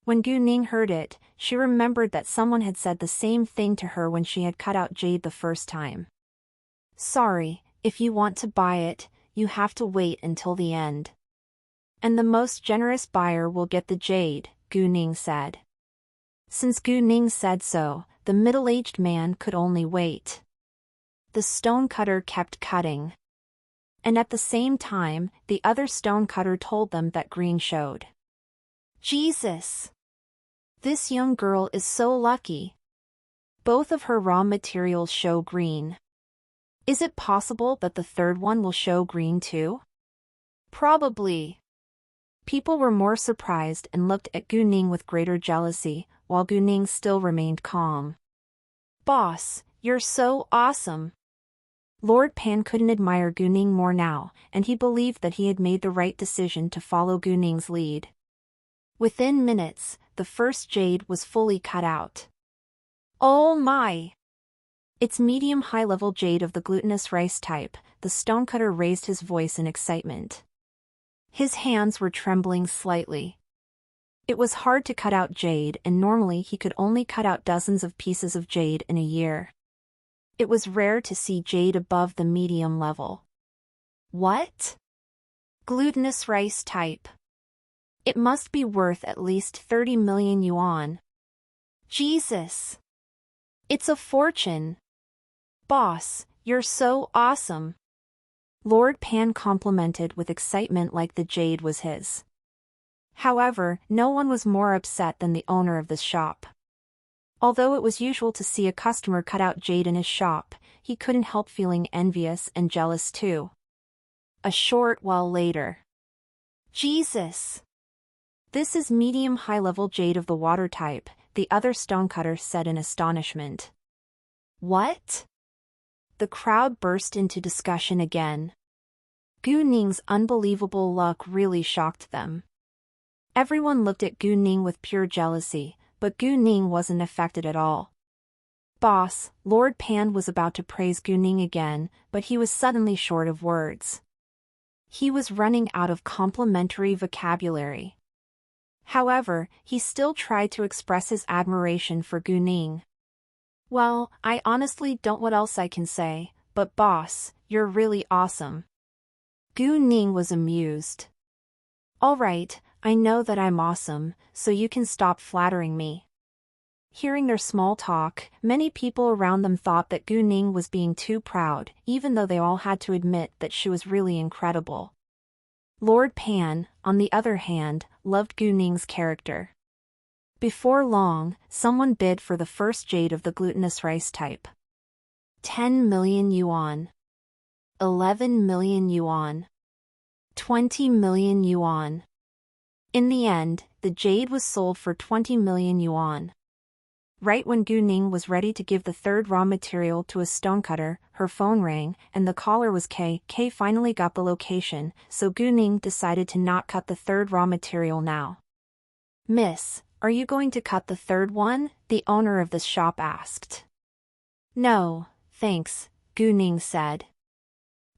When Gu Ning heard it, she remembered that someone had said the same thing to her when she had cut out jade the first time. "Sorry, if you want to buy it, you have to wait until the end. And the most generous buyer will get the jade," Gu Ning said. Since Gu Ning said so, the middle-aged man could only wait. The stonecutter kept cutting. And at the same time, the other stonecutter told them that green showed. "Jesus! This young girl is so lucky. Both of her raw materials show green. Is it possible that the third one will show green too?" "Probably." People were more surprised and looked at Gu Ning with greater jealousy, while Gu Ning still remained calm. "Boss, you're so awesome." Lord Pan couldn't admire Gu Ning more now, and he believed that he had made the right decision to follow Gu Ning's lead. Within minutes, the first jade was fully cut out. "Oh my! It's medium high-level jade of the glutinous rice type," the stonecutter raised his voice in excitement. His hands were trembling slightly. It was hard to cut out jade, and normally he could only cut out dozens of pieces of jade in a year. It was rare to see jade above the medium level. "What? Glutinous rice type. It must be worth at least 30 million yuan. Jesus! It's a fortune. Boss, you're so awesome." Lord Pan complimented with excitement like the jade was his. However, no one was more upset than the owner of the shop. Although it was usual to see a customer cut out jade in his shop, he couldn't help feeling envious and jealous too. A short while later. "Jesus! This is medium high-level jade of the water type," the other stonecutter said in astonishment. "What?" The crowd burst into discussion again. Gu Ning's unbelievable luck really shocked them. Everyone looked at Gu Ning with pure jealousy, but Gu Ning wasn't affected at all. "Boss," Lord Pan was about to praise Gu Ning again, but he was suddenly short of words. He was running out of complimentary vocabulary. However, he still tried to express his admiration for Gu Ning. "Well, I honestly don't know what else I can say, but boss, you're really awesome." Gu Ning was amused. "All right, I know that I'm awesome, so you can stop flattering me." Hearing their small talk, many people around them thought that Gu Ning was being too proud, even though they all had to admit that she was really incredible. Lord Pan, on the other hand, loved Gu Ning's character. Before long, someone bid for the first jade of the glutinous rice type. 10 million yuan. 11 million yuan. 20 million yuan. In the end, the jade was sold for 20 million yuan. Right when Gu Ning was ready to give the third raw material to a stonecutter, her phone rang, and the caller was K. K finally got the location, so Gu Ning decided to not cut the third raw material now. "Miss, are you going to cut the third one?" the owner of the shop asked. "No, thanks," Gu Ning said.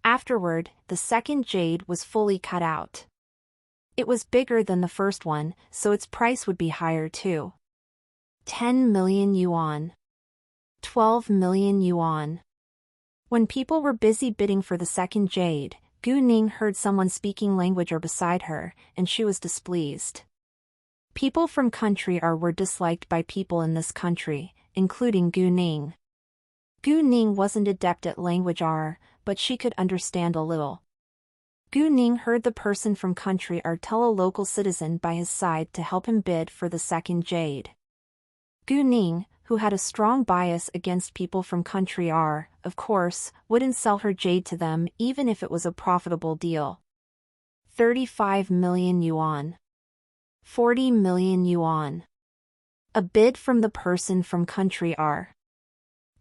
Afterward, the second jade was fully cut out. It was bigger than the first one, so its price would be higher too. 10 million yuan. 12 million yuan. When people were busy bidding for the second jade, Gu Ning heard someone speaking language beside her, and she was displeased. People from country R were disliked by people in this country, including Gu Ning. Gu Ning wasn't adept at language R, but she could understand a little. Gu Ning heard the person from country R tell a local citizen by his side to help him bid for the second jade. Gu Ning, who had a strong bias against people from country R, of course, wouldn't sell her jade to them even if it was a profitable deal. 35 million yuan. 40 million yuan. A bid from the person from country R.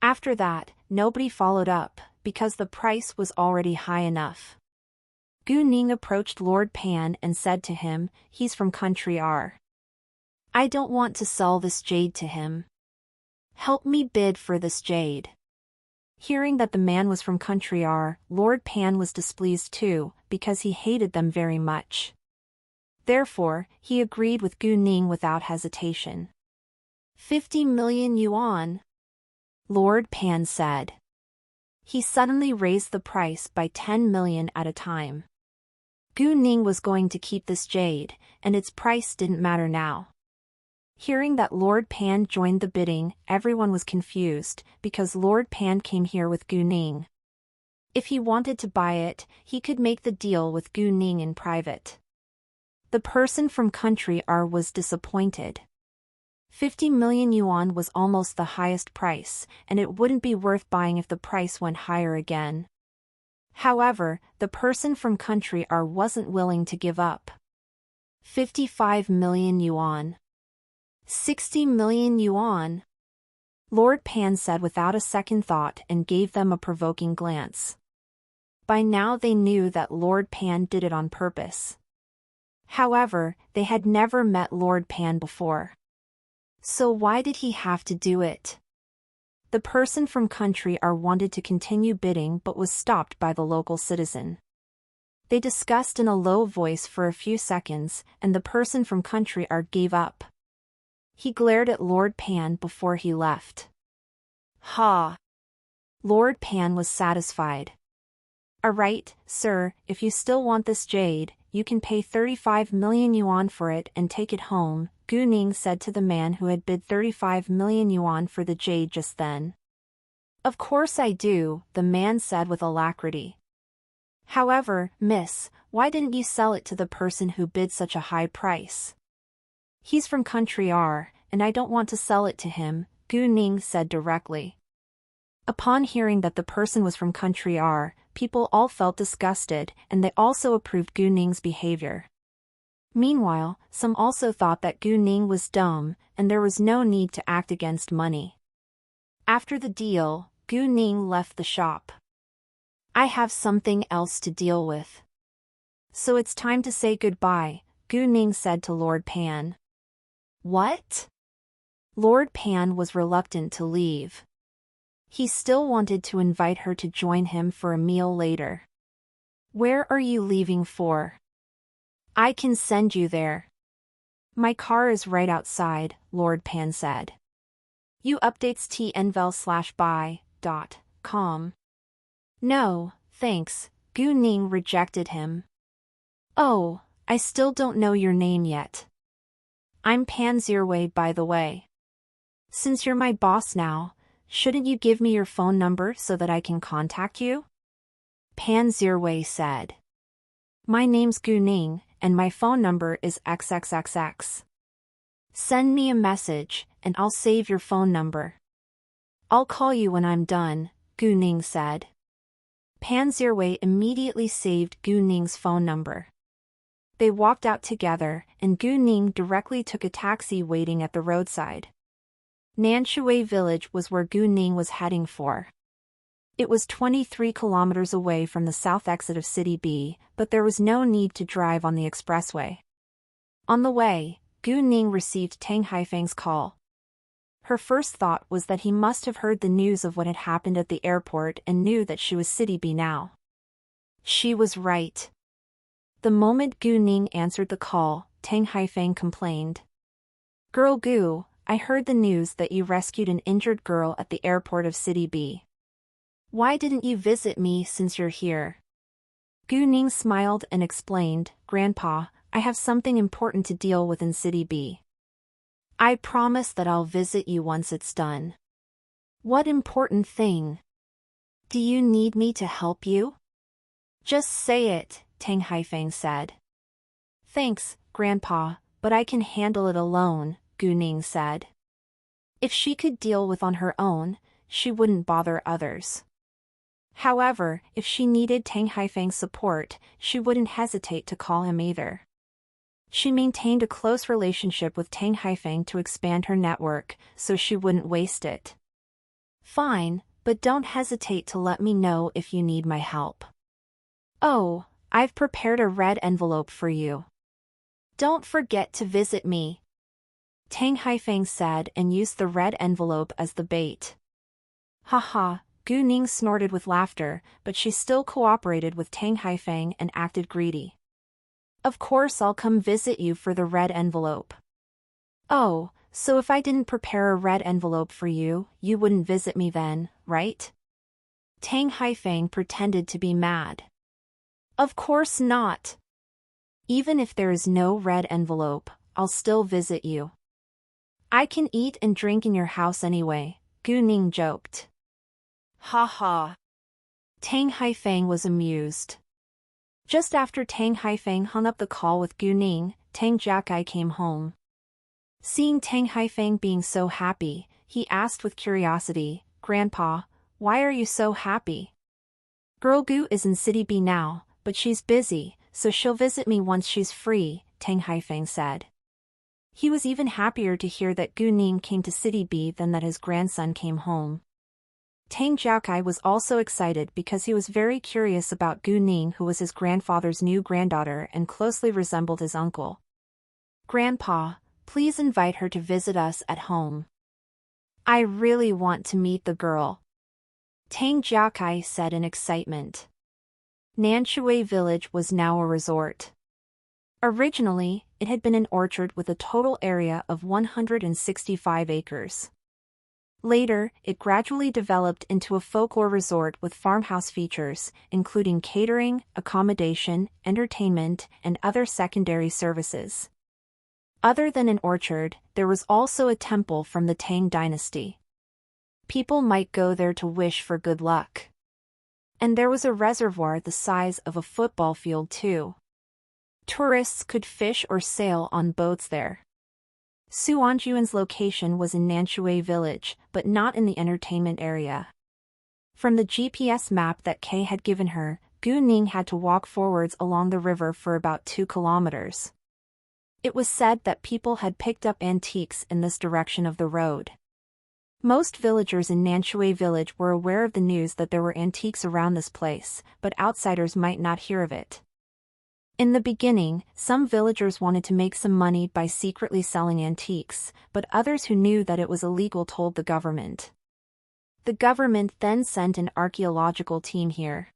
After that, nobody followed up, because the price was already high enough. Gu Ning approached Lord Pan and said to him, "He's from country R. I don't want to sell this jade to him. Help me bid for this jade." Hearing that the man was from country R, Lord Pan was displeased too, because he hated them very much. Therefore, he agreed with Gu Ning without hesitation. 50 million yuan. Lord Pan said. He suddenly raised the price by 10 million at a time. Gu Ning was going to keep this jade, and its price didn't matter now. Hearing that Lord Pan joined the bidding, everyone was confused, because Lord Pan came here with Gu Ning. If he wanted to buy it, he could make the deal with Gu Ning in private. The person from country R was disappointed. 50 million yuan was almost the highest price, and it wouldn't be worth buying if the price went higher again. However, the person from country R wasn't willing to give up. 55 million yuan. 60 million yuan. Lord Pan said without a second thought and gave them a provoking glance. By now they knew that Lord Pan did it on purpose. However, they had never met Lord Pan before. So why did he have to do it? The person from country R wanted to continue bidding but was stopped by the local citizen. They discussed in a low voice for a few seconds, and the person from country R gave up. He glared at Lord Pan before he left. Ha! Lord Pan was satisfied. "Alright, sir, if you still want this jade, you can pay 35 million yuan for it and take it home," Gu Ning said to the man who had bid 35 million yuan for the jade just then. "Of course I do," the man said with alacrity. "However, miss, why didn't you sell it to the person who bid such a high price?" "He's from country R, and I don't want to sell it to him," Gu Ning said directly. Upon hearing that the person was from country R, people all felt disgusted, and they also approved Gu Ning's behavior. Meanwhile, some also thought that Gu Ning was dumb, and there was no need to act against money. After the deal, Gu Ning left the shop. "I have something else to deal with. So it's time to say goodbye," Gu Ning said to Lord Pan. "What?" Lord Pan was reluctant to leave. He still wanted to invite her to join him for a meal later. "Where are you leaving for?" "I can send you there." "My car is right outside," Lord Pan said. "You updates tnval/buy.com. "No, thanks," Gu Ning rejected him. "Oh, I still don't know your name yet." "I'm Pan Zirwei, by the way." Since you're my boss now, shouldn't you give me your phone number so that I can contact you? Pan Zirwei said. My name's Gu Ning, and my phone number is XXXX. Send me a message, and I'll save your phone number. I'll call you when I'm done, Gu Ning said. Pan Zirwei immediately saved Gu Ning's phone number. They walked out together, and Gu Ning directly took a taxi waiting at the roadside. Nanshui Village was where Gu Ning was heading for. It was 23 kilometers away from the south exit of City B, but there was no need to drive on the expressway. On the way, Gu Ning received Tang Haifeng's call. Her first thought was that he must have heard the news of what had happened at the airport and knew that she was City B now. She was right. The moment Gu Ning answered the call, Tang Haifeng complained. Girl Gu, I heard the news that you rescued an injured girl at the airport of City B. Why didn't you visit me since you're here? Gu Ning smiled and explained, Grandpa, I have something important to deal with in City B. I promise that I'll visit you once it's done. What important thing? Do you need me to help you? Just say it, Tang Haifeng said. Thanks, Grandpa, but I can handle it alone, Gu Ning said. If she could deal with on her own, she wouldn't bother others. However, if she needed Tang Haifeng's support, she wouldn't hesitate to call him either. She maintained a close relationship with Tang Haifeng to expand her network, so she wouldn't waste it. Fine, but don't hesitate to let me know if you need my help. Oh, I've prepared a red envelope for you. Don't forget to visit me. Tang Haifeng said and used the red envelope as the bait. Haha, Gu Ning snorted with laughter, but she still cooperated with Tang Haifeng and acted greedy. Of course I'll come visit you for the red envelope. Oh, so if I didn't prepare a red envelope for you, you wouldn't visit me then, right? Tang Haifeng pretended to be mad. Of course not. Even if there is no red envelope, I'll still visit you. I can eat and drink in your house anyway, Gu Ning joked. Ha ha. Tang Haifeng was amused. Just after Tang Haifeng hung up the call with Gu Ning, Tang Jiakai came home. Seeing Tang Haifeng being so happy, he asked with curiosity, Grandpa, why are you so happy? Girl Gu is in City B now, but she's busy, so she'll visit me once she's free, Tang Haifeng said. He was even happier to hear that Gu Ning came to City B than that his grandson came home. Tang Jiakai was also excited because he was very curious about Gu Ning, who was his grandfather's new granddaughter and closely resembled his uncle. Grandpa, please invite her to visit us at home. I really want to meet the girl. Tang Jiakai said in excitement. Nanshui Village was now a resort. Originally, it had been an orchard with a total area of 165 acres. Later, it gradually developed into a folklore resort with farmhouse features, including catering, accommodation, entertainment, and other secondary services. Other than an orchard, there was also a temple from the Tang dynasty. People might go there to wish for good luck. And there was a reservoir the size of a football field too. Tourists could fish or sail on boats there. Suanjuan's location was in Nanshui Village, but not in the entertainment area. From the GPS map that Kay had given her, Gu Ning had to walk forwards along the river for about 2 kilometers. It was said that people had picked up antiques in this direction of the road. Most villagers in Nanshui Village were aware of the news that there were antiques around this place, but outsiders might not hear of it. In the beginning, some villagers wanted to make some money by secretly selling antiques, but others who knew that it was illegal told the government. The government then sent an archaeological team here.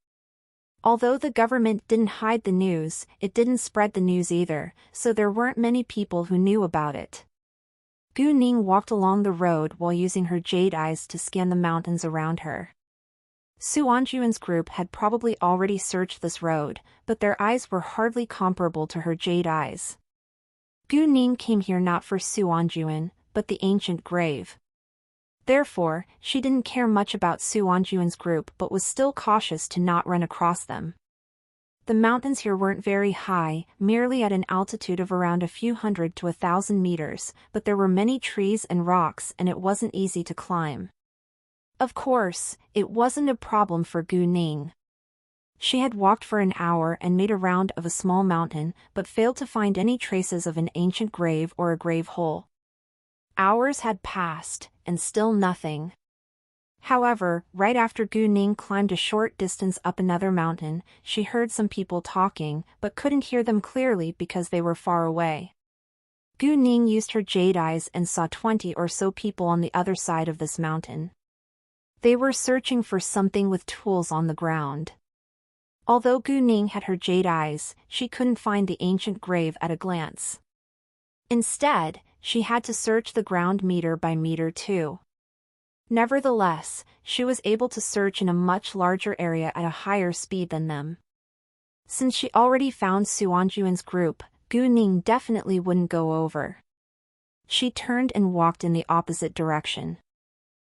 Although the government didn't hide the news, it didn't spread the news either, so there weren't many people who knew about it. Gu Ning walked along the road while using her jade eyes to scan the mountains around her. Suanjuan's group had probably already searched this road, but their eyes were hardly comparable to her jade eyes. Gu Ning came here not for Suanjuan, but the ancient grave. Therefore, she didn't care much about Su Anjuan's group but was still cautious to not run across them. The mountains here weren't very high, merely at an altitude of around a few hundred to 1,000 meters, but there were many trees and rocks and it wasn't easy to climb. Of course, it wasn't a problem for Gu Ning. She had walked for an hour and made a round of a small mountain, but failed to find any traces of an ancient grave or a grave hole. Hours had passed, and still nothing. However, right after Gu Ning climbed a short distance up another mountain, she heard some people talking, but couldn't hear them clearly because they were far away. Gu Ning used her jade eyes and saw 20 or so people on the other side of this mountain. They were searching for something with tools on the ground. Although Gu Ning had her jade eyes, she couldn't find the ancient grave at a glance. Instead, she had to search the ground meter by meter too. Nevertheless, she was able to search in a much larger area at a higher speed than them. Since she already found Su Anjuan's group, Gu Ning definitely wouldn't go over. She turned and walked in the opposite direction.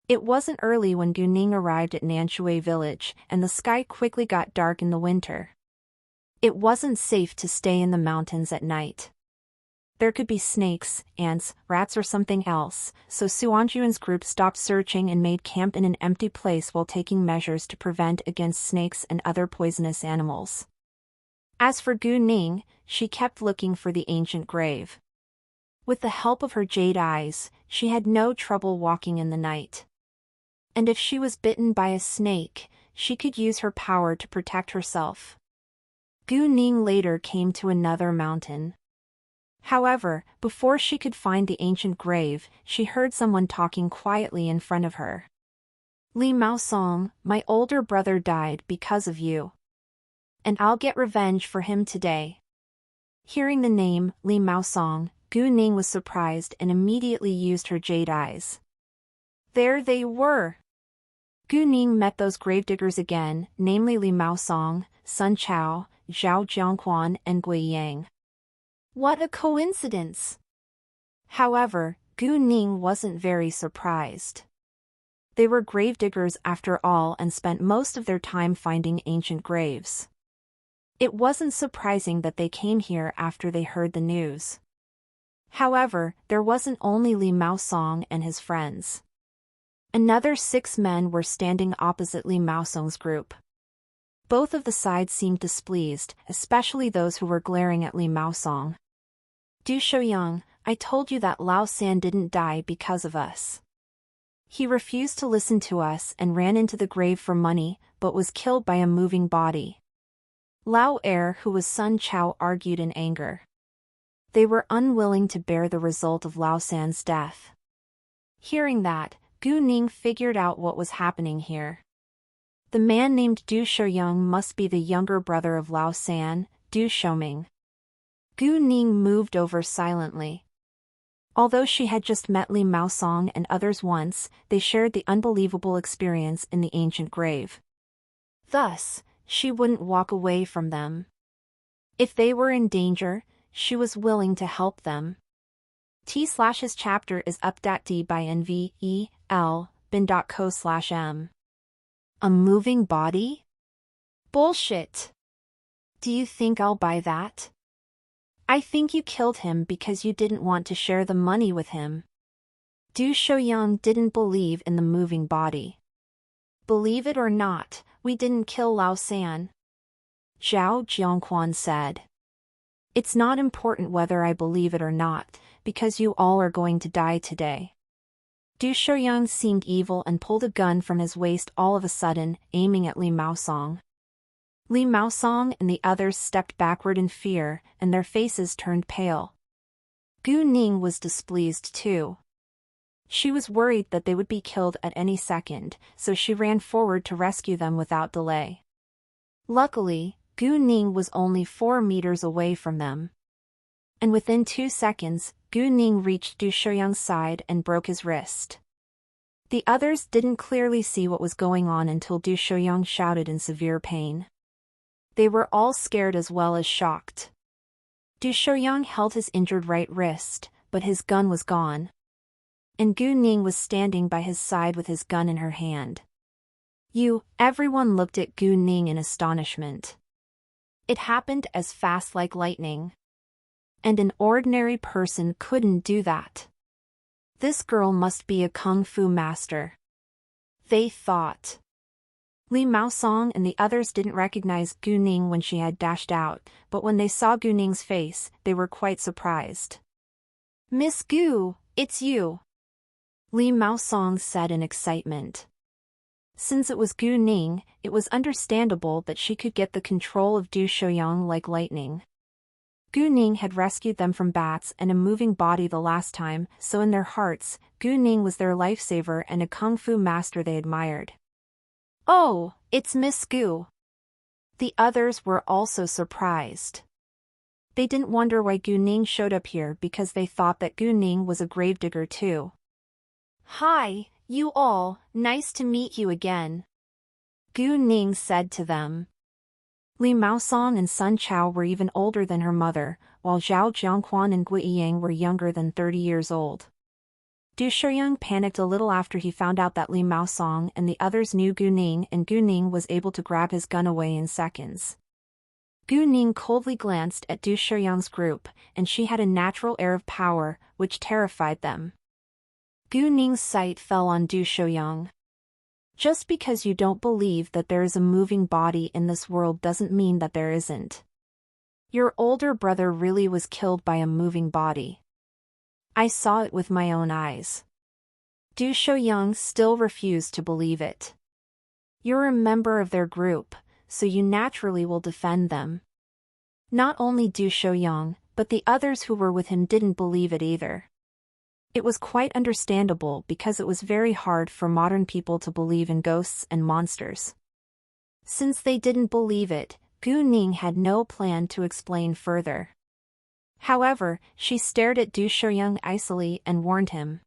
It wasn't early when Gu Ning arrived at Nanshui village, and the sky quickly got dark in the winter. It wasn't safe to stay in the mountains at night. There could be snakes, ants, rats or something else, so Su Anjuan's group stopped searching and made camp in an empty place while taking measures to prevent against snakes and other poisonous animals. As for Gu Ning, she kept looking for the ancient grave. With the help of her jade eyes, she had no trouble walking in the night. And if she was bitten by a snake, she could use her power to protect herself. Gu Ning later came to another mountain. However, before she could find the ancient grave, she heard someone talking quietly in front of her. "Li Maosong, my older brother died because of you. And I'll get revenge for him today." Hearing the name, Li Maosong, Gu Ning was surprised and immediately used her jade eyes. There they were! Gu Ning met those gravediggers again, namely Li Maosong, Sun Chao, Zhao Jiangquan and Gui Yang. What a coincidence! However, Gu Ning wasn't very surprised. They were gravediggers after all and spent most of their time finding ancient graves. It wasn't surprising that they came here after they heard the news. However, there wasn't only Li Maosong and his friends. Another 6 men were standing opposite Li Maosong's group. Both of the sides seemed displeased, especially those who were glaring at Li Maosong. "Du Shouyang, I told you that Lao San didn't die because of us. He refused to listen to us and ran into the grave for money, but was killed by a moving body." Lao Er, who was Sun Chao, argued in anger. They were unwilling to bear the result of Lao San's death. Hearing that, Gu Ning figured out what was happening here. The man named Du Shouyang must be the younger brother of Lao San, Du Shouming. Gu Ning moved over silently. Although she had just met Li Maosong and others once, they shared the unbelievable experience in the ancient grave. Thus, she wouldn't walk away from them. If they were in danger, she was willing to help them. T/his chapter is up.d by nvel bin.co/m. A moving body? Bullshit! Do you think I'll buy that? I think you killed him because you didn't want to share the money with him. Du Shouyang didn't believe in the moving body. Believe it or not, we didn't kill Lao San. Zhao Jiangquan said. It's not important whether I believe it or not, because you all are going to die today. Du Shouyang seemed evil and pulled a gun from his waist all of a sudden, aiming at Li Maosong. Li Maosong and the others stepped backward in fear, and their faces turned pale. Gu Ning was displeased too. She was worried that they would be killed at any second, so she ran forward to rescue them without delay. Luckily, Gu Ning was only 4 meters away from them. And within 2 seconds, Gu Ning reached Du Shouyang's side and broke his wrist. The others didn't clearly see what was going on until Du Shouyang shouted in severe pain. They were all scared as well as shocked. Du Shouyang held his injured right wrist, but his gun was gone. and Gu Ning was standing by his side with his gun in her hand. Everyone looked at Gu Ning in astonishment. It happened as fast like lightning. And an ordinary person couldn't do that. This girl must be a kung fu master, they thought. Li Maosong and the others didn't recognize Gu Ning when she had dashed out, but when they saw Gu Ning's face, they were quite surprised. "Miss Gu, it's you," Li Maosong said in excitement. Since it was Gu Ning, it was understandable that she could get the control of Du Shouyang like lightning. Gu Ning had rescued them from bats and a moving body the last time, so in their hearts, Gu Ning was their lifesaver and a kung fu master they admired. "Oh, it's Miss Gu." The others were also surprised. They didn't wonder why Gu Ning showed up here because they thought that Gu Ning was a gravedigger too. "Hi, you all, nice to meet you again," Gu Ning said to them. Li Maosong and Sun Chao were even older than her mother, while Zhao Jiangquan and Gui Yang were younger than 30 years old. Du Shouyang panicked a little after he found out that Li Maosong and the others knew Gu Ning, and Gu Ning was able to grab his gun away in seconds. Gu Ning coldly glanced at Du Shouyang's group, and she had a natural air of power, which terrified them. Gu Ning's sight fell on Du Shouyang. Just because you don't believe that there is a moving body in this world doesn't mean that there isn't. Your older brother really was killed by a moving body. I saw it with my own eyes. Du Shouyang still refused to believe it. You're a member of their group, so you naturally will defend them. Not only Du Shouyang, but the others who were with him didn't believe it either. It was quite understandable because it was very hard for modern people to believe in ghosts and monsters. Since they didn't believe it, Gu Ning had no plan to explain further. However, she stared at Du Shouyang icily and warned him.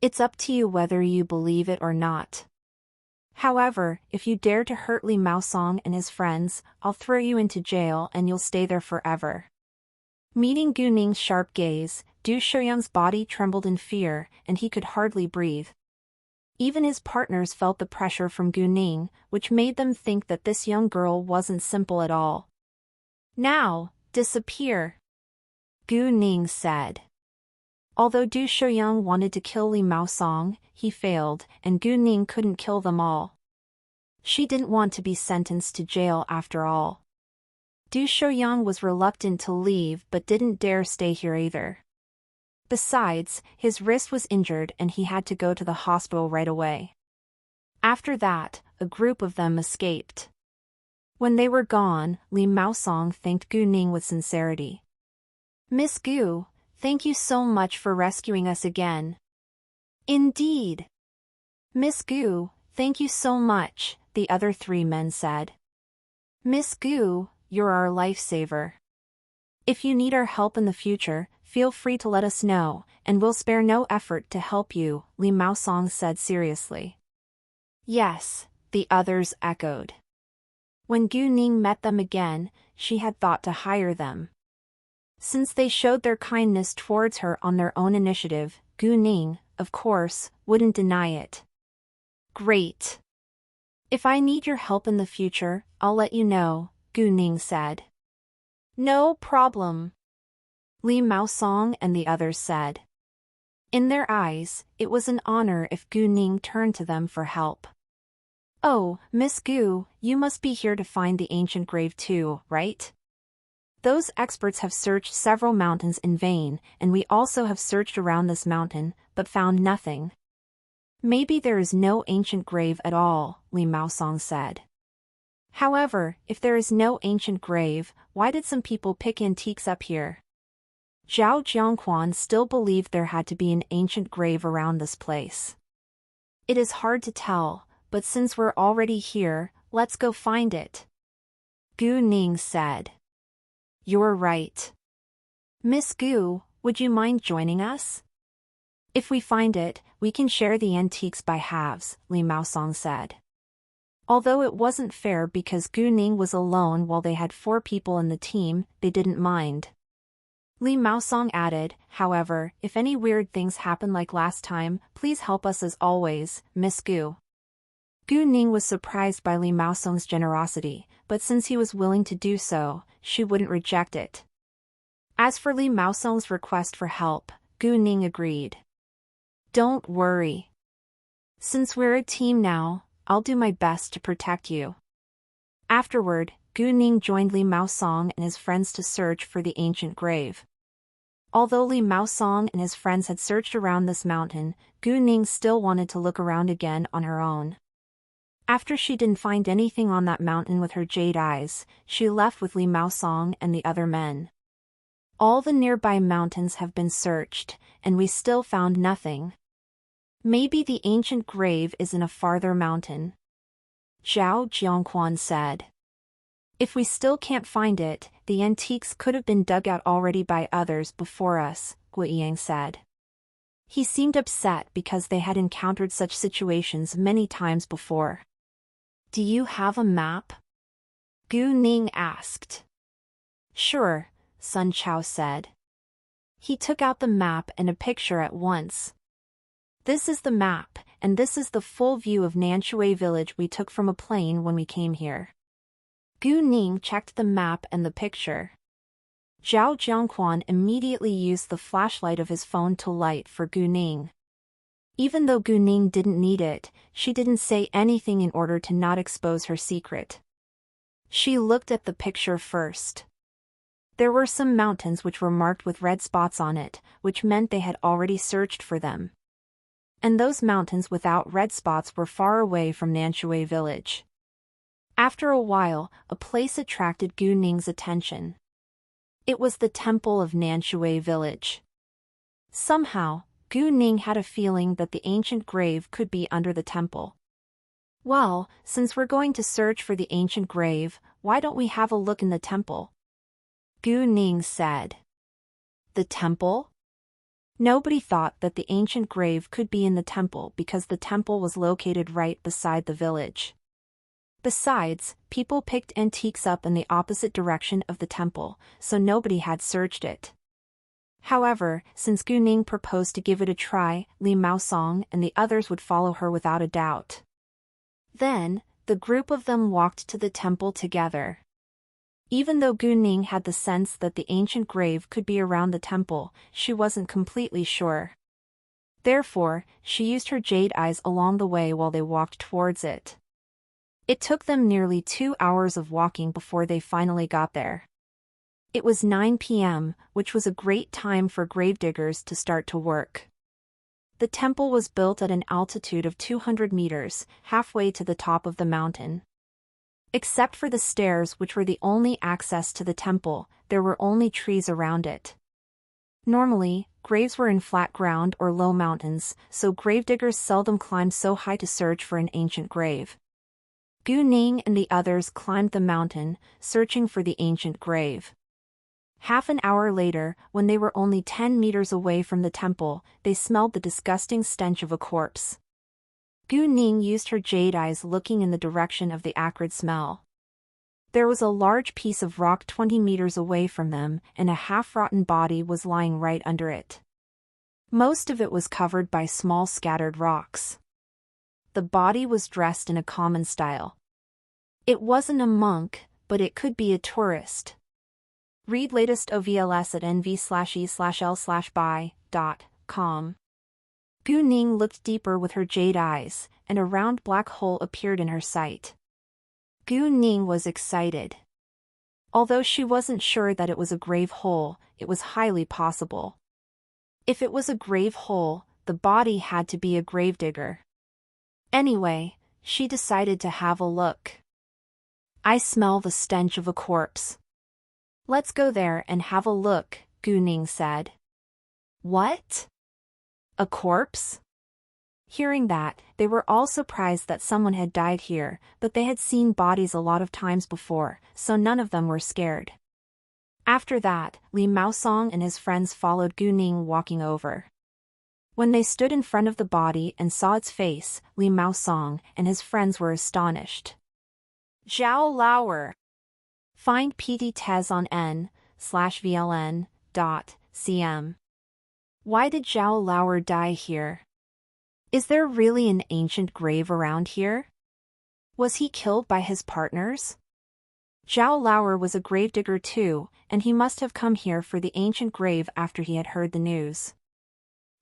"It's up to you whether you believe it or not. However, if you dare to hurt Li Maosong and his friends, I'll throw you into jail and you'll stay there forever." Meeting Gu Ning's sharp gaze, Du Shouyang's body trembled in fear, and he could hardly breathe. Even his partners felt the pressure from Gu Ning, which made them think that this young girl wasn't simple at all. "Now, disappear," Gu Ning said. Although Du Shouyang wanted to kill Li Maosong, he failed, and Gu Ning couldn't kill them all. She didn't want to be sentenced to jail after all. Du Shouyang was reluctant to leave but didn't dare stay here either. Besides, his wrist was injured and he had to go to the hospital right away. After that, a group of them escaped. When they were gone, Li Maosong thanked Gu Ning with sincerity. "Miss Gu, thank you so much for rescuing us again." "Indeed." "Miss Gu, thank you so much," the other three men said. "Miss Gu, you're our lifesaver. If you need our help in the future, feel free to let us know, and we'll spare no effort to help you," Li Maosong said seriously. "Yes," the others echoed. When Gu Ning met them again, she had thought to hire them. Since they showed their kindness towards her on their own initiative, Gu Ning, of course, wouldn't deny it. "Great. If I need your help in the future, I'll let you know," Gu Ning said. "No problem," Li Maosong and the others said. In their eyes, it was an honor if Gu Ning turned to them for help. "Oh, Miss Gu, you must be here to find the ancient grave too, right? Those experts have searched several mountains in vain, and we also have searched around this mountain, but found nothing." "Maybe there is no ancient grave at all," Li Maosong said. "However, if there is no ancient grave, why did some people pick antiques up here?" Zhao Jiangquan still believed there had to be an ancient grave around this place. "It is hard to tell, but since we're already here, let's go find it," Gu Ning said. "You're right. Miss Gu, would you mind joining us? If we find it, we can share the antiques by halves," Li Maosong said. Although it wasn't fair because Gu Ning was alone while they had 4 people in the team, they didn't mind. Li Maosong added, however, if any weird things happen like last time, please help us as always, Miss Gu. Gu Ning was surprised by Li Maosong's generosity, but since he was willing to do so, she wouldn't reject it. As for Li Maosong's request for help, Gu Ning agreed. Don't worry. Since we're a team now, I'll do my best to protect you. Afterward, Gu Ning joined Li Maosong and his friends to search for the ancient grave. Although Li Maosong and his friends had searched around this mountain, Gu Ning still wanted to look around again on her own. After she didn't find anything on that mountain with her jade eyes, she left with Li Maosong and the other men. All the nearby mountains have been searched, and we still found nothing. Maybe the ancient grave is in a farther mountain, Zhao Jiangquan said. If we still can't find it, the antiques could have been dug out already by others before us, Guiyang said. He seemed upset because they had encountered such situations many times before. Do you have a map? Gu Ning asked. Sure, Sun Chao said. He took out the map and a picture at once. This is the map, and this is the full view of Nanshui village we took from a plane when we came here. Gu Ning checked the map and the picture. Zhao Jiangquan immediately used the flashlight of his phone to light for Gu Ning. Even though Gu Ning didn't need it, she didn't say anything in order to not expose her secret. She looked at the picture first. There were some mountains which were marked with red spots on it, which meant they had already searched for them. And those mountains without red spots were far away from Nanshui village. After a while, a place attracted Gu Ning's attention. It was the temple of Nanshui village. Somehow, Gu Ning had a feeling that the ancient grave could be under the temple. Well, since we're going to search for the ancient grave, why don't we have a look in the temple? Gu Ning said. The temple? Nobody thought that the ancient grave could be in the temple because the temple was located right beside the village. Besides, people picked antiques up in the opposite direction of the temple, so nobody had searched it. However, since Gu Ning proposed to give it a try, Li Maosong and the others would follow her without a doubt. Then, the group of them walked to the temple together. Even though Gu Ning had the sense that the ancient grave could be around the temple, she wasn't completely sure. Therefore, she used her jade eyes along the way while they walked towards it. It took them nearly 2 hours of walking before they finally got there. It was 9 p.m., which was a great time for gravediggers to start to work. The temple was built at an altitude of 200 meters, halfway to the top of the mountain. Except for the stairs which were the only access to the temple, there were only trees around it. Normally, graves were in flat ground or low mountains, so gravediggers seldom climbed so high to search for an ancient grave. Gu Ning and the others climbed the mountain, searching for the ancient grave. Half an hour later, when they were only 10 meters away from the temple, they smelled the disgusting stench of a corpse. Gu Ning used her jade eyes looking in the direction of the acrid smell. There was a large piece of rock 20 meters away from them, and a half-rotten body was lying right under it. Most of it was covered by small scattered rocks. The body was dressed in a common style. It wasn't a monk, but it could be a tourist. Read latest OVLS at nv/e/l/by.com. Gu Ning looked deeper with her jade eyes, and a round black hole appeared in her sight. Gu Ning was excited. Although she wasn't sure that it was a grave hole, it was highly possible. If it was a grave hole, the body had to be a gravedigger. Anyway, she decided to have a look. I smell the stench of a corpse. Let's go there and have a look, Gu Ning said. What? A corpse? Hearing that, they were all surprised that someone had died here, but they had seen bodies a lot of times before, so none of them were scared. After that, Li Maosong and his friends followed Gu Ning walking over. When they stood in front of the body and saw its face, Li Maosong and his friends were astonished. Zhao Lauer. Find PT Tez on n/VLN.com. cm. Why did Zhao Lauer die here? Is there really an ancient grave around here? Was he killed by his partners? Zhao Lauer was a gravedigger too, and he must have come here for the ancient grave after he had heard the news.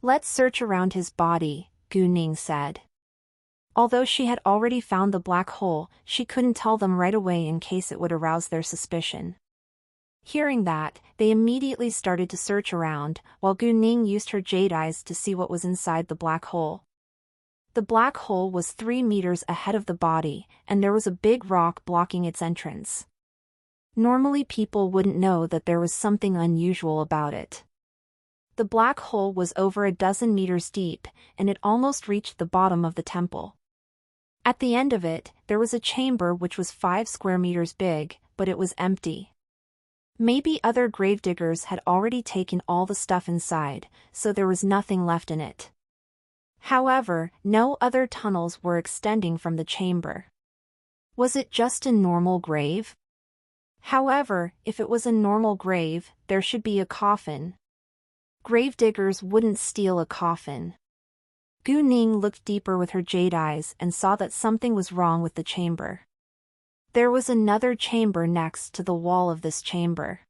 Let's search around his body, Gu Ning said. Although she had already found the black hole, she couldn't tell them right away in case it would arouse their suspicion. Hearing that, they immediately started to search around, while Gu Ning used her jade eyes to see what was inside the black hole. The black hole was 3 meters ahead of the body, and there was a big rock blocking its entrance. Normally people wouldn't know that there was something unusual about it. The black hole was over 12 meters deep, and it almost reached the bottom of the temple. At the end of it, there was a chamber which was 5 square meters big, but it was empty. Maybe other gravediggers had already taken all the stuff inside, so there was nothing left in it. However, no other tunnels were extending from the chamber. Was it just a normal grave? However, if it was a normal grave, there should be a coffin. Gravediggers wouldn't steal a coffin. Gu Ning looked deeper with her jade eyes and saw that something was wrong with the chamber. There was another chamber next to the wall of this chamber.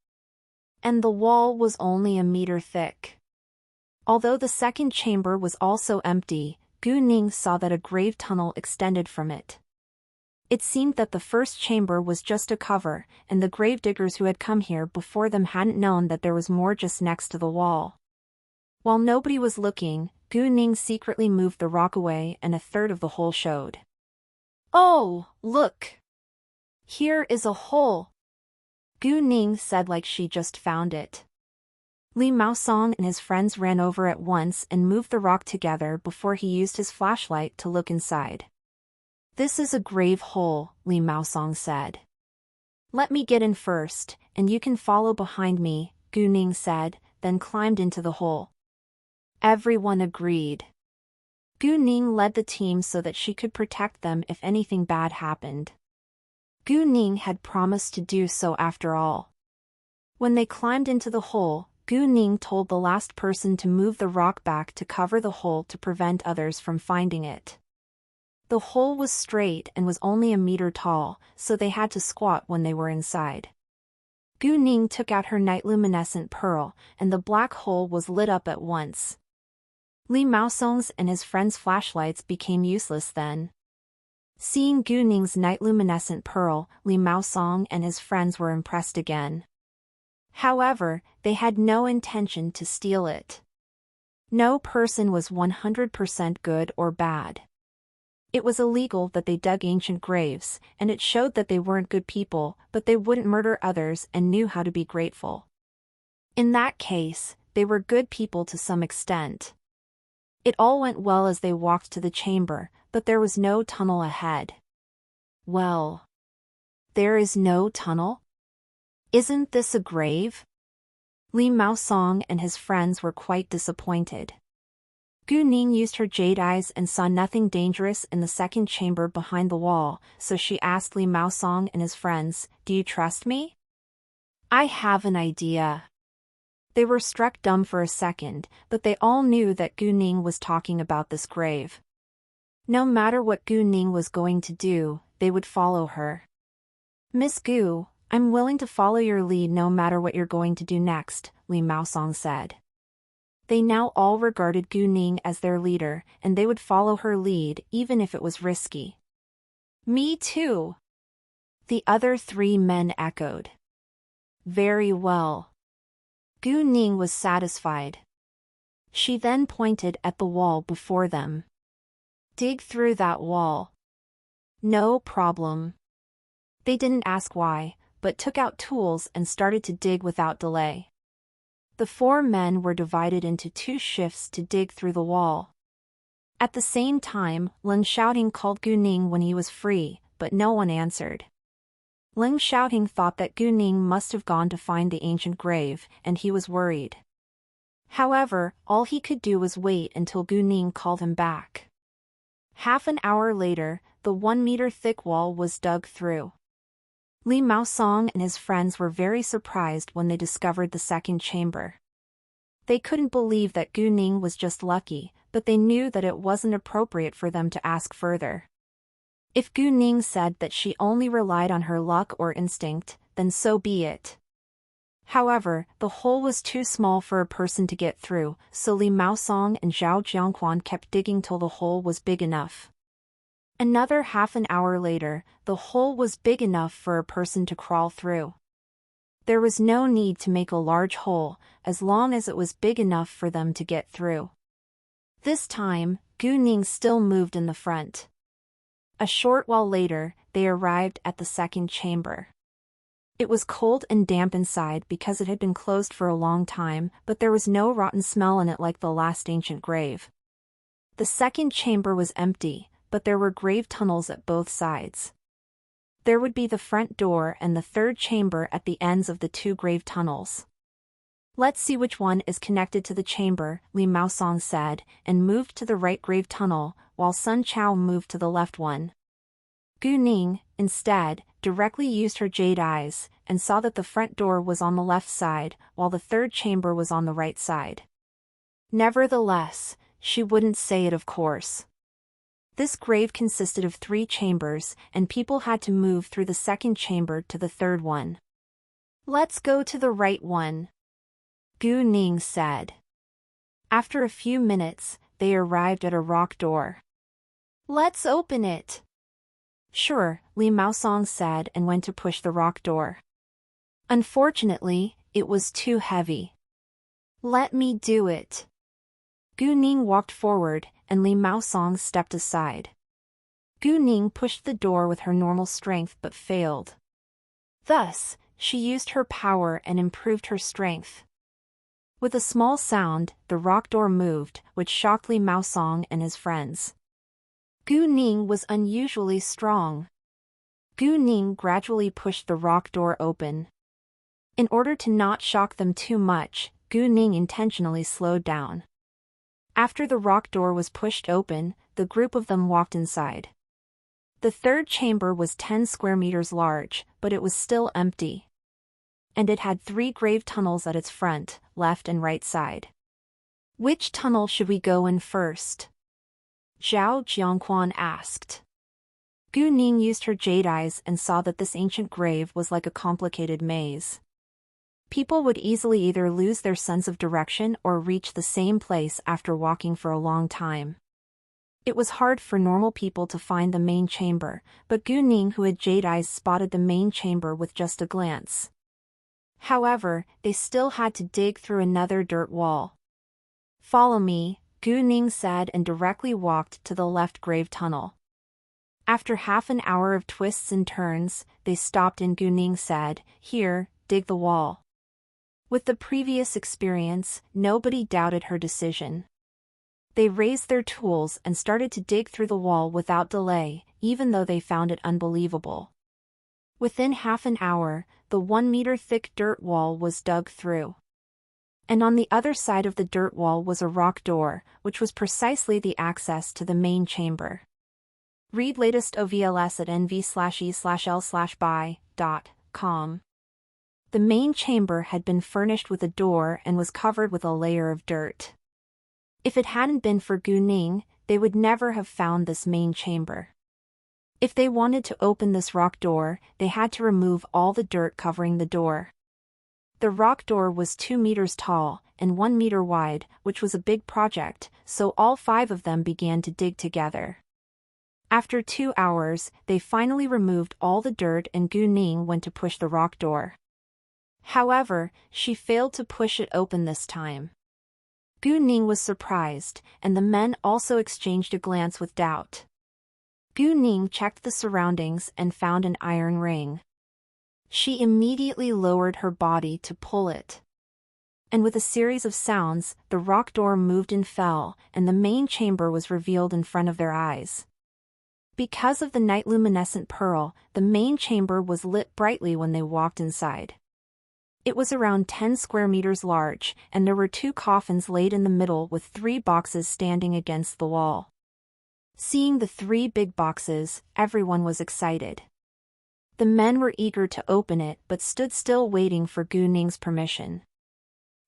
And the wall was only 1 meter thick. Although the second chamber was also empty, Gu Ning saw that a grave tunnel extended from it. It seemed that the first chamber was just a cover, and the gravediggers who had come here before them hadn't known that there was more just next to the wall. While nobody was looking, Gu Ning secretly moved the rock away and 1/3 of the hole showed. "Oh, look! Here is a hole," Gu Ning said like she just found it. Li Maosong and his friends ran over at once and moved the rock together before he used his flashlight to look inside. "This is a grave hole," Li Maosong said. "Let me get in first, and you can follow behind me," Gu Ning said, then climbed into the hole. Everyone agreed. Gu Ning led the team so that she could protect them if anything bad happened. Gu Ning had promised to do so after all. When they climbed into the hole, Gu Ning told the last person to move the rock back to cover the hole to prevent others from finding it. The hole was straight and was only 1 meter tall, so they had to squat when they were inside. Gu Ning took out her night-luminescent pearl, and the black hole was lit up at once. Li Maosong's and his friends' flashlights became useless then. Seeing Gu Ning's night-luminescent pearl, Li Maosong and his friends were impressed again. However, they had no intention to steal it. No person was 100% good or bad. It was illegal that they dug ancient graves, and it showed that they weren't good people, but they wouldn't murder others and knew how to be grateful. In that case, they were good people to some extent. It all went well as they walked to the chamber, but there was no tunnel ahead. Well, there is no tunnel? Isn't this a grave? Li Maosong and his friends were quite disappointed. Gu Ning used her jade eyes and saw nothing dangerous in the second chamber behind the wall, so she asked Li Maosong and his friends, "Do you trust me?" "I have an idea." They were struck dumb for a second, but they all knew that Gu Ning was talking about this grave. No matter what Gu Ning was going to do, they would follow her. "Miss Gu, I'm willing to follow your lead no matter what you're going to do next," Li Maosong said. They now all regarded Gu Ning as their leader, and they would follow her lead even if it was risky. "Me too," the other 3 men echoed. "Very well." Gu Ning was satisfied. She then pointed at the wall before them. "Dig through that wall." "No problem." They didn't ask why, but took out tools and started to dig without delay. The 4 men were divided into 2 shifts to dig through the wall. At the same time, Leng Xiaoting called Gu Ning when he was free, but no one answered. Leng Xiaoting thought that Gu Ning must have gone to find the ancient grave, and he was worried. However, all he could do was wait until Gu Ning called him back. Half an hour later, the 1 meter thick wall was dug through. Li Maosong and his friends were very surprised when they discovered the second chamber. They couldn't believe that Gu Ning was just lucky, but they knew that it wasn't appropriate for them to ask further. If Gu Ning said that she only relied on her luck or instinct, then so be it. However, the hole was too small for a person to get through, so Li Maosong and Zhao Jiangquan kept digging till the hole was big enough. Another half an hour later, the hole was big enough for a person to crawl through. There was no need to make a large hole, as long as it was big enough for them to get through. This time, Gu Ning still moved in the front. A short while later, they arrived at the second chamber. It was cold and damp inside because it had been closed for a long time, but there was no rotten smell in it like the last ancient grave. The second chamber was empty, but there were grave tunnels at both sides. There would be the front door and the third chamber at the ends of the two grave tunnels. Let's see which one is connected to the chamber, Li Maosong said, and moved to the right grave tunnel, while Sun Chao moved to the left one. Gu Ning, instead, directly used her jade eyes, and saw that the front door was on the left side, while the third chamber was on the right side. Nevertheless, she wouldn't say it, of course. This grave consisted of 3 chambers, and people had to move through the second chamber to the third one. "Let's go to the right one," Gu Ning said. After a few minutes, they arrived at a rock door. "Let's open it." "Sure," Li Maosong said and went to push the rock door. Unfortunately, it was too heavy. "Let me do it." Gu Ning walked forward, and Li Maosong stepped aside. Gu Ning pushed the door with her normal strength but failed. Thus, she used her power and improved her strength. With a small sound, the rock door moved, which shocked Li Maosong and his friends. Gu Ning was unusually strong. Gu Ning gradually pushed the rock door open. In order to not shock them too much, Gu Ning intentionally slowed down. After the rock door was pushed open, the group of them walked inside. The third chamber was 10 square meters large, but it was still empty. And it had 3 grave tunnels at its front, left and right side. "Which tunnel should we go in first?" Zhao Jiangquan asked. Gu Ning used her jade eyes and saw that this ancient grave was like a complicated maze. People would easily either lose their sense of direction or reach the same place after walking for a long time. It was hard for normal people to find the main chamber, but Gu Ning, who had jade eyes, spotted the main chamber with just a glance. However, they still had to dig through another dirt wall. "Follow me," Gu Ning said, and directly walked to the left grave tunnel. After half an hour of twists and turns, they stopped and Gu Ning said, "Here, dig the wall." With the previous experience, nobody doubted her decision. They raised their tools and started to dig through the wall without delay, even though they found it unbelievable. Within half an hour, the 1-meter-thick dirt wall was dug through. And on the other side of the dirt wall was a rock door, which was precisely the access to the main chamber. Read latest OVLS at nv/e/l/buy.com. The main chamber had been furnished with a door and was covered with a layer of dirt. If it hadn't been for Gu Ning, they would never have found this main chamber. If they wanted to open this rock door, they had to remove all the dirt covering the door. The rock door was 2 meters tall and 1 meter wide, which was a big project, so all 5 of them began to dig together. After 2 hours, they finally removed all the dirt and Gu Ning went to push the rock door. However, she failed to push it open this time. Gu Ning was surprised, and the men also exchanged a glance with doubt. Gu Ning checked the surroundings and found an iron ring. She immediately lowered her body to pull it. And with a series of sounds, the rock door moved and fell, and the main chamber was revealed in front of their eyes. Because of the night luminescent pearl, the main chamber was lit brightly when they walked inside. It was around 10 square meters large, and there were 2 coffins laid in the middle with 3 boxes standing against the wall. Seeing the 3 big boxes, everyone was excited. The men were eager to open it but stood still waiting for Gu Ning's permission.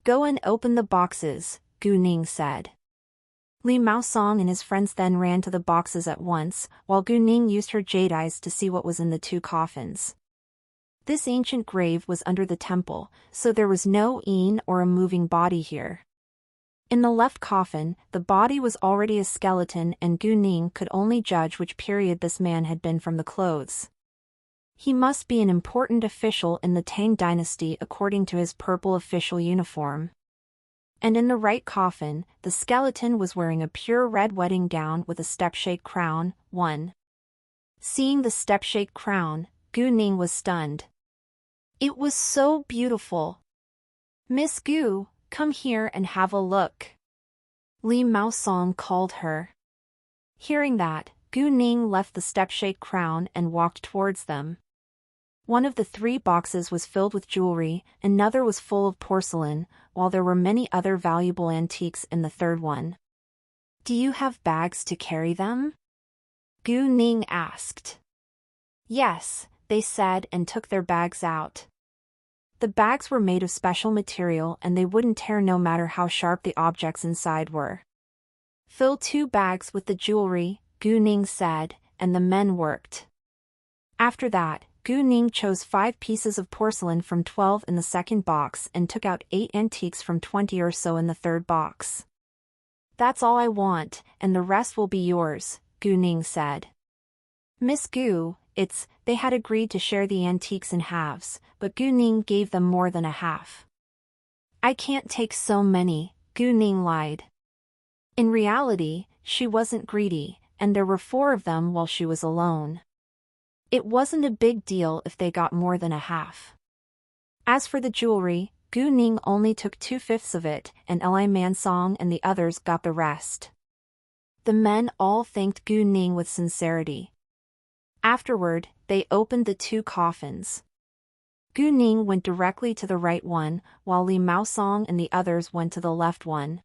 "Go and open the boxes," Gu Ning said. Li Maosong and his friends then ran to the boxes at once, while Gu Ning used her jade eyes to see what was in the 2 coffins. This ancient grave was under the temple, so there was no yin or a moving body here. In the left coffin, the body was already a skeleton and Gu Ning could only judge which period this man had been from the clothes. He must be an important official in the Tang dynasty according to his purple official uniform. And in the right coffin, the skeleton was wearing a pure red wedding gown with a step-shaped crown. 1. Seeing the step-shaped crown, Gu Ning was stunned. It was so beautiful. "Miss Gu, come here and have a look," Li Maosong called her. Hearing that, Gu Ning left the step-shaped crown and walked towards them. One of the 3 boxes was filled with jewelry, another was full of porcelain, while there were many other valuable antiques in the 3rd one. "Do you have bags to carry them?" Gu Ning asked. "Yes," they said and took their bags out. The bags were made of special material and they wouldn't tear no matter how sharp the objects inside were. "Fill 2 bags with the jewelry," Gu Ning said, and the men worked. After that, Gu Ning chose 5 pieces of porcelain from 12 in the 2nd box and took out 8 antiques from 20 or so in the 3rd box. "That's all I want, and the rest will be yours," Gu Ning said. "Miss Gu, they had agreed to share the antiques in halves, but Gu Ning gave them more than a half." "I can't take so many," Gu Ning lied. In reality, she wasn't greedy, and there were 4 of them while she was alone. It wasn't a big deal if they got more than a half. As for the jewelry, Gu Ning only took 2/5 of it, and Li Maosong and the others got the rest. The men all thanked Gu Ning with sincerity. Afterward, they opened the 2 coffins. Gu Ning went directly to the right one, while Li Maosong and the others went to the left one.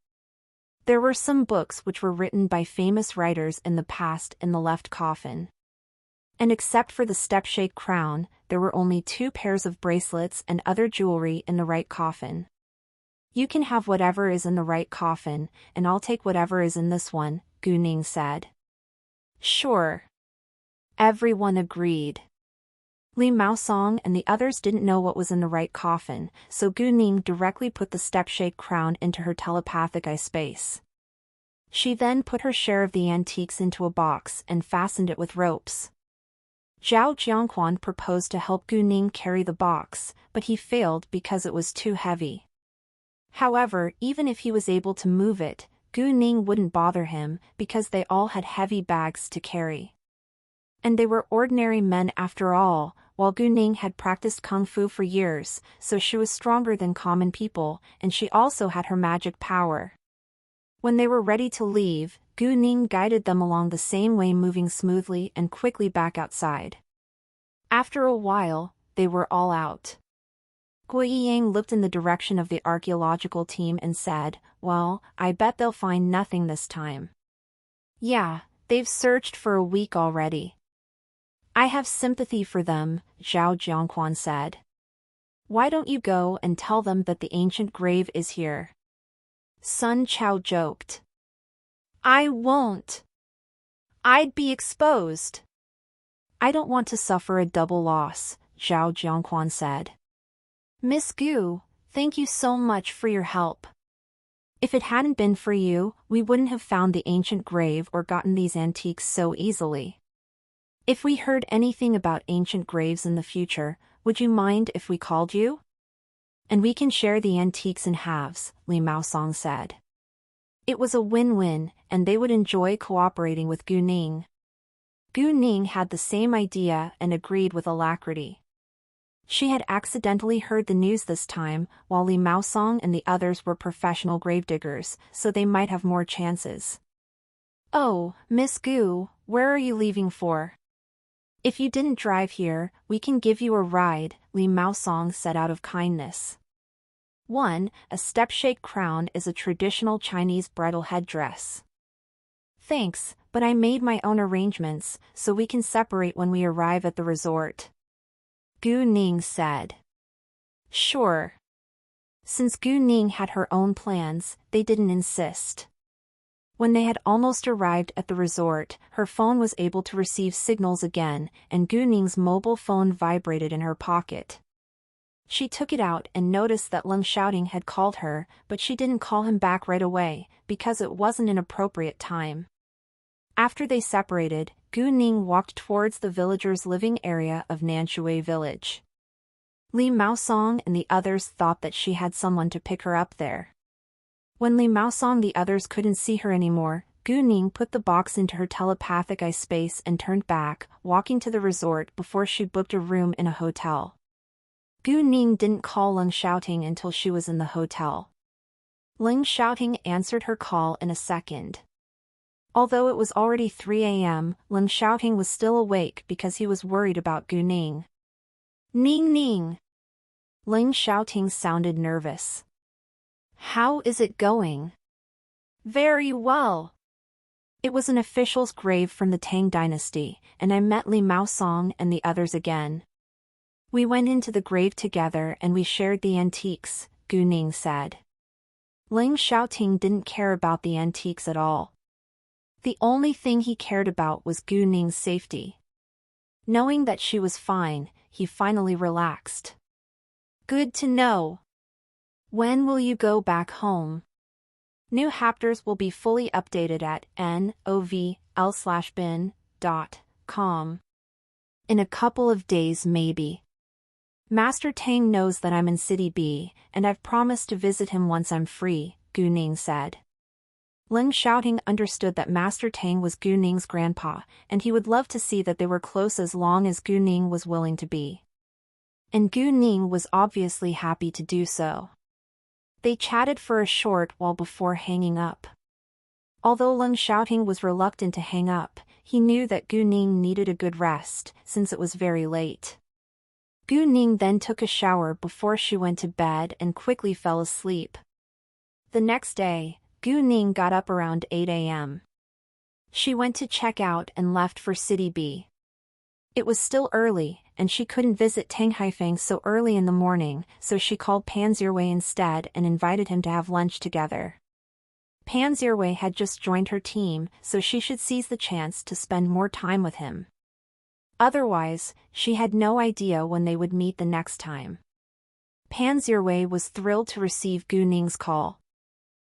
There were some books which were written by famous writers in the past in the left coffin. And except for the step-shaped crown, there were only 2 pairs of bracelets and other jewelry in the right coffin. "You can have whatever is in the right coffin, and I'll take whatever is in this one," Gu Ning said. "Sure." Everyone agreed. Li Maosong and the others didn't know what was in the right coffin, so Gu Ning directly put the step-shaped crown into her telepathic eye space. She then put her share of the antiques into a box and fastened it with ropes. Zhao Jiangquan proposed to help Gu Ning carry the box, but he failed because it was too heavy. However, even if he was able to move it, Gu Ning wouldn't bother him because they all had heavy bags to carry. And they were ordinary men after all, while Gu Ning had practiced kung fu for years, so she was stronger than common people, and she also had her magic power. When they were ready to leave, Gu Ning guided them along the same way, moving smoothly and quickly back outside. After a while, they were all out. Gui Yang looked in the direction of the archaeological team and said, "Well, I bet they'll find nothing this time." "Yeah, they've searched for a week already." "I have sympathy for them," Zhao Jiangquan said. "Why don't you go and tell them that the ancient grave is here?" Sun Chao joked. "I won't. I'd be exposed." "I don't want to suffer a double loss," Zhao Jiangquan said. "Miss Gu, thank you so much for your help. If it hadn't been for you, we wouldn't have found the ancient grave or gotten these antiques so easily. If we heard anything about ancient graves in the future, would you mind if we called you? And we can share the antiques in halves," Li Maosong said. It was a win-win, and they would enjoy cooperating with Gu Ning. Gu Ning had the same idea and agreed with alacrity. She had accidentally heard the news this time, while Li Maosong and the others were professional gravediggers, so they might have more chances. "Oh, Miss Gu, where are you leaving for?" "If you didn't drive here, we can give you a ride," Li Maosong said out of kindness. 1. A step-shaped crown is a traditional Chinese bridal headdress. "Thanks, but I made my own arrangements, so we can separate when we arrive at the resort." Gu Ning said. Sure. Since Gu Ning had her own plans, they didn't insist. When they had almost arrived at the resort, her phone was able to receive signals again, and Gu Ning's mobile phone vibrated in her pocket. She took it out and noticed that Leng Xiaoting had called her, but she didn't call him back right away, because it wasn't an appropriate time. After they separated, Gu Ning walked towards the villagers' living area of Nanshui village. Li Maosong and the others thought that she had someone to pick her up there. When Li Maosong and the others couldn't see her anymore, Gu Ning put the box into her telepathic eye space and turned back, walking to the resort before she booked a room in a hotel. Gu Ning didn't call Leng Xiaoting until she was in the hotel. Leng Xiaoting answered her call in a second. Although it was already 3 a.m., Leng Xiaoting was still awake because he was worried about Gu Ning. Ning Ning. Leng Xiaoting sounded nervous. How is it going? Very well. It was an official's grave from the Tang dynasty, and I met Li Maosong and the others again. We went into the grave together and we shared the antiques, Gu Ning said. Leng Xiaoting didn't care about the antiques at all. The only thing he cared about was Gu Ning's safety. Knowing that she was fine, he finally relaxed. Good to know. When will you go back home? New chapters will be fully updated at novl/bin.com. In a couple of days maybe. Master Tang knows that I'm in City B, and I've promised to visit him once I'm free, Gu Ning said. Leng Xiaoting understood that Master Tang was Gu Ning's grandpa, and he would love to see that they were close as long as Gu Ning was willing to be. And Gu Ning was obviously happy to do so. They chatted for a short while before hanging up. Although Leng Xiaoting was reluctant to hang up, he knew that Gu Ning needed a good rest, since it was very late. Gu Ning then took a shower before she went to bed and quickly fell asleep. The next day, Gu Ning got up around 8 a.m. She went to check out and left for City B. It was still early, and she couldn't visit Tang Haifeng so early in the morning, so she called Pan Zhiwei instead and invited him to have lunch together. Pan Zhiwei had just joined her team, so she should seize the chance to spend more time with him. Otherwise, she had no idea when they would meet the next time. Pan Zhiwei was thrilled to receive Gu Ning's call.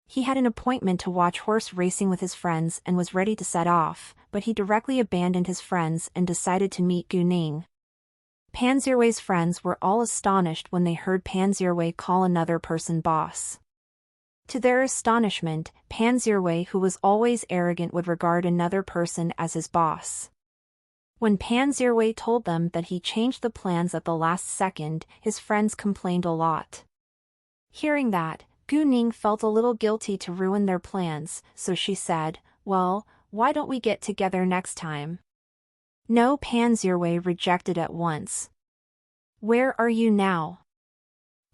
He had an appointment to watch horse racing with his friends and was ready to set off, but he directly abandoned his friends and decided to meet Gu Ning. Pan Zhiwei's friends were all astonished when they heard Pan Zhiwei call another person boss. To their astonishment, Pan Zhiwei, who was always arrogant, would regard another person as his boss. When Pan Zhiwei told them that he changed the plans at the last second, his friends complained a lot. Hearing that, Gu Ning felt a little guilty to ruin their plans, so she said, "Well, why don't we get together next time?" No, Pan Zhiwei rejected at once. "Where are you now?"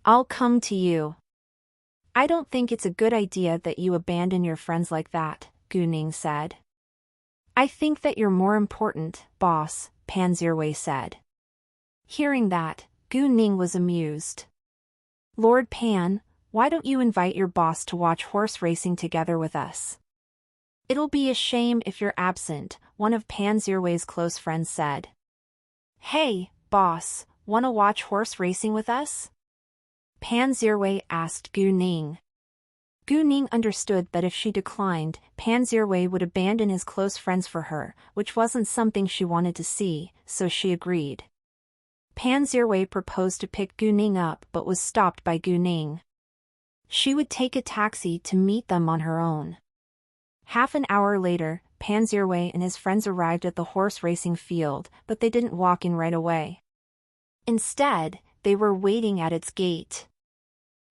"I'll come to you." "I don't think it's a good idea that you abandon your friends like that," Gu Ning said. "I think that you're more important, boss," Pan Zhiwei said. Hearing that, Gu Ning was amused. "Lord Pan, why don't you invite your boss to watch horse racing together with us?" "It'll be a shame if you're absent," one of Pan Zhiwei's close friends said. "Hey, boss, wanna watch horse racing with us?" Pan Zhiwei asked Gu Ning. Gu Ning understood that if she declined, Pan Zhiwei would abandon his close friends for her, which wasn't something she wanted to see, so she agreed. Pan Zhiwei proposed to pick Gu Ning up but was stopped by Gu Ning. She would take a taxi to meet them on her own. Half an hour later, Pan Zhiwei and his friends arrived at the horse racing field, but they didn't walk in right away. Instead, they were waiting at its gate.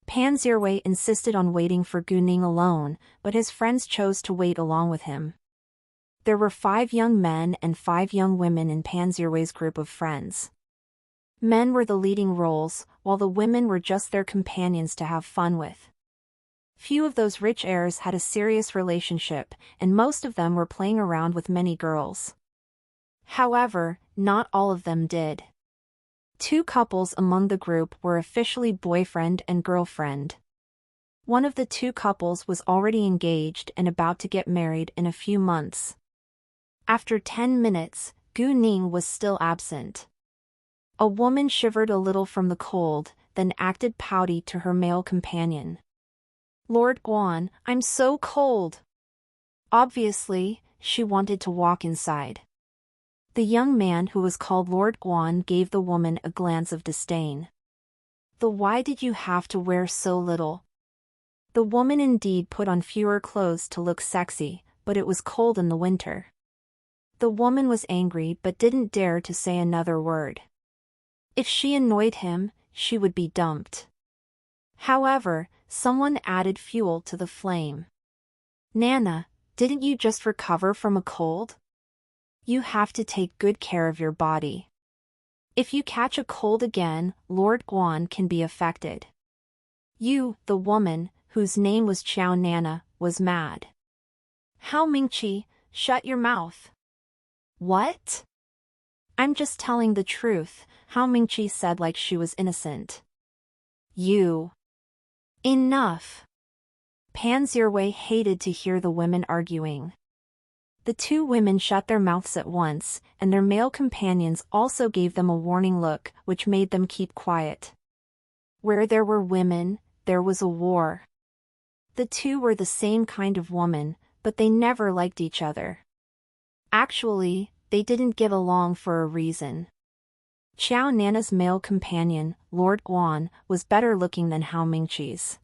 Pan Zhiwei insisted on waiting for Gu Ning alone, but his friends chose to wait along with him. There were 5 young men and 5 young women in Pan Zhiwei's group of friends. Men were the leading roles, while the women were just their companions to have fun with. Few of those rich heirs had a serious relationship, and most of them were playing around with many girls. However, not all of them did. Two couples among the group were officially boyfriend and girlfriend. One of the two couples was already engaged and about to get married in a few months. After 10 minutes, Gu Ning was still absent. A woman shivered a little from the cold, then acted pouty to her male companion. "Lord Guan, I'm so cold." Obviously, she wanted to walk inside. The young man who was called Lord Guan gave the woman a glance of disdain. Why did you have to wear so little?" The woman indeed put on fewer clothes to look sexy, but it was cold in the winter. The woman was angry but didn't dare to say another word. If she annoyed him, she would be dumped. However, someone added fuel to the flame. "Nana, didn't you just recover from a cold? You have to take good care of your body. If you catch a cold again, Lord Guan can be affected." The woman, whose name was Chao Nana, was mad. "Hao Mingqi, shut your mouth." "What?" "I'm just telling the truth," Hao Mingqi said like she was innocent. "You." "Enough." Pan Zhiwei hated to hear the women arguing. The two women shut their mouths at once, and their male companions also gave them a warning look, which made them keep quiet. Where there were women, there was a war. The two were the same kind of woman, but they never liked each other. Actually, they didn't get along for a reason. Chao Nana's male companion, Lord Guan, was better looking than Hao Mingqi's.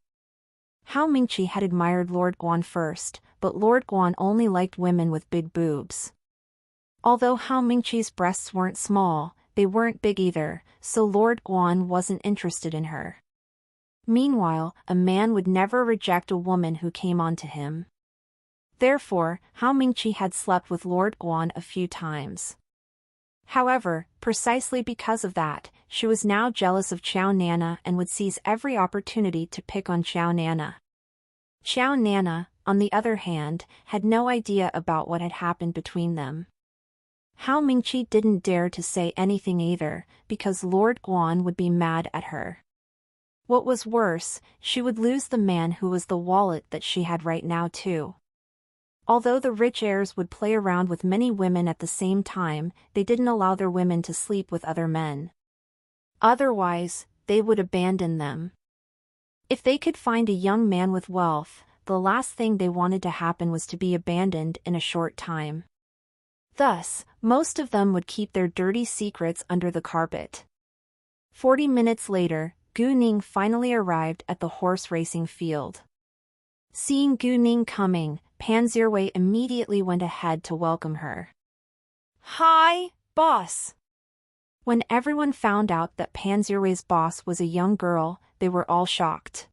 Hao Mingqi had admired Lord Guan first, but Lord Guan only liked women with big boobs. Although Hao Mingqi's breasts weren't small, they weren't big either, so Lord Guan wasn't interested in her. Meanwhile, a man would never reject a woman who came on to him. Therefore, Hao Mingqi had slept with Lord Guan a few times. However, precisely because of that, she was now jealous of Chao Nana and would seize every opportunity to pick on Chao Nana. Chao Nana, on the other hand, had no idea about what had happened between them. Hao Mingqi didn't dare to say anything either, because Lord Guan would be mad at her. What was worse, she would lose the man who was the wallet that she had right now too. Although the rich heirs would play around with many women at the same time, they didn't allow their women to sleep with other men. Otherwise, they would abandon them. If they could find a young man with wealth, the last thing they wanted to happen was to be abandoned in a short time. Thus, most of them would keep their dirty secrets under the carpet. 40 minutes later, Gu Ning finally arrived at the horse racing field. Seeing Gu Ning coming, Pan Zhiwei immediately went ahead to welcome her. "Hi, boss." When everyone found out that Pan Zhiwei's boss was a young girl, they were all shocked.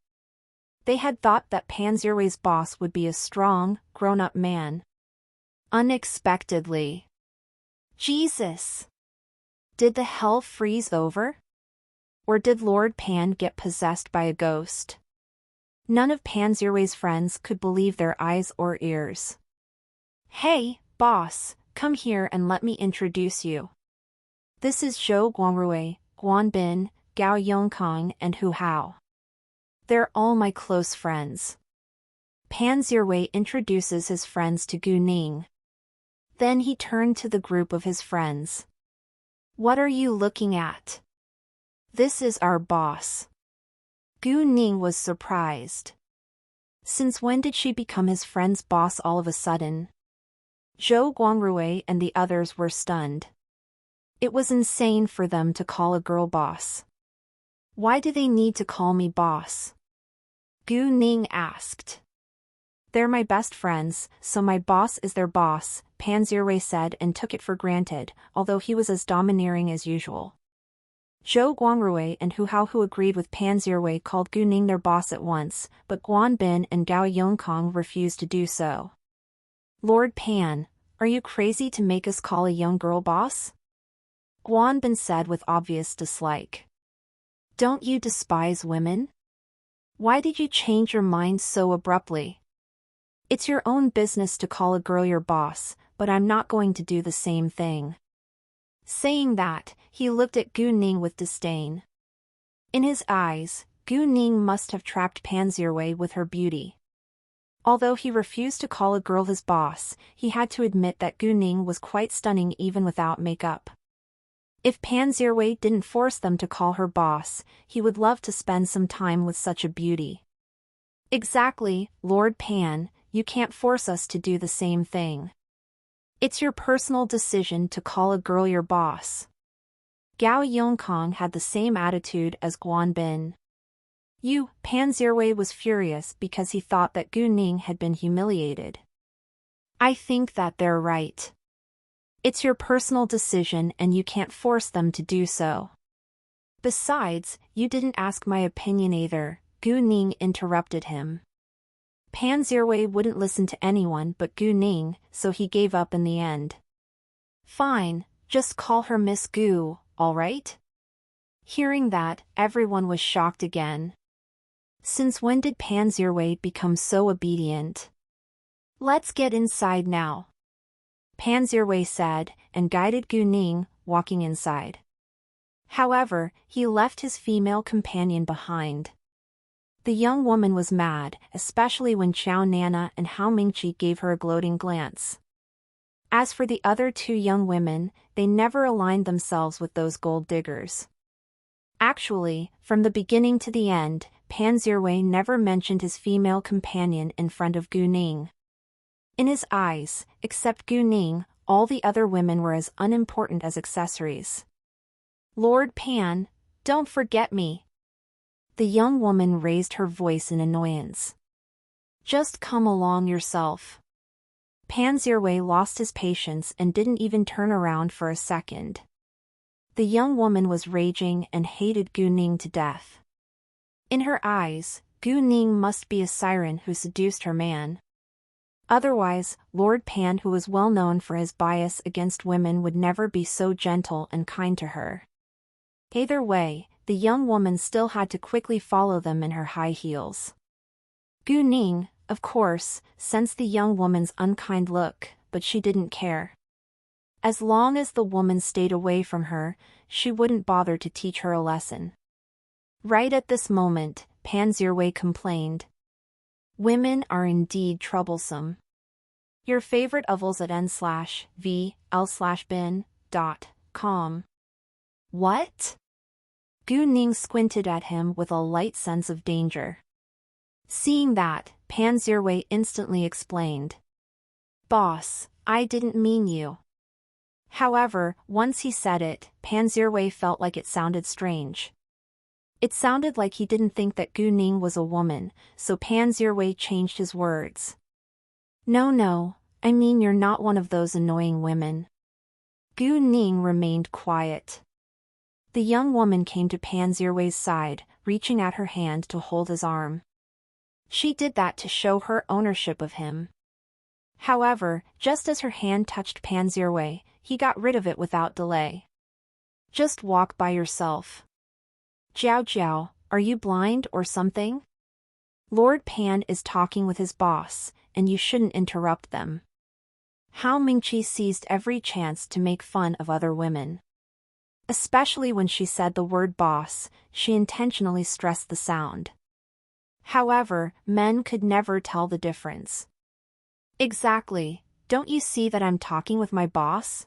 They had thought that Pan Zhiwei's boss would be a strong, grown-up man. Unexpectedly. Jesus! Did the hell freeze over? Or did Lord Pan get possessed by a ghost? None of Pan Zhiwei's friends could believe their eyes or ears. "Hey, boss, come here and let me introduce you. This is Zhou Guangrui, Guanbin, Gao Yongkang and Hu Hao. They're all my close friends." Pan Zhiwei introduces his friends to Gu Ning. Then he turned to the group of his friends. "What are you looking at? This is our boss." Gu Ning was surprised. Since when did she become his friend's boss all of a sudden? Zhou Guangrui and the others were stunned. It was insane for them to call a girl boss. "Why do they need to call me boss?" Gu Ning asked. "They're my best friends, so my boss is their boss," Pan Zhiwei said and took it for granted, although he was as domineering as usual. Zhou Guangrui and Hu Hao, who agreed with Pan Zhiwei, called Gu Ning their boss at once, but Guan Bin and Gao Yongkang refused to do so. "Lord Pan, are you crazy to make us call a young girl boss?" Guan Bin said with obvious dislike. "Don't you despise women? Why did you change your mind so abruptly? It's your own business to call a girl your boss, but I'm not going to do the same thing." Saying that, he looked at Gu Ning with disdain. In his eyes, Gu Ning must have trapped Pan Zhiwei with her beauty. Although he refused to call a girl his boss, he had to admit that Gu Ning was quite stunning even without makeup. If Pan Zhiwei didn't force them to call her boss, he would love to spend some time with such a beauty. Exactly, Lord Pan, you can't force us to do the same thing. It's your personal decision to call a girl your boss. Gao Yongkong had the same attitude as Guan Bin. Pan Zhiwei was furious because he thought that Gu Ning had been humiliated. I think that they're right. It's your personal decision and you can't force them to do so. Besides, you didn't ask my opinion either, Gu Ning interrupted him. Pan Zhiwei wouldn't listen to anyone but Gu Ning, so he gave up in the end. Fine, just call her Miss Gu, all right? Hearing that, everyone was shocked again. Since when did Pan Zhiwei become so obedient? Let's get inside now, Pan Zhiwei said, and guided Gu Ning, walking inside. However, he left his female companion behind. The young woman was mad, especially when Qiao Nana and Hao Mingqi gave her a gloating glance. As for the other two young women, they never aligned themselves with those gold diggers. Actually, from the beginning to the end, Pan Zhiwei never mentioned his female companion in front of Gu Ning. In his eyes, except Gu Ning, all the other women were as unimportant as accessories. Lord Pan, don't forget me. The young woman raised her voice in annoyance. Just come along yourself. Pan Zhiwei lost his patience and didn't even turn around for a second. The young woman was raging and hated Gu Ning to death. In her eyes, Gu Ning must be a siren who seduced her man. Otherwise, Lord Pan, who was well known for his bias against women, would never be so gentle and kind to her. Either way, the young woman still had to quickly follow them in her high heels. Gu Ning, of course, sensed the young woman's unkind look, but she didn't care. As long as the woman stayed away from her, she wouldn't bother to teach her a lesson. Right at this moment, Pan Zhiwei complained. Women are indeed troublesome. Your favorite ovals at n/vl/bin.com. What? Gu Ning squinted at him with a light sense of danger. Seeing that, Pan Zhiwei instantly explained. Boss, I didn't mean you. However, once he said it, Pan Zhiwei felt like it sounded strange. It sounded like he didn't think that Gu Ning was a woman, so Pan Zhiwei changed his words. No, I mean you're not one of those annoying women. Gu Ning remained quiet. The young woman came to Pan Zhiwei's side, reaching out her hand to hold his arm. She did that to show her ownership of him. However, just as her hand touched Pan Zhiwei, he got rid of it without delay. Just walk by yourself. Jiao, are you blind or something? Lord Pan is talking with his boss, and you shouldn't interrupt them. Hao Mingqi seized every chance to make fun of other women. Especially when she said the word boss, she intentionally stressed the sound. However, men could never tell the difference. Exactly, don't you see that I'm talking with my boss?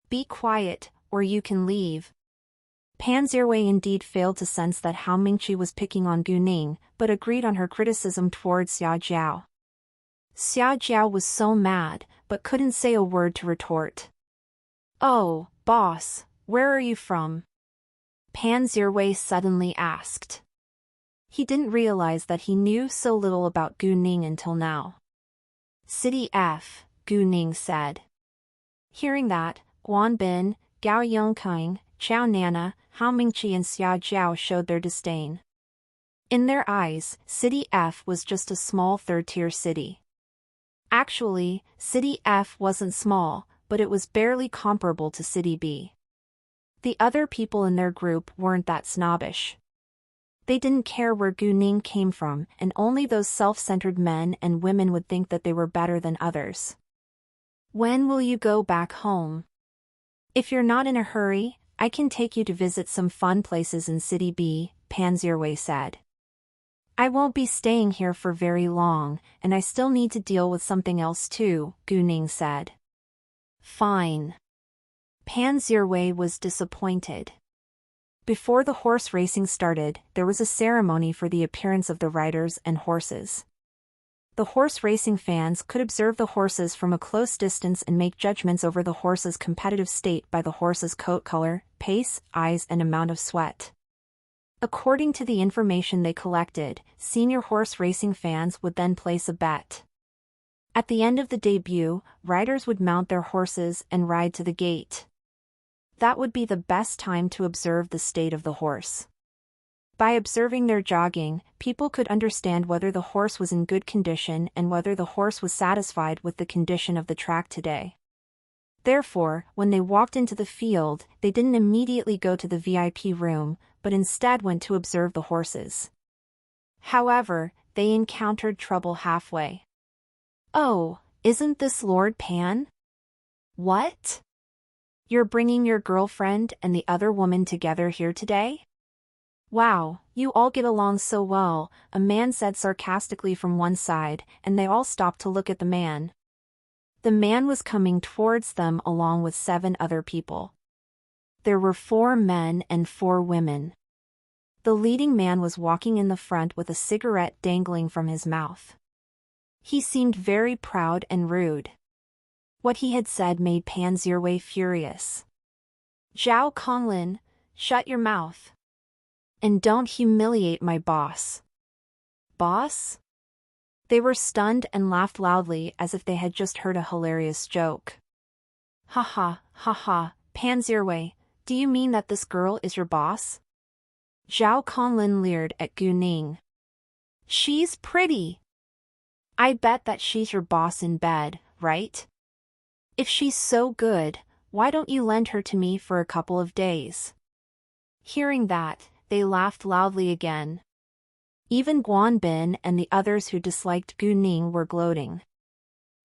Be quiet, or you can leave. Pan Zhiwei indeed failed to sense that Hao Mingqi was picking on Gu Ning, but agreed on her criticism towards Xia Jiao. Xia Jiao was so mad, but couldn't say a word to retort. Oh, boss, where are you from? Pan Zhiwei suddenly asked. He didn't realize that he knew so little about Gu Ning until now. City F, Gu Ning said. Hearing that, Guan Bin, Gao Yongkang, Qiao Nana, Hao Mingqi and Xia Jiao showed their disdain. In their eyes, City F was just a small third-tier city. Actually, City F wasn't small, but it was barely comparable to City B. The other people in their group weren't that snobbish. They didn't care where Gu Ning came from, and only those self-centered men and women would think that they were better than others. When will you go back home? If you're not in a hurry, I can take you to visit some fun places in City B, Pan Zirwei said. I won't be staying here for very long, and I still need to deal with something else too, Gu Ning said. Fine. Pan Zirwei was disappointed. Before the horse racing started, there was a ceremony for the appearance of the riders and horses. The horse racing fans could observe the horses from a close distance and make judgments over the horse's competitive state by the horse's coat color, pace, eyes, and amount of sweat. According to the information they collected, senior horse racing fans would then place a bet. At the end of the debut, riders would mount their horses and ride to the gate. That would be the best time to observe the state of the horse. By observing their jogging, people could understand whether the horse was in good condition and whether the horse was satisfied with the condition of the track today. Therefore, when they walked into the field, they didn't immediately go to the VIP room, but instead went to observe the horses. However, they encountered trouble halfway. Oh, isn't this Lord Pan? What? You're bringing your girlfriend and the other woman together here today? Wow, you all get along so well, a man said sarcastically from one side, and they all stopped to look at the man. The man was coming towards them along with 7 other people. There were 4 men and 4 women. The leading man was walking in the front with a cigarette dangling from his mouth. He seemed very proud and rude. What he had said made Pan Zirwei furious. Zhao Konglin, shut your mouth. And don't humiliate my boss. Boss? They were stunned and laughed loudly as if they had just heard a hilarious joke. Ha ha, Pan Zirwei, do you mean that this girl is your boss? Zhao Konglin leered at Gu Ning. She's pretty. I bet that she's your boss in bed, right? If she's so good, why don't you lend her to me for a couple of days? Hearing that, they laughed loudly again. Even Guanbin and the others who disliked Gu Ning were gloating.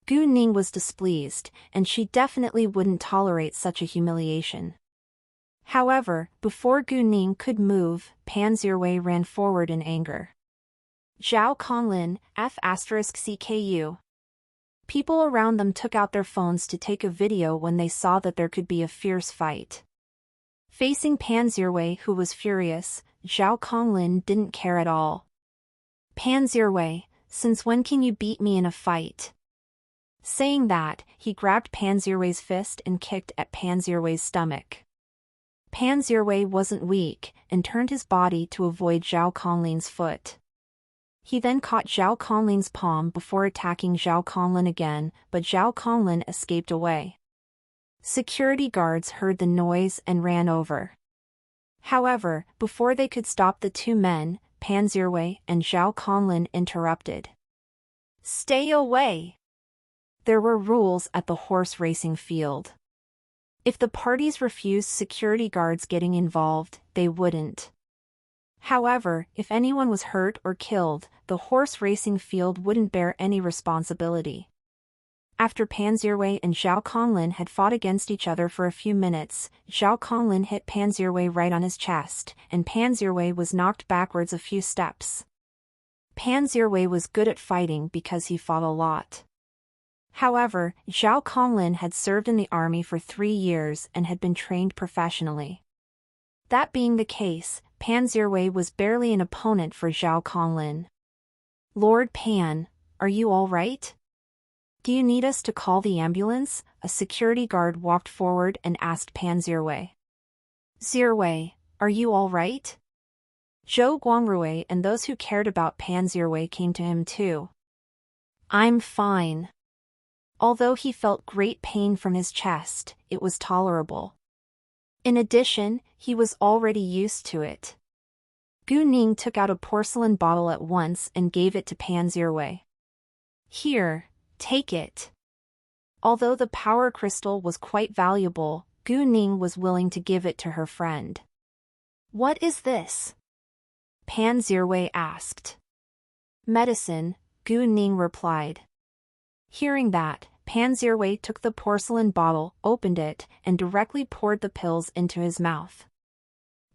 Gu Ning was displeased, and she definitely wouldn't tolerate such a humiliation. However, before Gu Ning could move, Pan Zirwei ran forward in anger. Zhao Konglin, F*CKU. People around them took out their phones to take a video when they saw that there could be a fierce fight. Facing Pan Zirwei, who was furious, Zhao Konglin didn't care at all. Pan Zirwei, since when can you beat me in a fight? Saying that, he grabbed Pan Zirwei's fist and kicked at Pan Zirwei's stomach. Pan Zirwei wasn't weak, and turned his body to avoid Zhao Konglin's foot. He then caught Zhao Konglin's palm before attacking Zhao Konglin again, but Zhao Konglin escaped away. Security guards heard the noise and ran over. However, before they could stop the 2 men, Pan Zirwei and Zhao Konglin interrupted. Stay away! There were rules at the horse racing field. If the parties refused security guards getting involved, they wouldn't. However, if anyone was hurt or killed, the horse racing field wouldn't bear any responsibility. After Pan Zirwei and Zhao Konglin had fought against each other for a few minutes, Zhao Konglin hit Pan Zirwei right on his chest, and Pan Zirwei was knocked backwards a few steps. Pan Zirwei was good at fighting because he fought a lot. However, Zhao Konglin had served in the army for 3 years and had been trained professionally. That being the case, Pan Zirwei was barely an opponent for Zhao Konglin. Lord Pan, are you all right? Do you need us to call the ambulance? A security guard walked forward and asked Pan Zirwei. Zirwei, are you all right? Zhou Guangrui and those who cared about Pan Zirwei came to him too. I'm fine. Although he felt great pain from his chest, it was tolerable. In addition, he was already used to it. Gu Ning took out a porcelain bottle at once and gave it to Pan Zirwei. Here, take it. Although the power crystal was quite valuable, Gu Ning was willing to give it to her friend. What is this? Pan Zirwei asked. Medicine, Gu Ning replied. Hearing that, Pan Zirwei took the porcelain bottle, opened it, and directly poured the pills into his mouth.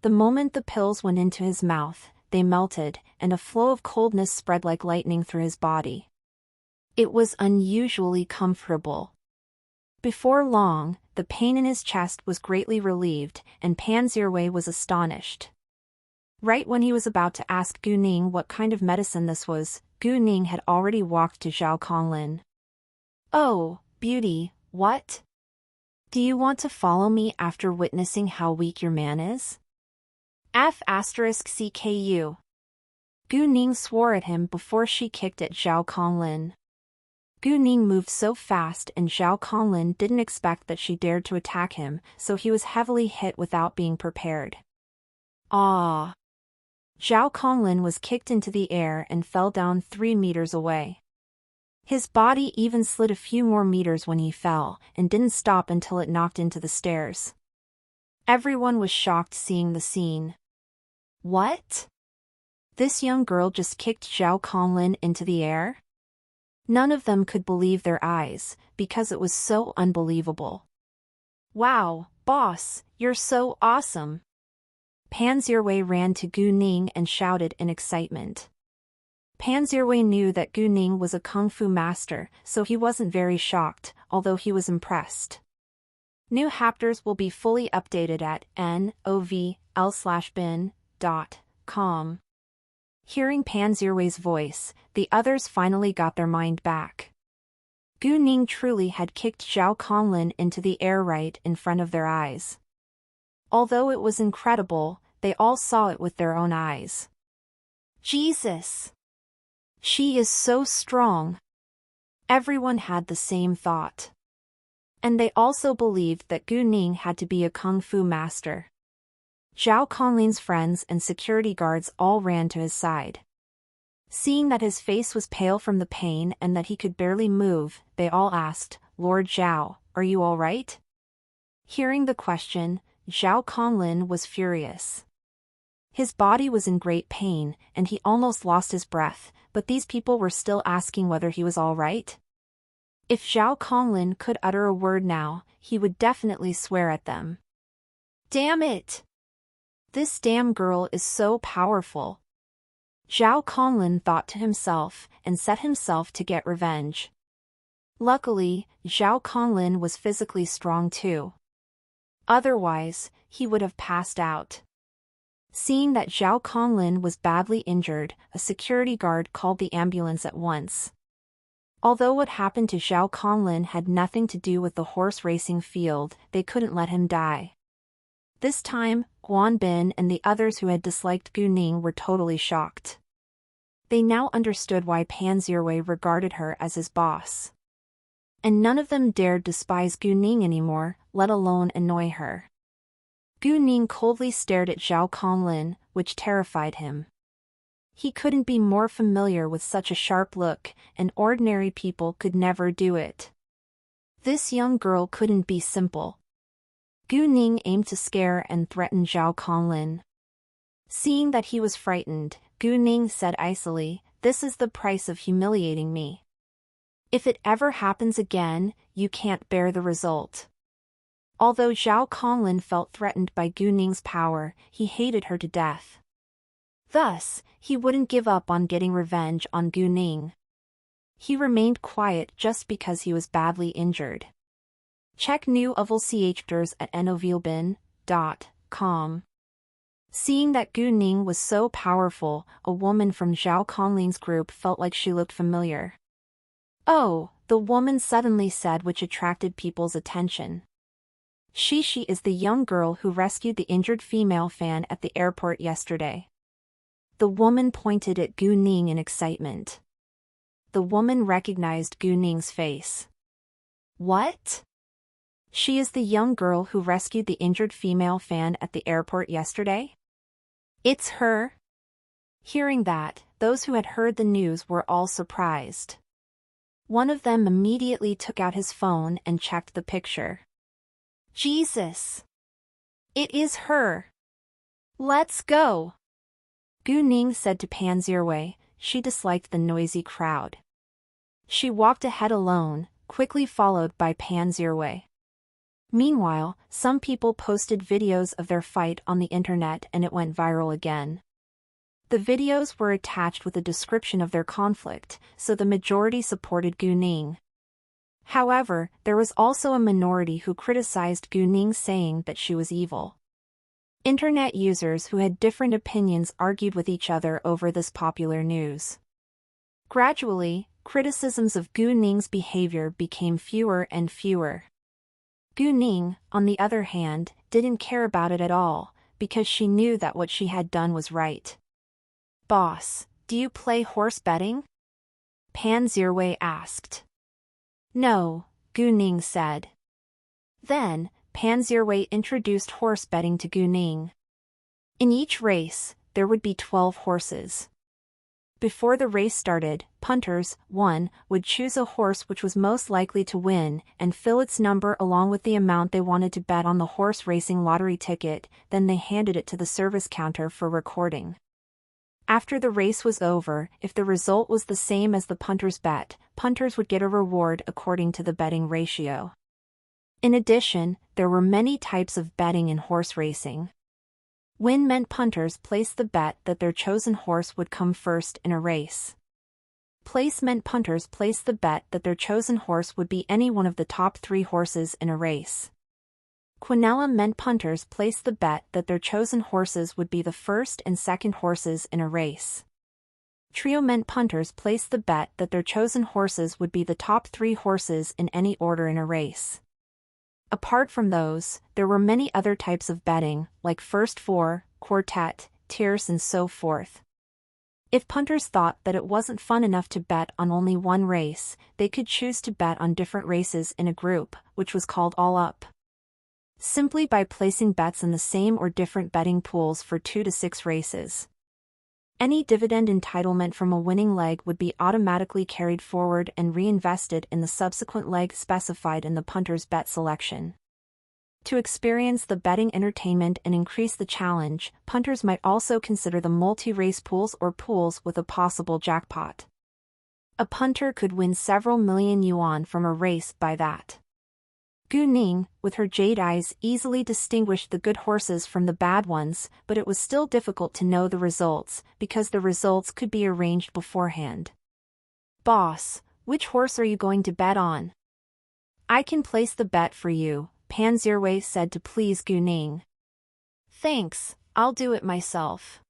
The moment the pills went into his mouth, they melted, and a flow of coldness spread like lightning through his body. It was unusually comfortable. Before long, the pain in his chest was greatly relieved, and Pan Zirwei was astonished. Right when he was about to ask Gu Ning what kind of medicine this was, Gu Ning had already walked to Zhao Konglin. "Oh, beauty, what? Do you want to follow me after witnessing how weak your man is?" F***CKU. Gu Ning swore at him before she kicked at Zhao Konglin. Gu Ning moved so fast and Zhao Konglin didn't expect that she dared to attack him, so he was heavily hit without being prepared. Ah! Zhao Konglin was kicked into the air and fell down 3 meters away. His body even slid a few more meters when he fell, and didn't stop until it knocked into the stairs. Everyone was shocked seeing the scene. What? This young girl just kicked Zhao Konglin into the air? None of them could believe their eyes, because it was so unbelievable. Wow, boss, you're so awesome! Pan Zirwei ran to Gu Ning and shouted in excitement. Pan Zirwei knew that Gu Ning was a kung fu master, so he wasn't very shocked, although he was impressed. New chapters will be fully updated at novl/bin.com. Hearing Pan Zirwei's voice, the others finally got their mind back. Gu Ning truly had kicked Zhao Konglin into the air right in front of their eyes. Although it was incredible, they all saw it with their own eyes. Jesus! She is so strong! Everyone had the same thought. And they also believed that Gu Ning had to be a kung fu master. Zhao Konglin's friends and security guards all ran to his side. Seeing that his face was pale from the pain and that he could barely move, they all asked, "Lord Zhao, are you all right?" Hearing the question, Zhao Konglin was furious. His body was in great pain, and he almost lost his breath, but these people were still asking whether he was all right. If Zhao Konglin could utter a word now, he would definitely swear at them. Damn it! This damn girl is so powerful. Zhao Konglin thought to himself, and set himself to get revenge. Luckily, Zhao Konglin was physically strong too. Otherwise, he would have passed out. Seeing that Zhao Konglin was badly injured, a security guard called the ambulance at once. Although what happened to Zhao Konglin had nothing to do with the horse racing field, they couldn't let him die. This time, Guan Bin and the others who had disliked Gu Ning were totally shocked. They now understood why Pan Zirwei regarded her as his boss. And none of them dared despise Gu Ning anymore, let alone annoy her. Gu Ning coldly stared at Zhao Konglin, which terrified him. He couldn't be more familiar with such a sharp look, and ordinary people could never do it. This young girl couldn't be simple. Gu Ning aimed to scare and threaten Zhao Konglin. Seeing that he was frightened, Gu Ning said icily, "This is the price of humiliating me. If it ever happens again, you can't bear the result." Although Zhao Konglin felt threatened by Gu Ning's power, he hated her to death. Thus, he wouldn't give up on getting revenge on Gu Ning. He remained quiet just because he was badly injured. Check new chapters at novlbin.com. Seeing that Gu Ning was so powerful, a woman from Zhao Konglin's group felt like she looked familiar. "Oh," the woman suddenly said, which attracted people's attention. She is the young girl who rescued the injured female fan at the airport yesterday." The woman pointed at Gu Ning in excitement. The woman recognized Gu Ning's face. "What? She is the young girl who rescued the injured female fan at the airport yesterday? It's her?" Hearing that, those who had heard the news were all surprised. One of them immediately took out his phone and checked the picture. "Jesus! It is her! Let's go!" Gu Ning said to Pan Zirwei. She disliked the noisy crowd. She walked ahead alone, quickly followed by Pan Zirwei. Meanwhile, some people posted videos of their fight on the internet and it went viral again. The videos were attached with a description of their conflict, so the majority supported Gu Ning. However, there was also a minority who criticized Gu Ning, saying that she was evil. Internet users who had different opinions argued with each other over this popular news. Gradually, criticisms of Gu Ning's behavior became fewer and fewer. Gu Ning, on the other hand, didn't care about it at all, because she knew that what she had done was right. "Boss, do you play horse betting?" Pan Zirwei asked. "No," Gu Ning said. Then, Pan Zirwei introduced horse betting to Gu Ning. In each race, there would be 12 horses. Before the race started, punters, 1, would choose a horse which was most likely to win and fill its number along with the amount they wanted to bet on the horse racing lottery ticket, then they handed it to the service counter for recording. After the race was over, if the result was the same as the punter's bet, punters would get a reward according to the betting ratio. In addition, there were many types of betting in horse racing. Win meant punters placed the bet that their chosen horse would come first in a race. Place meant punters placed the bet that their chosen horse would be any one of the top 3 horses in a race. Quinella meant punters placed the bet that their chosen horses would be the first and second horses in a race. Trio meant punters placed the bet that their chosen horses would be the top 3 horses in any order in a race. Apart from those, there were many other types of betting, like first 4, quartet, tierce and so forth. If punters thought that it wasn't fun enough to bet on only one race, they could choose to bet on different races in a group, which was called all-up. Simply by placing bets in the same or different betting pools for 2 to 6 races. Any dividend entitlement from a winning leg would be automatically carried forward and reinvested in the subsequent leg specified in the punter's bet selection. To experience the betting entertainment and increase the challenge, punters might also consider the multi-race pools or pools with a possible jackpot. A punter could win several million yuan from a race by that. Gu Ning, with her jade eyes, easily distinguished the good horses from the bad ones, but it was still difficult to know the results, because the results could be arranged beforehand. "Boss, which horse are you going to bet on?" "I can place the bet for you," Pan Zirwei said to please Gu Ning. "Thanks, I'll do it myself."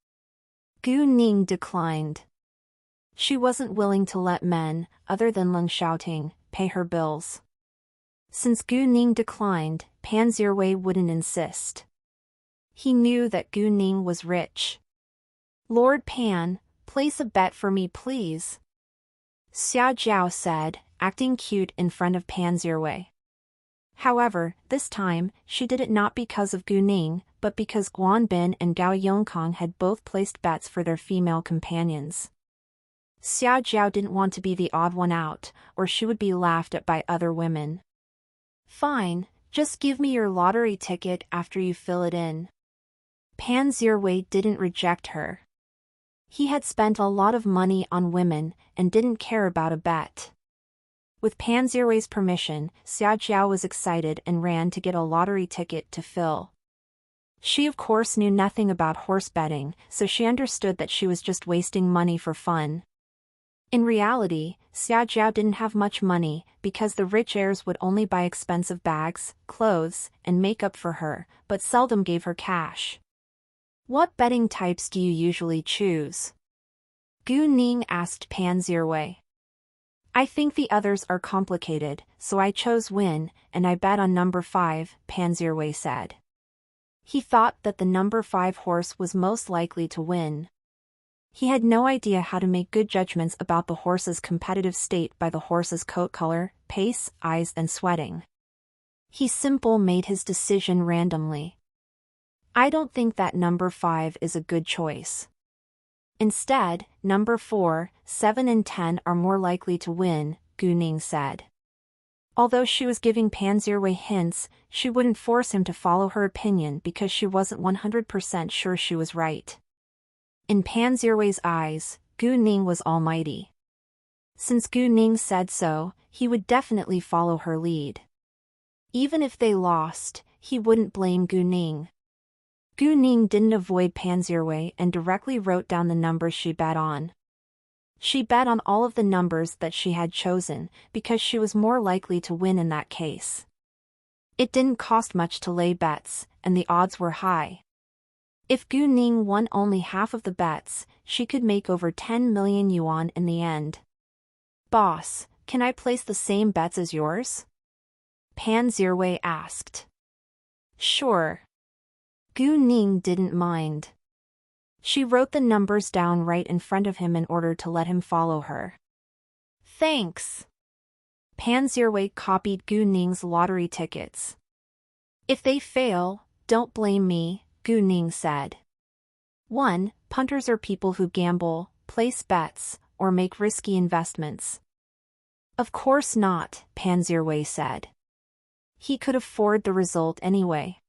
Gu Ning declined. She wasn't willing to let men, other than Leng Xiaoting, pay her bills. Since Gu Ning declined, Pan Zirwei wouldn't insist. He knew that Gu Ning was rich. "Lord Pan, place a bet for me please," Xia Jiao said, acting cute in front of Pan Zirwei. However, this time, she did it not because of Gu Ning, but because Guan Bin and Gao Yongkong had both placed bets for their female companions. Xia Jiao didn't want to be the odd one out, or she would be laughed at by other women. "Fine, just give me your lottery ticket after you fill it in." Pan Zirwei didn't reject her. He had spent a lot of money on women and didn't care about a bet. With Pan Zirwei's permission, Xia Jiao was excited and ran to get a lottery ticket to fill. She of course knew nothing about horse betting, so she understood that she was just wasting money for fun. In reality, Xia Jiao didn't have much money, because the rich heirs would only buy expensive bags, clothes, and makeup for her, but seldom gave her cash. "What betting types do you usually choose?" Gu Ning asked Pan Zirwei. "I think the others are complicated, so I chose Win, and I bet on number 5, Pan Zirwei said. He thought that the number 5 horse was most likely to win. He had no idea how to make good judgments about the horse's competitive state by the horse's coat color, pace, eyes and sweating. He simply made his decision randomly. "I don't think that number 5 is a good choice. Instead, number 4, 7 and 10 are more likely to win," Gu Ning said. Although she was giving Pan Zirwei hints, she wouldn't force him to follow her opinion because she wasn't 100% sure she was right. In Pan Zirwei's eyes, Gu Ning was almighty. Since Gu Ning said so, he would definitely follow her lead. Even if they lost, he wouldn't blame Gu Ning. Gu Ning didn't avoid Pan Zhiwei and directly wrote down the numbers she bet on. She bet on all of the numbers that she had chosen, because she was more likely to win in that case. It didn't cost much to lay bets, and the odds were high. If Gu Ning won only half of the bets, she could make over 10 million yuan in the end. "Boss, can I place the same bets as yours?" Pan Zhiwei asked. "Sure." Gu Ning didn't mind. She wrote the numbers down right in front of him in order to let him follow her. "Thanks." Pan Zhiwei copied Gu Ning's lottery tickets. "If they fail, don't blame me," Gu Ning said. 1. Punters are people who gamble, place bets, or make risky investments. "Of course not," Pan Zhiwei said. He could afford the result anyway.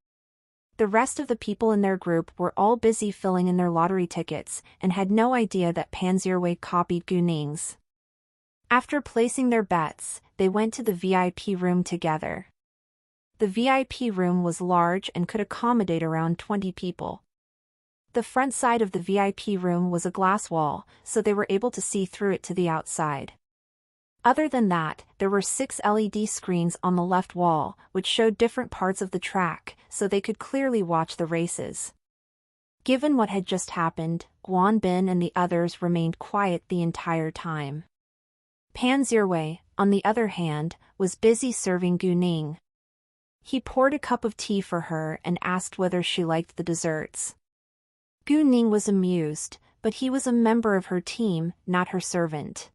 The rest of the people in their group were all busy filling in their lottery tickets and had no idea that Pan Zhiwei copied Gu Ning's. After placing their bets, they went to the VIP room together. The VIP room was large and could accommodate around 20 people. The front side of the VIP room was a glass wall, so they were able to see through it to the outside. Other than that, there were 6 LED screens on the left wall, which showed different parts of the track, so they could clearly watch the races. Given what had just happened, Guan Bin and the others remained quiet the entire time. Pan Zhiwei, on the other hand, was busy serving Gu Ning. He poured a cup of tea for her and asked whether she liked the desserts. Gu Ning was amused, but he was a member of her team, not her servant.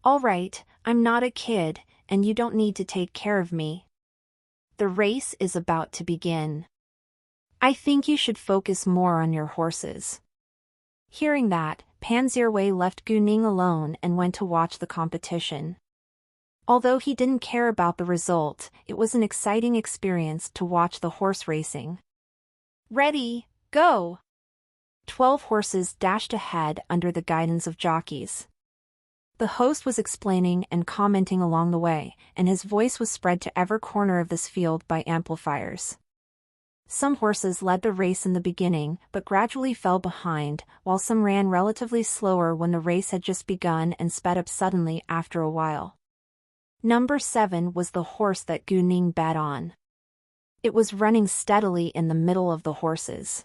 "All right, I'm not a kid, and you don't need to take care of me. The race is about to begin. I think you should focus more on your horses." Hearing that, Pan Zhiwei left Gu Ning alone and went to watch the competition. Although he didn't care about the result, it was an exciting experience to watch the horse racing. "Ready, go!" 12 horses dashed ahead under the guidance of jockeys. The host was explaining and commenting along the way, and his voice was spread to every corner of this field by amplifiers. Some horses led the race in the beginning but gradually fell behind, while some ran relatively slower when the race had just begun and sped up suddenly after a while. Number 7 was the horse that Gu Ning bet on. It was running steadily in the middle of the horses.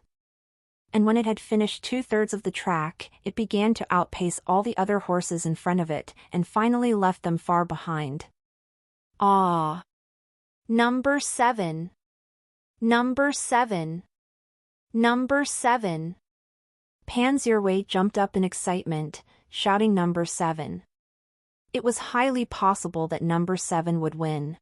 And when it had finished 2/3 of the track, it began to outpace all the other horses in front of it, and finally left them far behind. "Ah! Number 7! Number 7! Number 7!" Pan Zhiwei jumped up in excitement, shouting number 7. It was highly possible that number 7 would win.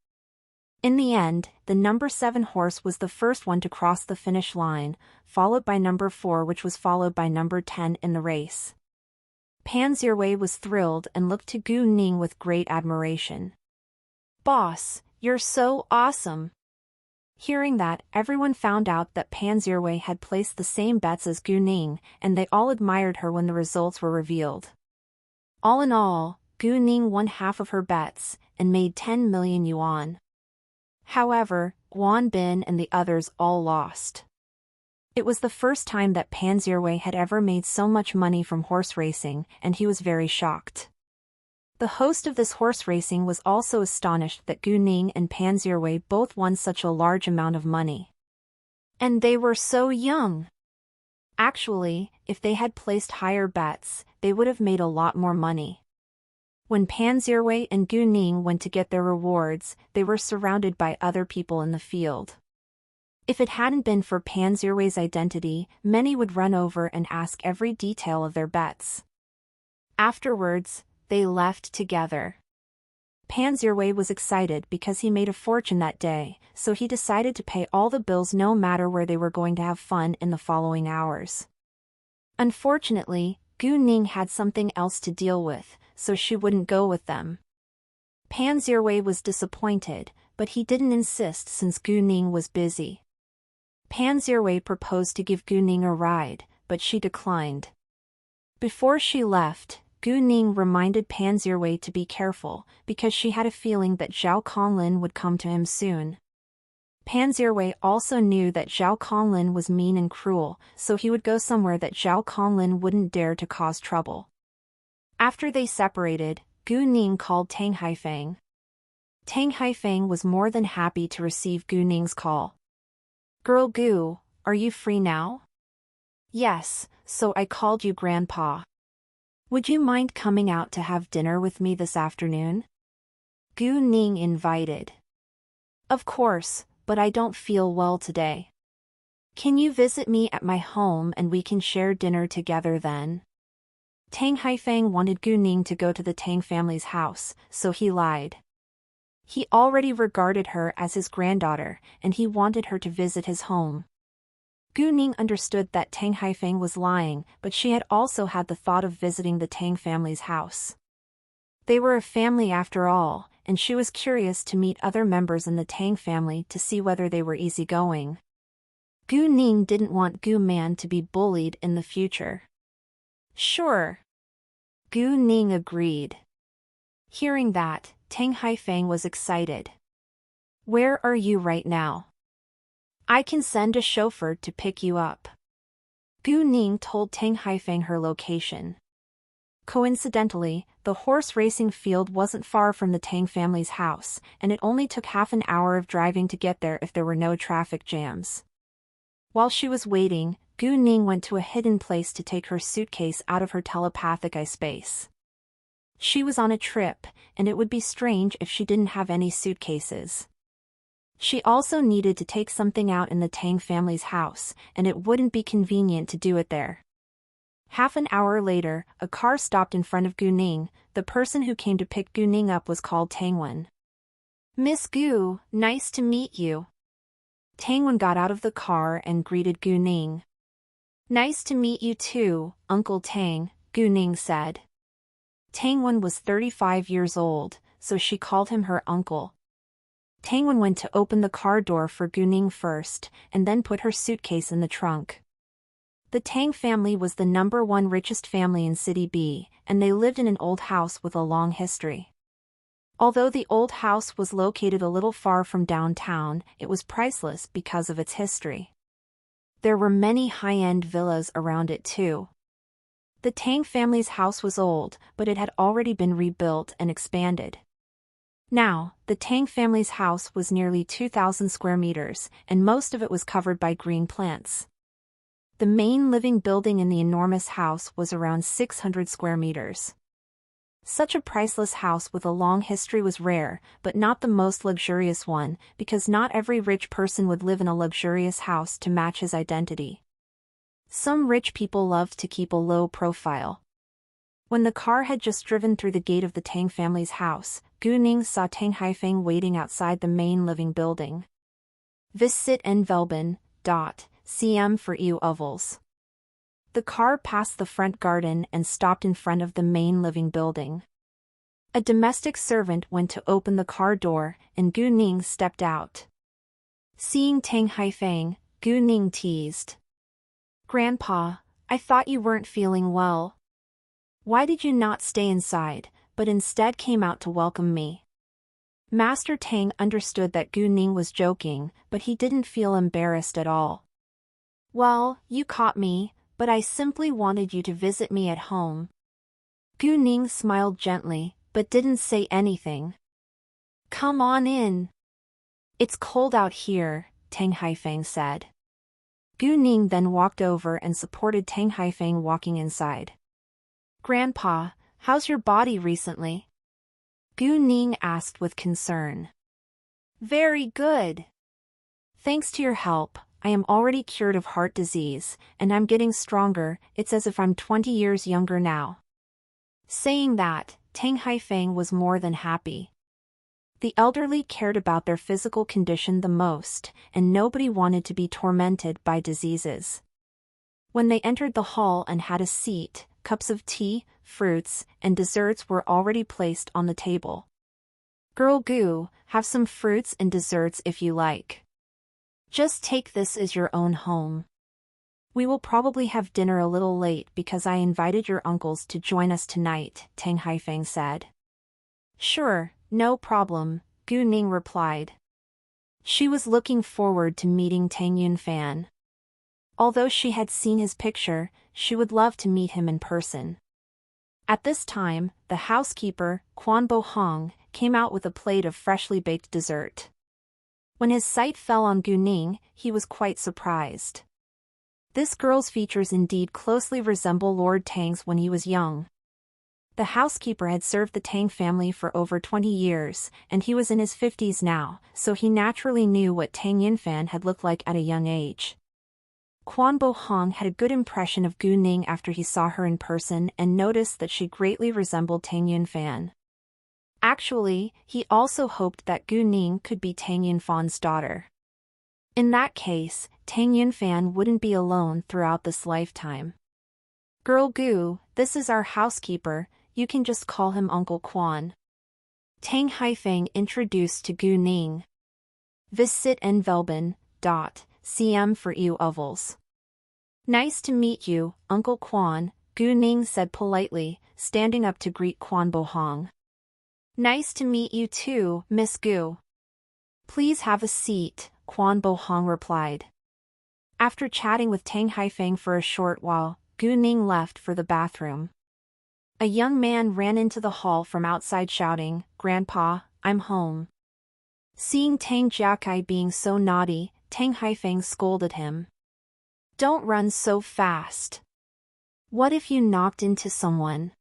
In the end, the number 7 horse was the first one to cross the finish line, followed by number 4, which was followed by number 10 in the race. Pan Zhiwei was thrilled and looked to Gu Ning with great admiration. "Boss, you're so awesome!" Hearing that, everyone found out that Pan Zhiwei had placed the same bets as Gu Ning, and they all admired her when the results were revealed. All in all, Gu Ning won half of her bets, and made 10 million yuan. However, Guan Bin and the others all lost. It was the first time that Pan Zhiwei had ever made so much money from horse racing, and he was very shocked. The host of this horse racing was also astonished that Gu Ning and Pan Zhiwei both won such a large amount of money. And they were so young! Actually, if they had placed higher bets, they would have made a lot more money. When Pan Zhiwei and Gu Ning went to get their rewards, they were surrounded by other people in the field. If it hadn't been for Pan Zhiwei's identity, many would run over and ask every detail of their bets. Afterwards, they left together. Pan Zhiwei was excited because he made a fortune that day, so he decided to pay all the bills no matter where they were going to have fun in the following hours. Unfortunately, Gu Ning had something else to deal with, so she wouldn't go with them. Pan Zhiwei was disappointed, but he didn't insist since Gu Ning was busy. Pan Zhiwei proposed to give Gu Ning a ride, but she declined. Before she left, Gu Ning reminded Pan Zhiwei to be careful, because she had a feeling that Zhao Conglin would come to him soon. Pan Zhiwei also knew that Zhao Conglin was mean and cruel, so he would go somewhere that Zhao Conglin wouldn't dare to cause trouble. After they separated, Gu Ning called Tang Haifeng. Tang Haifeng was more than happy to receive Gu Ning's call. "Girl Gu, are you free now?" "Yes, so I called you Grandpa. Would you mind coming out to have dinner with me this afternoon?" Gu Ning invited. "Of course, but I don't feel well today. Can you visit me at my home and we can share dinner together then?" Tang Haifeng wanted Gu Ning to go to the Tang family's house, so he lied. He already regarded her as his granddaughter, and he wanted her to visit his home. Gu Ning understood that Tang Haifeng was lying, but she had also had the thought of visiting the Tang family's house. They were a family after all, and she was curious to meet other members in the Tang family to see whether they were easygoing. Gu Ning didn't want Gu Man to be bullied in the future. "Sure." Gu Ning agreed. Hearing that, Tang Haifeng was excited. "Where are you right now? I can send a chauffeur to pick you up." Gu Ning told Tang Haifeng her location. Coincidentally, the horse racing field wasn't far from the Tang family's house, and it only took half an hour of driving to get there if there were no traffic jams. While she was waiting, Gu Ning went to a hidden place to take her suitcase out of her telepathic eye space. She was on a trip, and it would be strange if she didn't have any suitcases. She also needed to take something out in the Tang family's house, and it wouldn't be convenient to do it there. Half an hour later, a car stopped in front of Gu Ning. The person who came to pick Gu Ning up was called Tang Wen. "Miss Gu, nice to meet you." Tang Wen got out of the car and greeted Gu Ning. "Nice to meet you too, Uncle Tang," Gu Ning said. Tang Wen was 35 years old, so she called him her uncle. Tang Wen went to open the car door for Gu Ning first, and then put her suitcase in the trunk. The Tang family was the #1 richest family in City B, and they lived in an old house with a long history. Although the old house was located a little far from downtown, it was priceless because of its history. There were many high-end villas around it too. The Tang family's house was old, but it had already been rebuilt and expanded. Now, the Tang family's house was nearly 2,000 square meters, and most of it was covered by green plants. The main living building in the enormous house was around 600 square meters. Such a priceless house with a long history was rare, but not the most luxurious one, because not every rich person would live in a luxurious house to match his identity. Some rich people loved to keep a low profile. When the car had just driven through the gate of the Tang family's house, Gu Ning saw Tang Haifeng waiting outside the main living building. "Vi sit en velben, cm for eu ovals." The car passed the front garden and stopped in front of the main living building. A domestic servant went to open the car door, and Gu Ning stepped out. Seeing Tang Haifeng, Gu Ning teased. "Grandpa, I thought you weren't feeling well. Why did you not stay inside, but instead came out to welcome me?" Master Tang understood that Gu Ning was joking, but he didn't feel embarrassed at all. "Well, you caught me, but I simply wanted you to visit me at home." Gu Ning smiled gently, but didn't say anything. "Come on in." "It's cold out here," Tang Haifeng said. Gu Ning then walked over and supported Tang Haifeng walking inside. "Grandpa, how's your body recently?" Gu Ning asked with concern. "Very good. Thanks to your help, I am already cured of heart disease, and I'm getting stronger. It's as if I'm 20 years younger now." Saying that, Tang Haifeng was more than happy. The elderly cared about their physical condition the most, and nobody wanted to be tormented by diseases. When they entered the hall and had a seat, cups of tea, fruits, and desserts were already placed on the table. "Girl Gu, have some fruits and desserts if you like. Just take this as your own home. We will probably have dinner a little late because I invited your uncles to join us tonight, Tang Haifeng said. Sure, no problem, Gu Ning replied. She was looking forward to meeting Tang Yunfan. Although she had seen his picture, she would love to meet him in person. At this time, the housekeeper, Quan Bo Hong, came out with a plate of freshly baked dessert. When his sight fell on Gu Ning, he was quite surprised. This girl's features indeed closely resemble Lord Tang's when he was young. The housekeeper had served the Tang family for over 20 years, and he was in his 50s now, so he naturally knew what Tang Yunfan had looked like at a young age. Quan Bo Hong had a good impression of Gu Ning after he saw her in person and noticed that she greatly resembled Tang Yunfan. Actually, he also hoped that Gu Ning could be Tang Yunfan's daughter. In that case, Tang Yunfan wouldn't be alone throughout this lifetime. Girl Gu, this is our housekeeper, you can just call him Uncle Quan. Tang Haifeng introduced to Gu Ning. Visit en Velben, cm for you ovals. Nice to meet you, Uncle Quan, Gu Ning said politely, standing up to greet Quan Bo Hong. Nice to meet you too, Miss Gu. Please have a seat, Quan Bo Hong replied. After chatting with Tang Haifeng for a short while, Gu Ning left for the bathroom. A young man ran into the hall from outside shouting, Grandpa, I'm home. Seeing Tang Jiakai being so naughty, Tang Haifeng scolded him. Don't run so fast. What if you knocked into someone?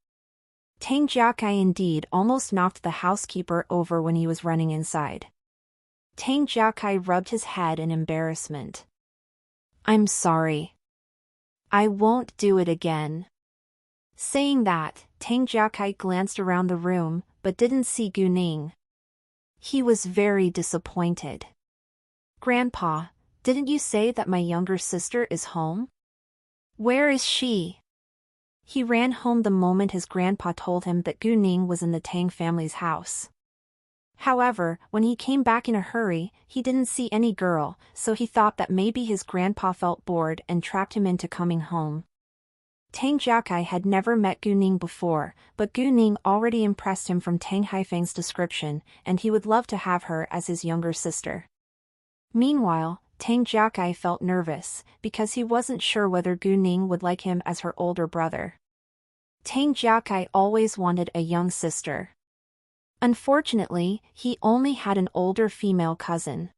Tang Jiakai indeed almost knocked the housekeeper over when he was running inside. Tang Jiakai rubbed his head in embarrassment. I'm sorry. I won't do it again. Saying that, Tang Jiakai glanced around the room, but didn't see Gu Ning. He was very disappointed. Grandpa, didn't you say that my younger sister is home? Where is she? He ran home the moment his grandpa told him that Gu Ning was in the Tang family's house. However, when he came back in a hurry, he didn't see any girl, so he thought that maybe his grandpa felt bored and trapped him into coming home. Tang Jiakai had never met Gu Ning before, but Gu Ning already impressed him from Tang Haifeng's description, and he would love to have her as his younger sister. Meanwhile, Tang Jiakai felt nervous, because he wasn't sure whether Gu Ning would like him as her older brother. Tang Jiakai always wanted a young sister. Unfortunately, he only had an older female cousin.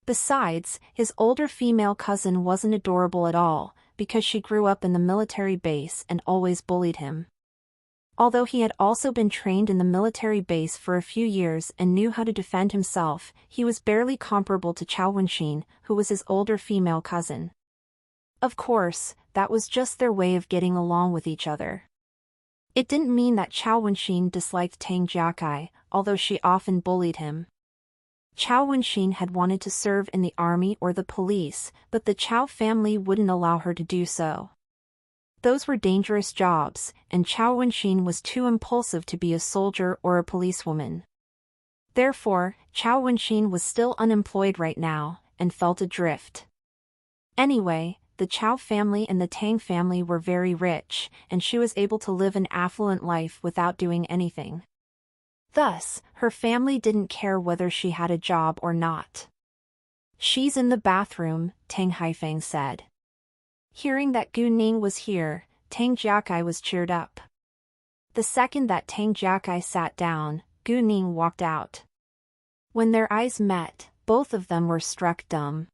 Besides, his older female cousin wasn't adorable at all, because she grew up in the military base and always bullied him. Although he had also been trained in the military base for a few years and knew how to defend himself, he was barely comparable to Chao Wenxin, who was his older female cousin. Of course, that was just their way of getting along with each other. It didn't mean that Chao Wenxin disliked Tang Jiakai, although she often bullied him. Chao Wenxin had wanted to serve in the army or the police, but the Chao family wouldn't allow her to do so. Those were dangerous jobs, and Chao Wenxin was too impulsive to be a soldier or a policewoman. Therefore, Chao Wenxin was still unemployed right now, and felt adrift. Anyway, the Chao family and the Tang family were very rich, and she was able to live an affluent life without doing anything. Thus, her family didn't care whether she had a job or not. She's in the bathroom, Tang Haifeng said. Hearing that Gu Ning was here, Tang Jiakai was cheered up. The second that Tang Jiakai sat down, Gu Ning walked out. When their eyes met, both of them were struck dumb.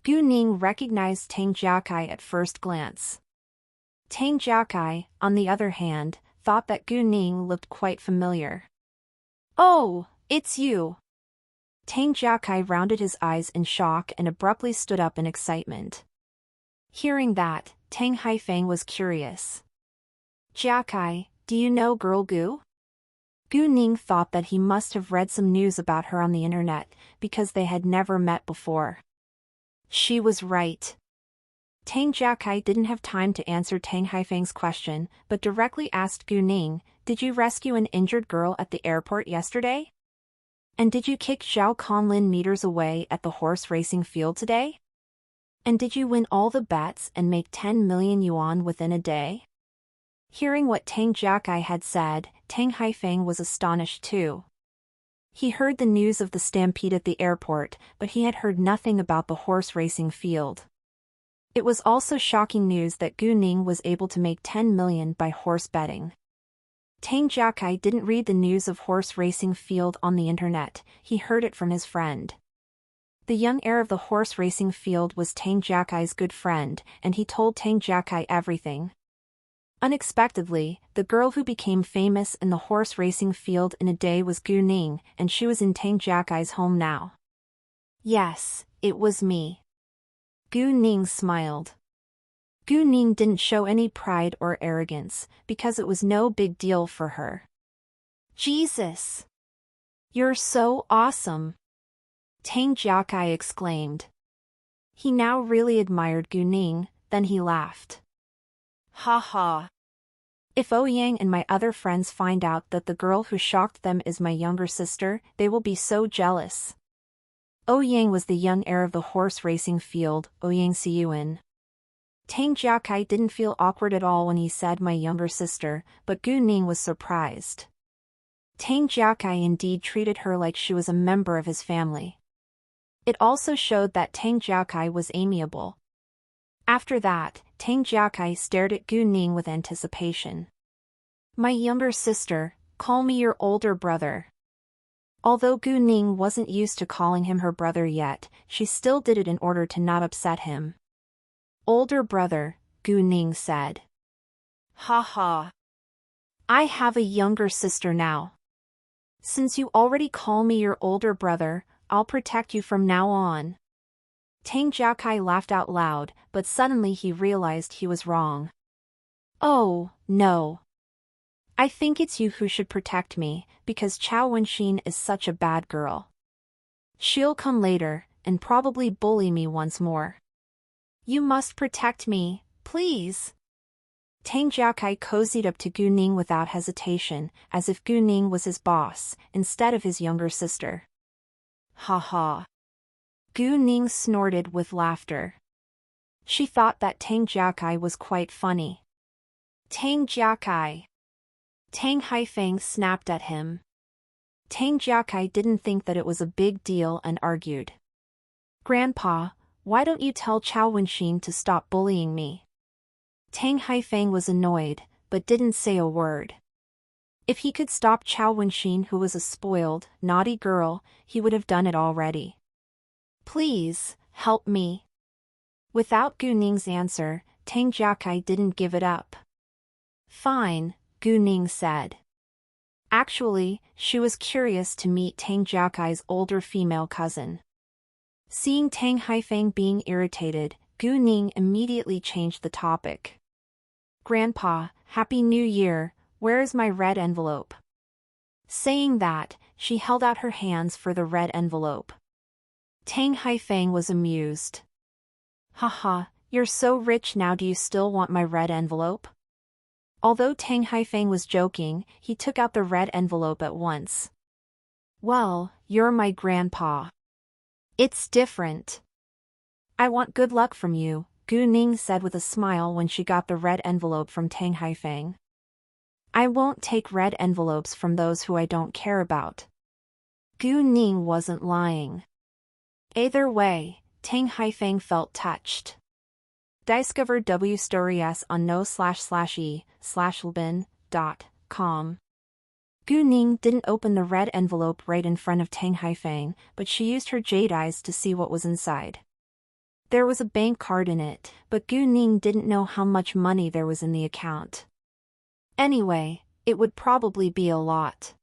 Gu Ning recognized Tang Jiakai at first glance. Tang Jiakai, on the other hand, thought that Gu Ning looked quite familiar. Oh, it's you! Tang Jiakai rounded his eyes in shock and abruptly stood up in excitement. Hearing that, Tang Haifeng was curious. Jiakai, do you know girl Gu? Gu Ning thought that he must have read some news about her on the internet, because they had never met before. She was right. Tang Jiakai didn't have time to answer Tang Haifeng's question, but directly asked Gu Ning, did you rescue an injured girl at the airport yesterday? And did you kick Zhao Conlin meters away at the horse racing field today? And did you win all the bets and make 10 million yuan within a day? Hearing what Tang Jiakai had said, Tang Haifeng was astonished too. He heard the news of the stampede at the airport, but he had heard nothing about the horse racing field. It was also shocking news that Gu Ning was able to make 10 million by horse betting. Tang Jiakai didn't read the news of horse racing field on the internet, he heard it from his friend. The young heir of the horse racing field was Tang Jiakai's good friend, and he told Tang Jiakai everything. Unexpectedly, the girl who became famous in the horse racing field in a day was Gu Ning, and she was in Tang Jiakai's home now. Yes, it was me. Gu Ning smiled. Gu Ning didn't show any pride or arrogance, because it was no big deal for her. Jesus! You're so awesome! Tang Jiakai exclaimed. He now really admired Gu Ning, then he laughed. Ha ha! If Ouyang and my other friends find out that the girl who shocked them is my younger sister, they will be so jealous. Ouyang was the young heir of the horse racing field, Ouyang Siyuan. Tang Jiakai didn't feel awkward at all when he said my younger sister, but Gu Ning was surprised. Tang Jiakai indeed treated her like she was a member of his family. It also showed that Tang Jiakai was amiable. After that, Tang Jiakai stared at Gu Ning with anticipation. My younger sister, call me your older brother. Although Gu Ning wasn't used to calling him her brother yet, she still did it in order to not upset him. Older brother, Gu Ning said. Ha ha. I have a younger sister now. Since you already call me your older brother, I'll protect you from now on. Tang Jiakai laughed out loud, but suddenly he realized he was wrong. Oh, no. I think it's you who should protect me, because Chao Wenxin is such a bad girl. She'll come later, and probably bully me once more. You must protect me, please. Tang Jiakai cozied up to Gu Ning without hesitation, as if Gu Ning was his boss, instead of his younger sister. Ha ha. Gu Ning snorted with laughter. She thought that Tang Jiakai was quite funny. Tang Jiakai. Tang Haifeng snapped at him. Tang Jiakai didn't think that it was a big deal and argued. Grandpa, why don't you tell Chao Wenxin to stop bullying me? Tang Haifeng was annoyed, but didn't say a word. If he could stop Chao Wenxin, who was a spoiled, naughty girl, he would have done it already. Please, help me. Without Gu Ning's answer, Tang Jiakai didn't give it up. Fine, Gu Ning said. Actually, she was curious to meet Tang Jiakai's older female cousin. Seeing Tang Haifeng being irritated, Gu Ning immediately changed the topic. Grandpa, Happy New Year, where is my red envelope? Saying that, she held out her hands for the red envelope. Tang Haifeng was amused. Haha, you're so rich now, do you still want my red envelope? Although Tang Haifeng was joking, he took out the red envelope at once. Well, you're my grandpa. It's different. I want good luck from you, Gu Ning said with a smile when she got the red envelope from Tang Haifeng. I won't take red envelopes from those who I don't care about. Gu Ning wasn't lying. Either way, Tang Haifeng felt touched. Discover W stories on no/e/lbin.com. Gu Ning didn't open the red envelope right in front of Tang Haifeng, but she used her jade eyes to see what was inside. There was a bank card in it, but Gu Ning didn't know how much money there was in the account. Anyway, it would probably be a lot.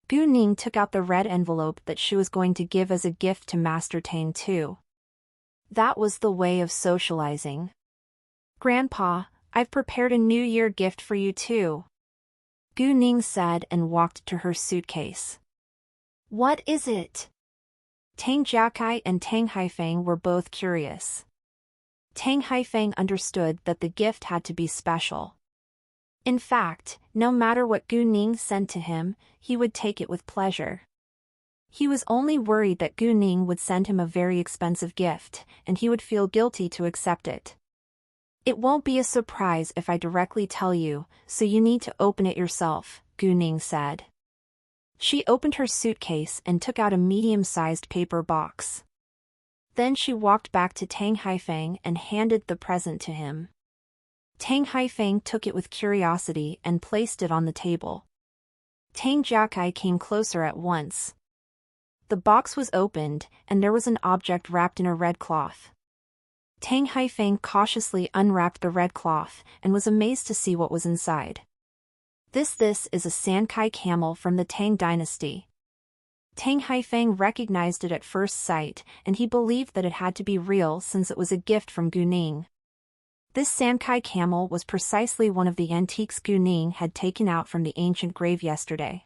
Gu Ning took out the red envelope that she was going to give as a gift to Master Tang too. That was the way of socializing. Grandpa, I've prepared a New Year gift for you too. Gu Ning said and walked to her suitcase. What is it? Tang Jiakai and Tang Haifeng were both curious. Tang Haifeng understood that the gift had to be special. In fact, no matter what Gu Ning sent to him, he would take it with pleasure. He was only worried that Gu Ning would send him a very expensive gift, and he would feel guilty to accept it. It won't be a surprise if I directly tell you, so you need to open it yourself, Gu Ning said. She opened her suitcase and took out a medium-sized paper box. Then she walked back to Tang Haifeng and handed the present to him. Tang Haifeng took it with curiosity and placed it on the table. Tang Jiakai came closer at once. The box was opened, and there was an object wrapped in a red cloth. Tang Haifeng cautiously unwrapped the red cloth and was amazed to see what was inside. This is a Sankai camel from the Tang dynasty. Tang Haifeng recognized it at first sight, and he believed that it had to be real since it was a gift from Gu Ning. This Sankai camel was precisely one of the antiques Gu Ning had taken out from the ancient grave yesterday.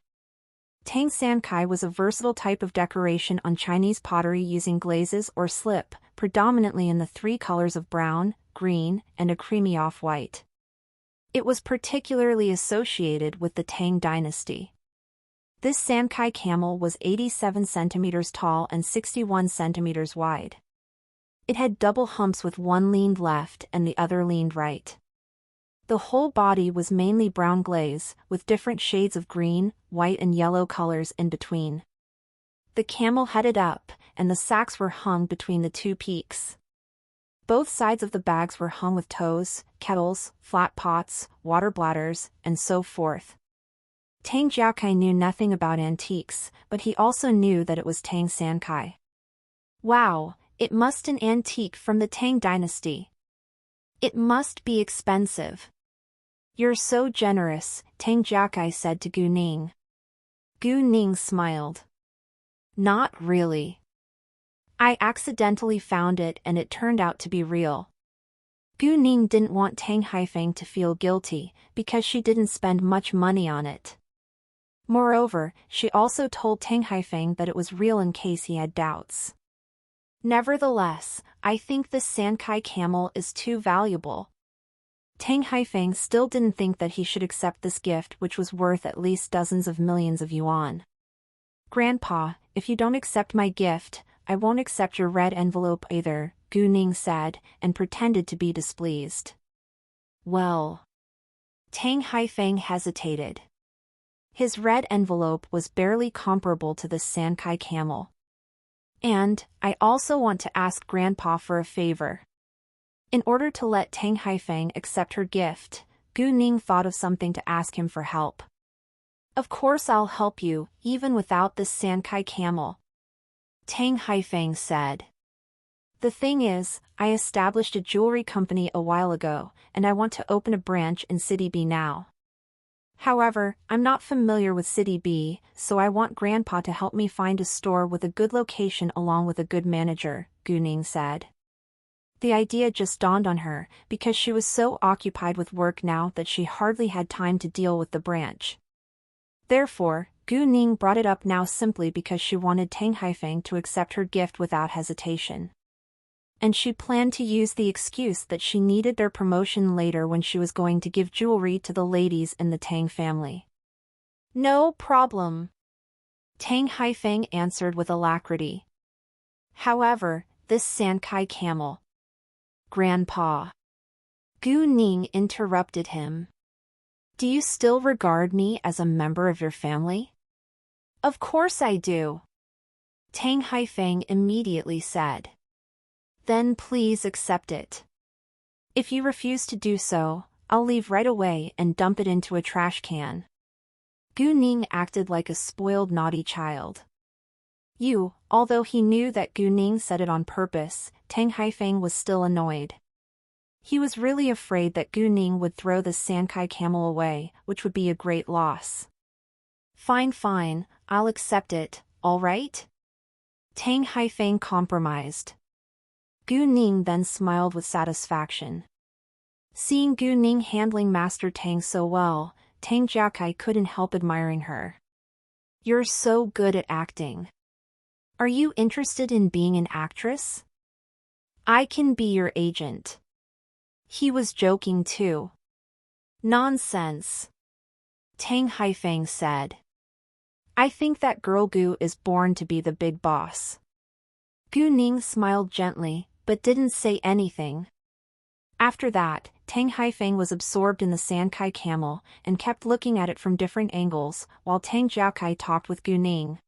Tang Sankai was a versatile type of decoration on Chinese pottery using glazes or slip, predominantly in the three colors of brown, green, and a creamy off-white. It was particularly associated with the Tang dynasty. This Sankai camel was 87 centimeters tall and 61 centimeters wide. It had double humps with one leaned left and the other leaned right. The whole body was mainly brown glaze, with different shades of green, white and yellow colors in between. The camel headed up, and the sacks were hung between the two peaks. Both sides of the bags were hung with toes, kettles, flat pots, water bladders, and so forth. Tang Jiakai knew nothing about antiques, but he also knew that it was Tang Sankai. Wow, it must be an antique from the Tang dynasty. It must be expensive. You're so generous, Tang Jiakai said to Gu Ning. Gu Ning smiled. Not really. I accidentally found it and it turned out to be real. Gu Ning didn't want Tang Haifeng to feel guilty, because she didn't spend much money on it. Moreover, she also told Tang Haifeng that it was real in case he had doubts. Nevertheless, I think this Sankai camel is too valuable. Tang Haifeng still didn't think that he should accept this gift, which was worth at least dozens of millions of yuan. Grandpa, if you don't accept my gift, I won't accept your red envelope either, Gu Ning said, and pretended to be displeased. Well. Tang Haifeng hesitated. His red envelope was barely comparable to the Sankai camel. And, I also want to ask Grandpa for a favor. In order to let Tang Haifeng accept her gift, Gu Ning thought of something to ask him for help. Of course I'll help you, even without this Sankai camel. Tang Haifeng said. The thing is, I established a jewelry company a while ago, and I want to open a branch in City B now. However, I'm not familiar with City B, so I want Grandpa to help me find a store with a good location along with a good manager, Gu Ning said. The idea just dawned on her, because she was so occupied with work now that she hardly had time to deal with the branch. Therefore, Gu Ning brought it up now simply because she wanted Tang Haifeng to accept her gift without hesitation. And she planned to use the excuse that she needed their promotion later when she was going to give jewelry to the ladies in the Tang family. No problem. Tang Haifeng answered with alacrity. However, this Sankai camel. Grandpa. Gu Ning interrupted him. Do you still regard me as a member of your family? Of course I do. Tang Haifeng immediately said. Then please accept it. If you refuse to do so, I'll leave right away and dump it into a trash can. Gu Ning acted like a spoiled naughty child. Although he knew that Gu Ning said it on purpose, Tang Haifeng was still annoyed. He was really afraid that Gu Ning would throw the Sankai camel away, which would be a great loss. Fine, I'll accept it, all right? Tang Haifeng compromised. Gu Ning then smiled with satisfaction. Seeing Gu Ning handling Master Tang so well, Tang Jiakai couldn't help admiring her. You're so good at acting. Are you interested in being an actress? I can be your agent. He was joking too. Nonsense. Tang Haifeng said. I think that girl Gu is born to be the big boss. Gu Ning smiled gently, but didn't say anything. After that, Tang Haifeng was absorbed in the Sankai camel and kept looking at it from different angles, while Tang Jiaokai talked with Gu Ning.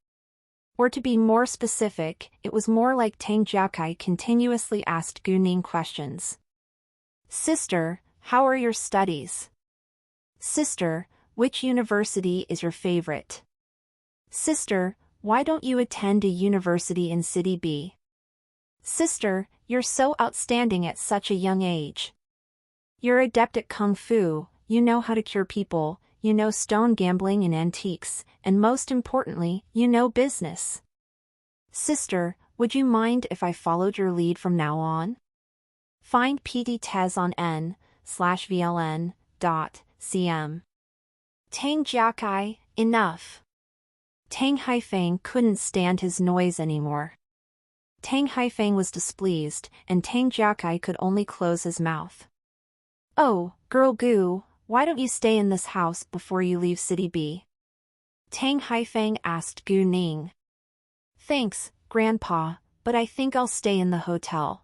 Or to be more specific, it was more like Tang Jiaokai continuously asked Gu Ning questions. Sister, how are your studies? Sister, which university is your favorite? Sister, why don't you attend a university in City B? Sister, you're so outstanding at such a young age. You're adept at kung fu, you know how to cure people, you know stone gambling and antiques, and most importantly, you know business. Sister, would you mind if I followed your lead from now on? Find PT Tez on n/vln.cm. Tang Jiaokai, enough. Tang Haifeng couldn't stand his noise anymore. Tang Haifeng was displeased, and Tang Jiaokai could only close his mouth. Oh, girl Gu, why don't you stay in this house before you leave City B? Tang Haifeng asked Gu Ning. Thanks, Grandpa, but I think I'll stay in the hotel.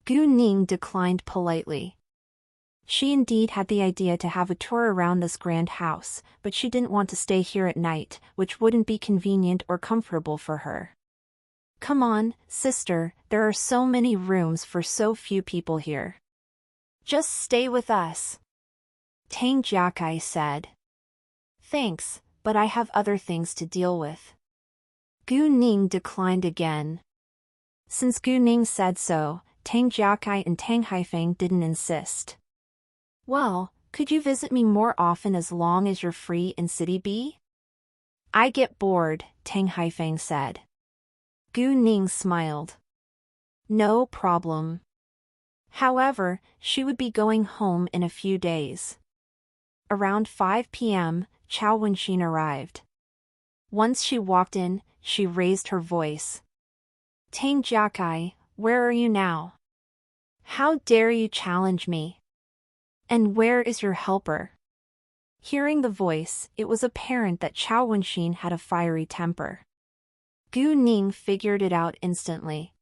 Gu Ning declined politely. She indeed had the idea to have a tour around this grand house, but she didn't want to stay here at night, which wouldn't be convenient or comfortable for her. Come on, sister, there are so many rooms for so few people here. Just stay with us. Tang Jiaokai said. Thanks, but I have other things to deal with. Gu Ning declined again. Since Gu Ning said so, Tang Jiaokai and Tang Haifeng didn't insist. Well, could you visit me more often as long as you're free in City B? I get bored, Tang Haifeng said. Gu Ning smiled. No problem. However, she would be going home in a few days. Around 5 p.m., Chao Wenxin arrived. Once she walked in, she raised her voice. Tang Jiaokai, where are you now? How dare you challenge me? And where is your helper? Hearing the voice, it was apparent that Chao Wenxin had a fiery temper. Gu Ning figured it out instantly.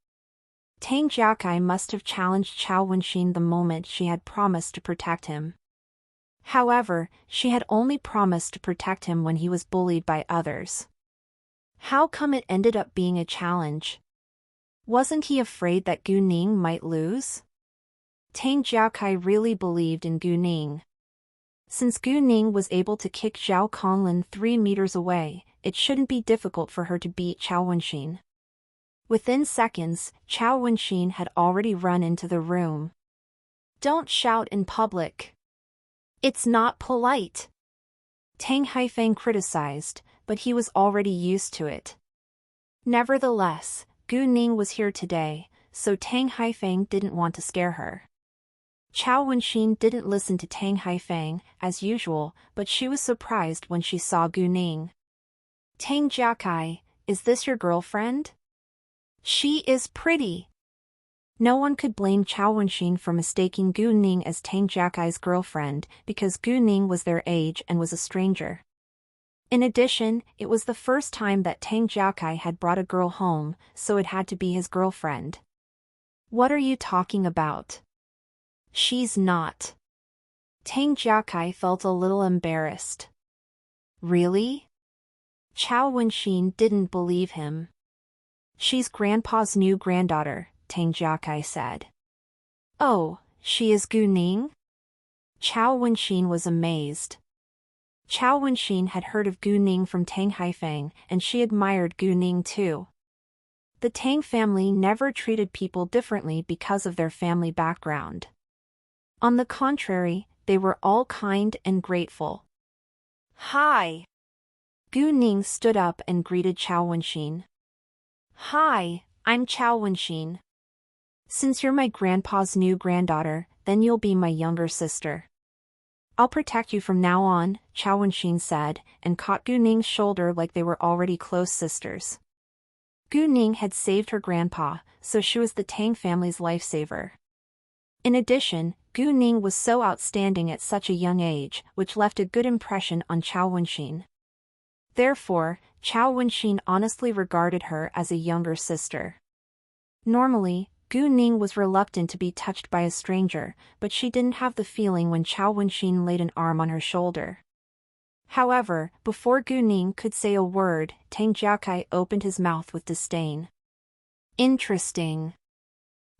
Tang Jiaokai must have challenged Chao Wenxin the moment she had promised to protect him. However, she had only promised to protect him when he was bullied by others. How come it ended up being a challenge? Wasn't he afraid that Gu Ning might lose? Tang Jiaokai really believed in Gu Ning. Since Gu Ning was able to kick Zhao Conglin 3 meters away, it shouldn't be difficult for her to beat Chao Wenxin. Within seconds, Chao Wenxin had already run into the room. Don't shout in public. It's not polite. Tang Haifeng criticized, but he was already used to it. Nevertheless, Gu Ning was here today, so Tang Haifeng didn't want to scare her. Chao Wenxin didn't listen to Tang Haifeng, as usual, but she was surprised when she saw Gu Ning. Tang Jiaokai, is this your girlfriend? She is pretty. No one could blame Chao Wenxin for mistaking Gu Ning as Tang Jiaokai's girlfriend, because Gu Ning was their age and was a stranger. In addition, it was the first time that Tang Jiaokai had brought a girl home, so it had to be his girlfriend. What are you talking about? She's not. Tang Jiaokai felt a little embarrassed. Really? Chao Wenxin didn't believe him. She's Grandpa's new granddaughter, Tang Jiaokai said. Oh, she is Gu Ning? Chao Wenxin was amazed. Chao Wenxin had heard of Gu Ning from Tang Haifeng, and she admired Gu Ning too. The Tang family never treated people differently because of their family background. On the contrary, they were all kind and grateful. Hi! Gu Ning stood up and greeted Chao Wenxin. Hi, I'm Chao Wenxin. Since you're my grandpa's new granddaughter, then you'll be my younger sister. I'll protect you from now on, Chao Wenxin said, and caught Gu Ning's shoulder like they were already close sisters. Gu Ning had saved her grandpa, so she was the Tang family's lifesaver. In addition, Gu Ning was so outstanding at such a young age, which left a good impression on Chao Wenxin. Therefore, Chao Wenxin honestly regarded her as a younger sister. Normally, Gu Ning was reluctant to be touched by a stranger, but she didn't have the feeling when Chao Wenxin laid an arm on her shoulder. However, before Gu Ning could say a word, Tang Jiakai opened his mouth with disdain. Interesting.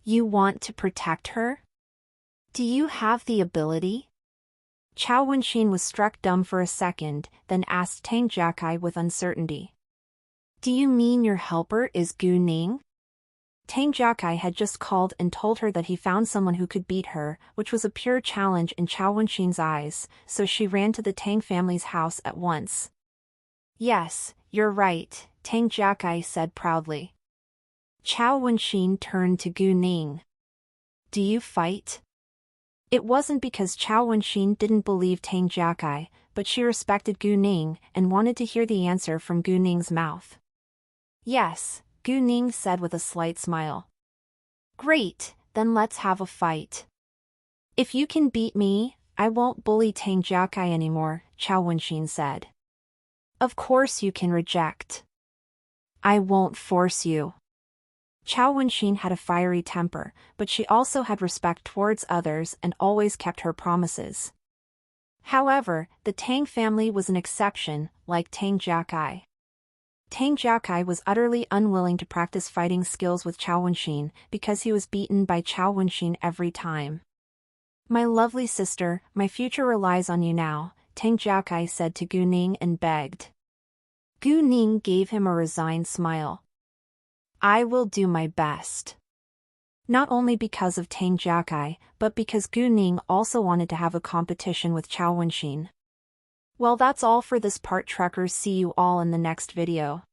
You want to protect her? Do you have the ability? Chao Wenxin was struck dumb for a second, then asked Tang Jiakai with uncertainty. Do you mean your helper is Gu Ning? Tang Jiakai had just called and told her that he found someone who could beat her, which was a pure challenge in Chao Wenxin's eyes, so she ran to the Tang family's house at once. Yes, you're right, Tang Jiakai said proudly. Chao Wenxin turned to Gu Ning. Do you fight? It wasn't because Chao Wenxin didn't believe Tang Jiakai, but she respected Gu Ning and wanted to hear the answer from Gu Ning's mouth. Yes, Gu Ning said with a slight smile. Great, then let's have a fight. If you can beat me, I won't bully Tang Jiakai anymore, Chao Wenxin said. Of course you can reject. I won't force you. Chao Wenxin had a fiery temper, but she also had respect towards others and always kept her promises. However, the Tang family was an exception, like Tang Jiakai. Tang Jiakai was utterly unwilling to practice fighting skills with Chao Wenxin because he was beaten by Chao Wenxin every time. My lovely sister, my future relies on you now, Tang Jiakai said to Gu Ning and begged. Gu Ning gave him a resigned smile. I will do my best. Not only because of Tang Jiakai, but because Gu Ning also wanted to have a competition with Chao Wenxin. Well, that's all for this part, trekkers. See you all in the next video.